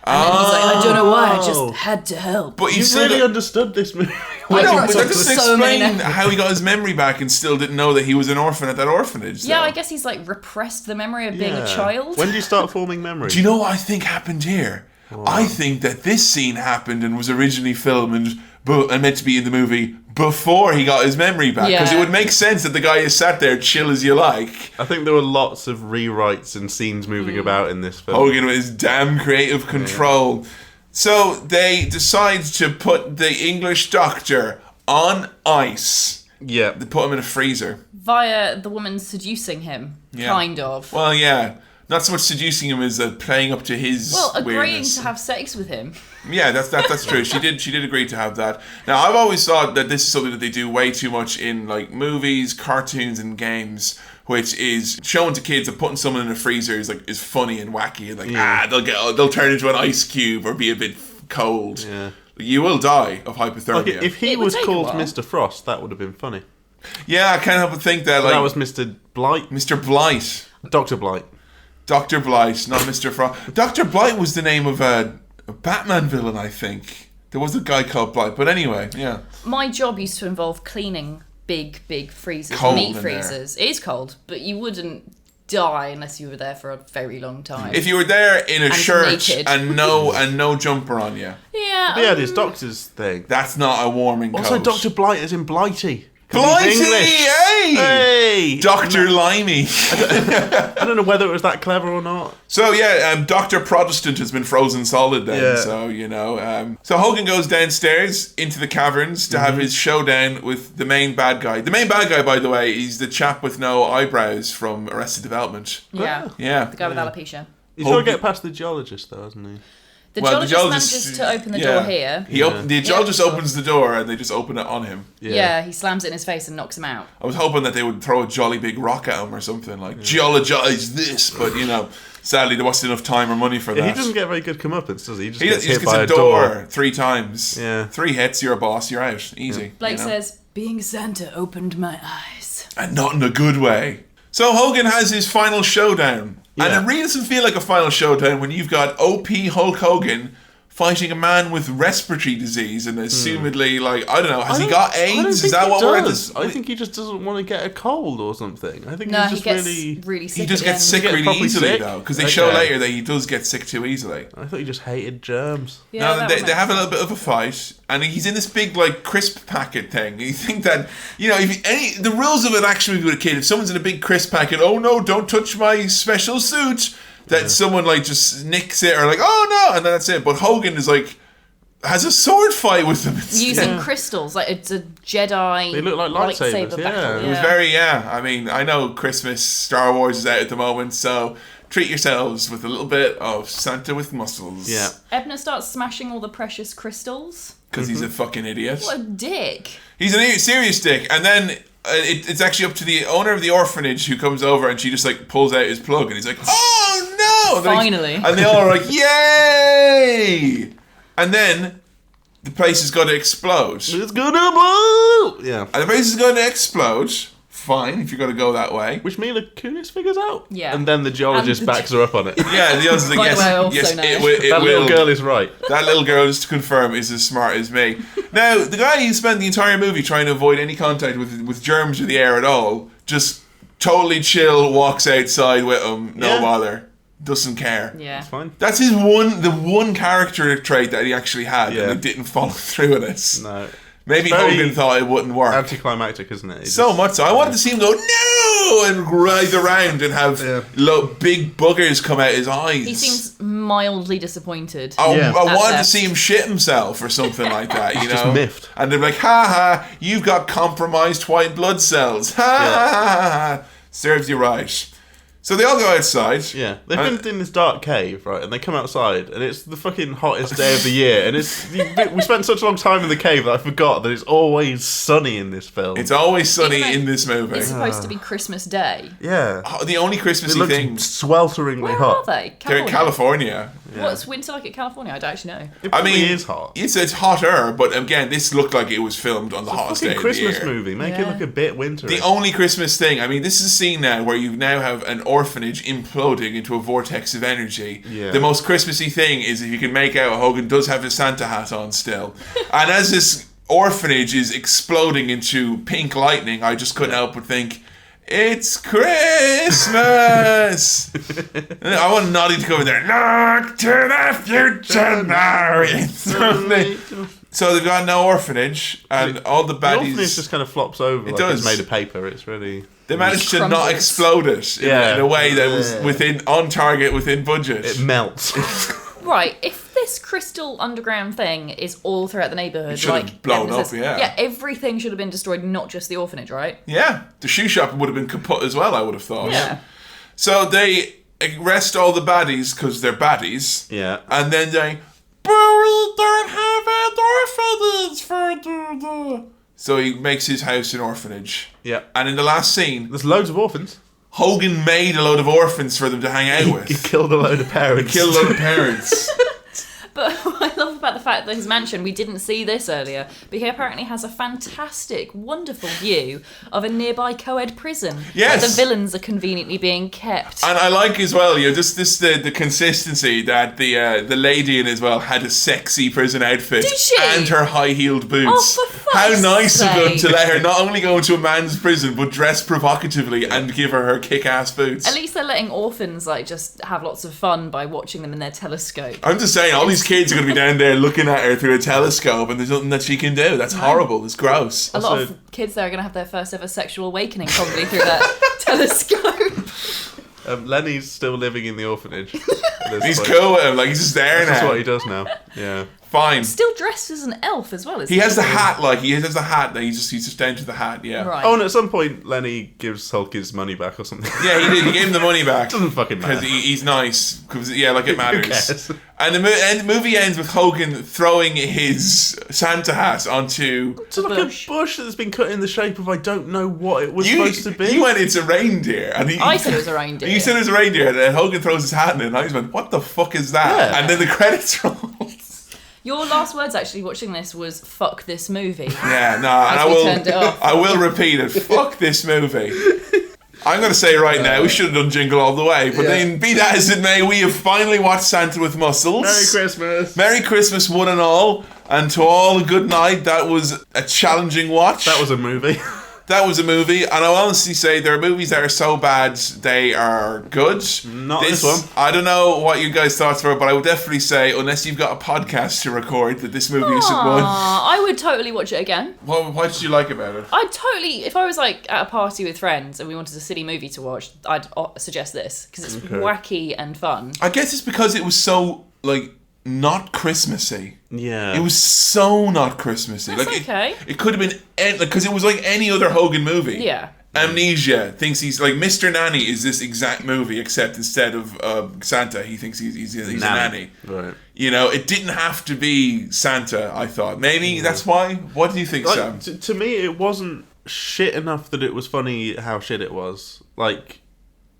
And then he's like, "I don't know why, I Oh. just had to help." But You still really got- understood this movie. I know, I but that doesn't so many explain names. how he got his memory back and still didn't know that he was an orphan at that orphanage. Yeah, though. I guess he's repressed the memory of being Yeah. a child. When do you start forming memories? Do you know what I think happened here? I think that this scene happened and was originally filmed and meant to be in the movie before he got his memory back. Because it Yeah. would make sense that the guy is sat there chill as you like. I think there were lots of rewrites and scenes moving about in this film. Hogan with his damn creative control. So they decide to put the English doctor on ice. Yeah. They put him in a freezer. Via the woman seducing him, Yeah. kind of. Well, yeah. Not so much seducing him as playing up to his Agreeing weirdness. to have sex with him. Yeah, that's true. She did agree to have that. Now, I've always thought that this is something that they do way too much in movies, cartoons, and games, which is showing to kids that putting someone in a freezer is funny and wacky, and they'll turn into an ice cube or be a bit cold. Yeah. You will die of Like, hypothermia. if he It would was take a called while. Mr. Frost, that would have been funny. Yeah, I can't help but think that, But like, that was Mr. Blight. Mr. Blight. Dr. Blight. Dr. Blight, not Mr. Frost. Dr. Blight was the name of a Batman villain, I think. There was a guy called Blight. But anyway, yeah. My job used to involve cleaning big freezers, Cold meat in freezers. It is cold, but you wouldn't die unless you were there for a very long time. If you were there in a And shirt naked. and no jumper on you, yeah, But yeah, this doctor's thing. that's not a warming Also, coat. Dr. Blight is in Blighty. 'Cause Blighty! he's English. Hey! Hey! Dr. Limey. I don't know whether it was that clever or not. So yeah, Dr. Protestant has been frozen solid then. Yeah. So, you know. So Hogan goes downstairs into the caverns to have his showdown with the main bad guy. The main bad guy, by the way, is the chap with no eyebrows from Arrested Development. yeah, Yeah. the guy with alopecia. He's got to Hogan- get past the geologist, though, hasn't he? The Well, the geologist geologist- manages to open the yeah. door here. The geologist opens the door and they just open it on him. Yeah. He slams it in his face and knocks him out. I was hoping that they would throw a jolly big rock at him or something, like, geologize this, but, you know, sadly there wasn't enough time or money for that. He doesn't get very good comeuppance, does he? He just He gets just hit gets by a a door 3 times. Yeah. 3 hits, you're a boss, you're out. Easy. Blake you know? says, "Being Santa opened my eyes." And not in a good way. So Hogan has his final showdown. Yeah. And it really doesn't feel like a final showdown when you've got OP Hulk Hogan fighting a man with respiratory disease and assumedly, like, I don't know, has he got I don't AIDS? Is think that he what we're at does. this? I think he just doesn't want to get a cold or something. I think No, he's he just gets really... really sick. He just at the gets end. sick He gets really properly easily, sick? though, because they show Okay. later that he does get sick too easily. I thought he just hated germs. Yeah, No, that they would make have a sense. little bit of a fight, and he's in this big, like, crisp packet thing. You think that, you know, the rules of an action movie with a kid, if someone's in a big crisp packet, oh no, don't touch my special suit, that someone, like, just nicks it, or like, oh no, and then that's it. But Hogan is, like, has a sword fight with them. Using crystals, like it's a Jedi. They look like lightsabers, lightsaber yeah. battle. It was very, I mean, I know Christmas, Star Wars is out at the moment, so treat yourselves with a little bit of Santa with muscles. Yeah. Ebner starts smashing all the precious crystals. Because he's a fucking idiot. What a dick. He's an serious dick. And then it's actually up to the owner of the orphanage who comes over and she just, like, pulls out his plug and he's like, oh no! And Finally. and they all are like, yay! And then the place is going to explode. It's gonna blow! Yeah. And the place is going to explode. Fine, if you're going to go that way. Which Mila Kunis figures out. Yeah. And then the geologist And the backs her up on it. Yeah, the other thing, By the yes, way, I also yes, know. it will. It That will. little girl is right. That little girl, just to confirm, is as smart as me. Now, the guy who spent the entire movie trying to avoid any contact with germs or the air at all, just totally chill, walks outside with him, no Yeah. bother, doesn't care. Yeah. Fine. That's the one character trait that he actually had, Yeah. and he didn't follow through with it. No. Maybe It's very Hogan thought it wouldn't work. Anticlimactic, isn't it? So much so. I wanted to see him go, no! And writhe around and have big boogers come out his eyes. He seems mildly disappointed. I Yeah. wanted to At see him shit himself or something like that, you know? just miffed. And they're like, ha ha, you've got compromised white blood cells. Ha ha ha ha. Serves you right. So they all go outside. Yeah, they've been in this dark cave, right? And they come outside, and it's the fucking hottest day of the year. And we spent such a long time in the cave that I forgot that it's always sunny in this film. It's always sunny Even though in this movie. It's supposed to be Christmas Day. yeah, The only it Christmassy looks thing. swelteringly Where hot. are they? They're in California. What's winter like at California? I don't actually know. It I probably mean, is hot. It's hotter, but again, this looked like it was filmed on the hottest day Fucking of the Christmas year. movie. Make it Yeah. look a bit wintry. The only Christmas thing, I mean, this is a scene now where you now have an orphanage imploding into a vortex of energy. Yeah. The most Christmassy thing is if you can make out Hogan does have his Santa hat on still. And as this orphanage is exploding into pink lightning, I just couldn't help but think, it's Christmas! I want Noddy to go in there, look to the future now! So they've got no orphanage, and all the the orphanage baddies... just kind of flops over like does. it's made of paper. It's really... They managed to not crumbles. explode it in a way that was on target, within budget. It melts. Right, if this crystal underground thing is all throughout the neighbourhood, should have like blown Ebner up, says, yeah. everything should have been destroyed, not just the orphanage, right? Yeah, the shoe shop would have been kaput as well, I would have thought. Yeah. So they arrest all the baddies because they're baddies. Yeah. And then they, but we don't have an orphanage for the... So he makes his house an orphanage. Yeah. And in the last scene, There's loads of orphans. Hogan made a load of orphans for them to hang out with. He killed a load of parents. Killed a load of parents. But what I love about the fact that his mansion, we didn't see this earlier, but he apparently has a fantastic, wonderful view of a nearby co-ed prison. Yes. Where the villains are conveniently being kept. And I like as well, just the consistency that the lady in as well had a sexy prison outfit. Did she? And her high-heeled boots. Oh, for fuck's How nice of them sake. to let her not only go into a man's prison, but dress provocatively and give her kick-ass boots. At least they're letting orphans just have lots of fun by watching them in their telescope. I'm just saying, all these kids are going to be down there looking at her through a telescope, and there's nothing that she can do. That's horrible. It's gross. A lot of kids there are going to have their first ever sexual awakening probably through that telescope. Lenny's still living in the orphanage. He's cool with him. Like, he's just there That's now. what he does now. Yeah. Fine. Still dressed as an elf as well, isn't He has the hat. Like, he has the hat. He's just down to the hat. Yeah. Right. Oh, and at some point, Lenny gives Hulk his money back or something. Yeah, he did. He gave him the money back. Doesn't fucking matter. Because he's nice. Because it matters. cares? And the movie ends with Hogan throwing his Santa hat onto. It's like a bush that's been cut in the shape of I don't know what it was supposed to be. You went, it's a reindeer. And I said it was a reindeer. You said it was a reindeer, and then Hogan throws his hat in it, and I just went, what the fuck is that? Yeah. And then the credits roll. Your last words actually watching this was "fuck this movie." Yeah, no, and As we turned it off. I will repeat it. Fuck this movie. I'm going to say right now, we should have done Jingle All the Way, but then be that as it may, we have finally watched Santa with Muscles. Merry Christmas. Merry Christmas, one and all, and to all a good night. That was a challenging watch. That was a movie. That was a movie, and I'll honestly say there are movies that are so bad they are good. Not this one. I don't know what you guys' thoughts were, but I would definitely say, unless you've got a podcast to record, that this movie is one. I would totally watch it again. What did you like about it? I'd totally, if I was like at a party with friends and we wanted a silly movie to watch, I'd suggest this because it's wacky and fun. I guess it's because it was so, like, not Christmassy. Yeah. It was so not Christmassy. That's like okay. It could have been because it was like any other Hogan movie. Yeah. Amnesia thinks he's like Mr. Nanny is this exact movie, except instead of Santa, he thinks he's a nanny. Right. You know, it didn't have to be Santa. I thought maybe that's why. What do you think, Sam? To me, it wasn't shit enough that it was funny how shit it was. Like,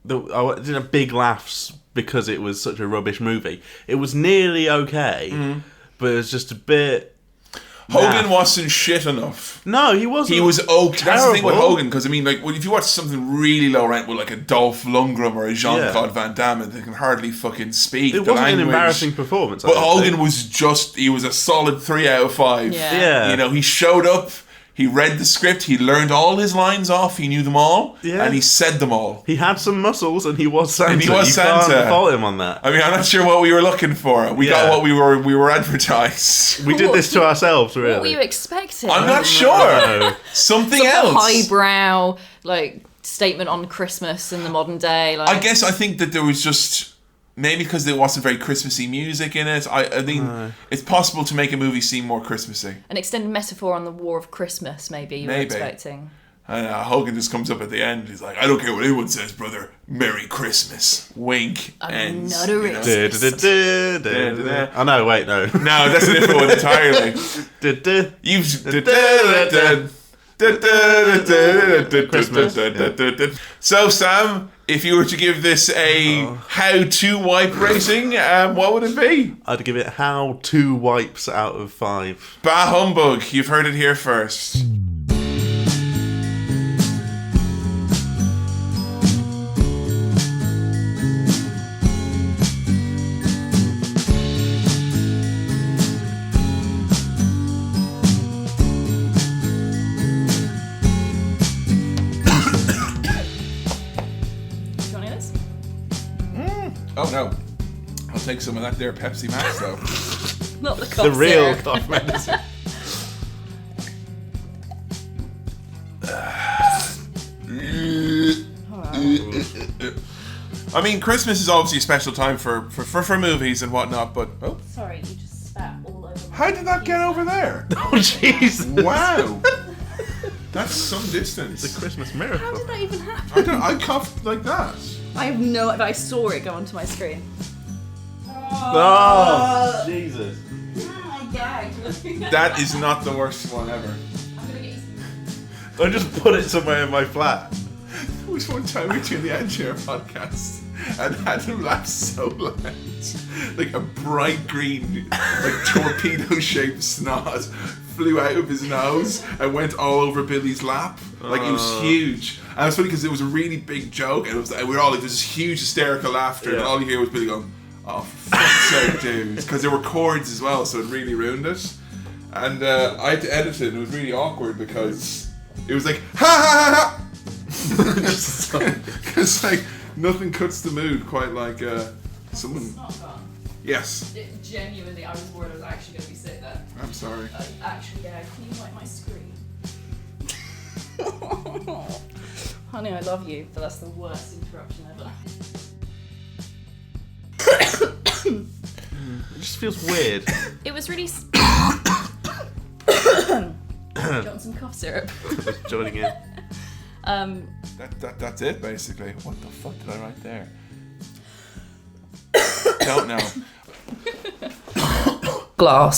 I didn't have big laughs because it was such a rubbish movie. It was nearly okay, but it was just a bit. Hogan wasn't shit enough. No, he wasn't. He was okay. Terrible. That's the thing with Hogan, because I mean, like, if you watch something really low rent with like a Dolph Lundgren or a Jean-Claude Van Damme, they can hardly fucking speak. It the wasn't language. an embarrassing performance. But Hogan was a solid 3 out of 5. Yeah. You know, he showed up. He read the script, he learned all his lines off, he knew them all, and he said them all. He had some muscles, and he was Santa. And he was you Santa. Can't fault him on that. I mean, I'm not sure what we were looking for. We got what we were advertised. We did this to ourselves, really. What were you expecting? I'm not sure. No. Something else. Highbrow, like, statement on Christmas in the modern day. Like, I think that there was just... Maybe because there wasn't very Christmassy music in it. I mean, it's possible to make a movie seem more Christmassy. an extended metaphor on the War of Christmas, maybe you were expecting. And Hogan just comes up at the end. He's like, I don't care what anyone says, brother. Merry Christmas. Wink. Ends. Another you know? Oh, no, wait, no. No, that's a different one entirely. You've... Christmas, So, Sam, if you were to give this a how-to wipe rating, what would it be? I'd give it how 2 wipes out of 5. Bah humbug. You've heard it here first. Oh no, I'll take some of that there Pepsi Max though. Not the cough The real syrup. cough medicine. I mean, Christmas is obviously a special time for movies and whatnot, but Sorry, you just spat all over my how did that get over there? Oh, Jesus. Wow, that's some distance. It's a Christmas miracle. How did that even happen? I coughed like that. I have no idea. I saw it go onto my screen. Oh, Jesus. I gagged. That is not the worst one ever. I'm gonna get you some. I just put it somewhere in my flat. There was one time we were doing the Edgeware podcast, and Adam laughed so loud. Like a bright green, like torpedo-shaped snot flew out of his nose and went all over Billy's lap. Like it was huge. And it was funny because it was a really big joke, and it was, and we were all like, there's this huge hysterical laughter, and all you hear was Billy going, "Oh, for fuck's sake, dude!" Because there were chords as well, so it really ruined it. And I had to edit it, and it was really awkward because it was like ha ha ha ha, because like nothing cuts the mood quite like someone. It's not fun. Yes. Genuinely, I was worried I was actually going to be sick there. I'm sorry. Actually, yeah. Can you wipe my screen? Honey, I love you, but that's the worst interruption ever. It just feels weird. It was really. Do you want some cough syrup? Joining in. That's it basically. What the fuck did I write there? Don't know. Glass.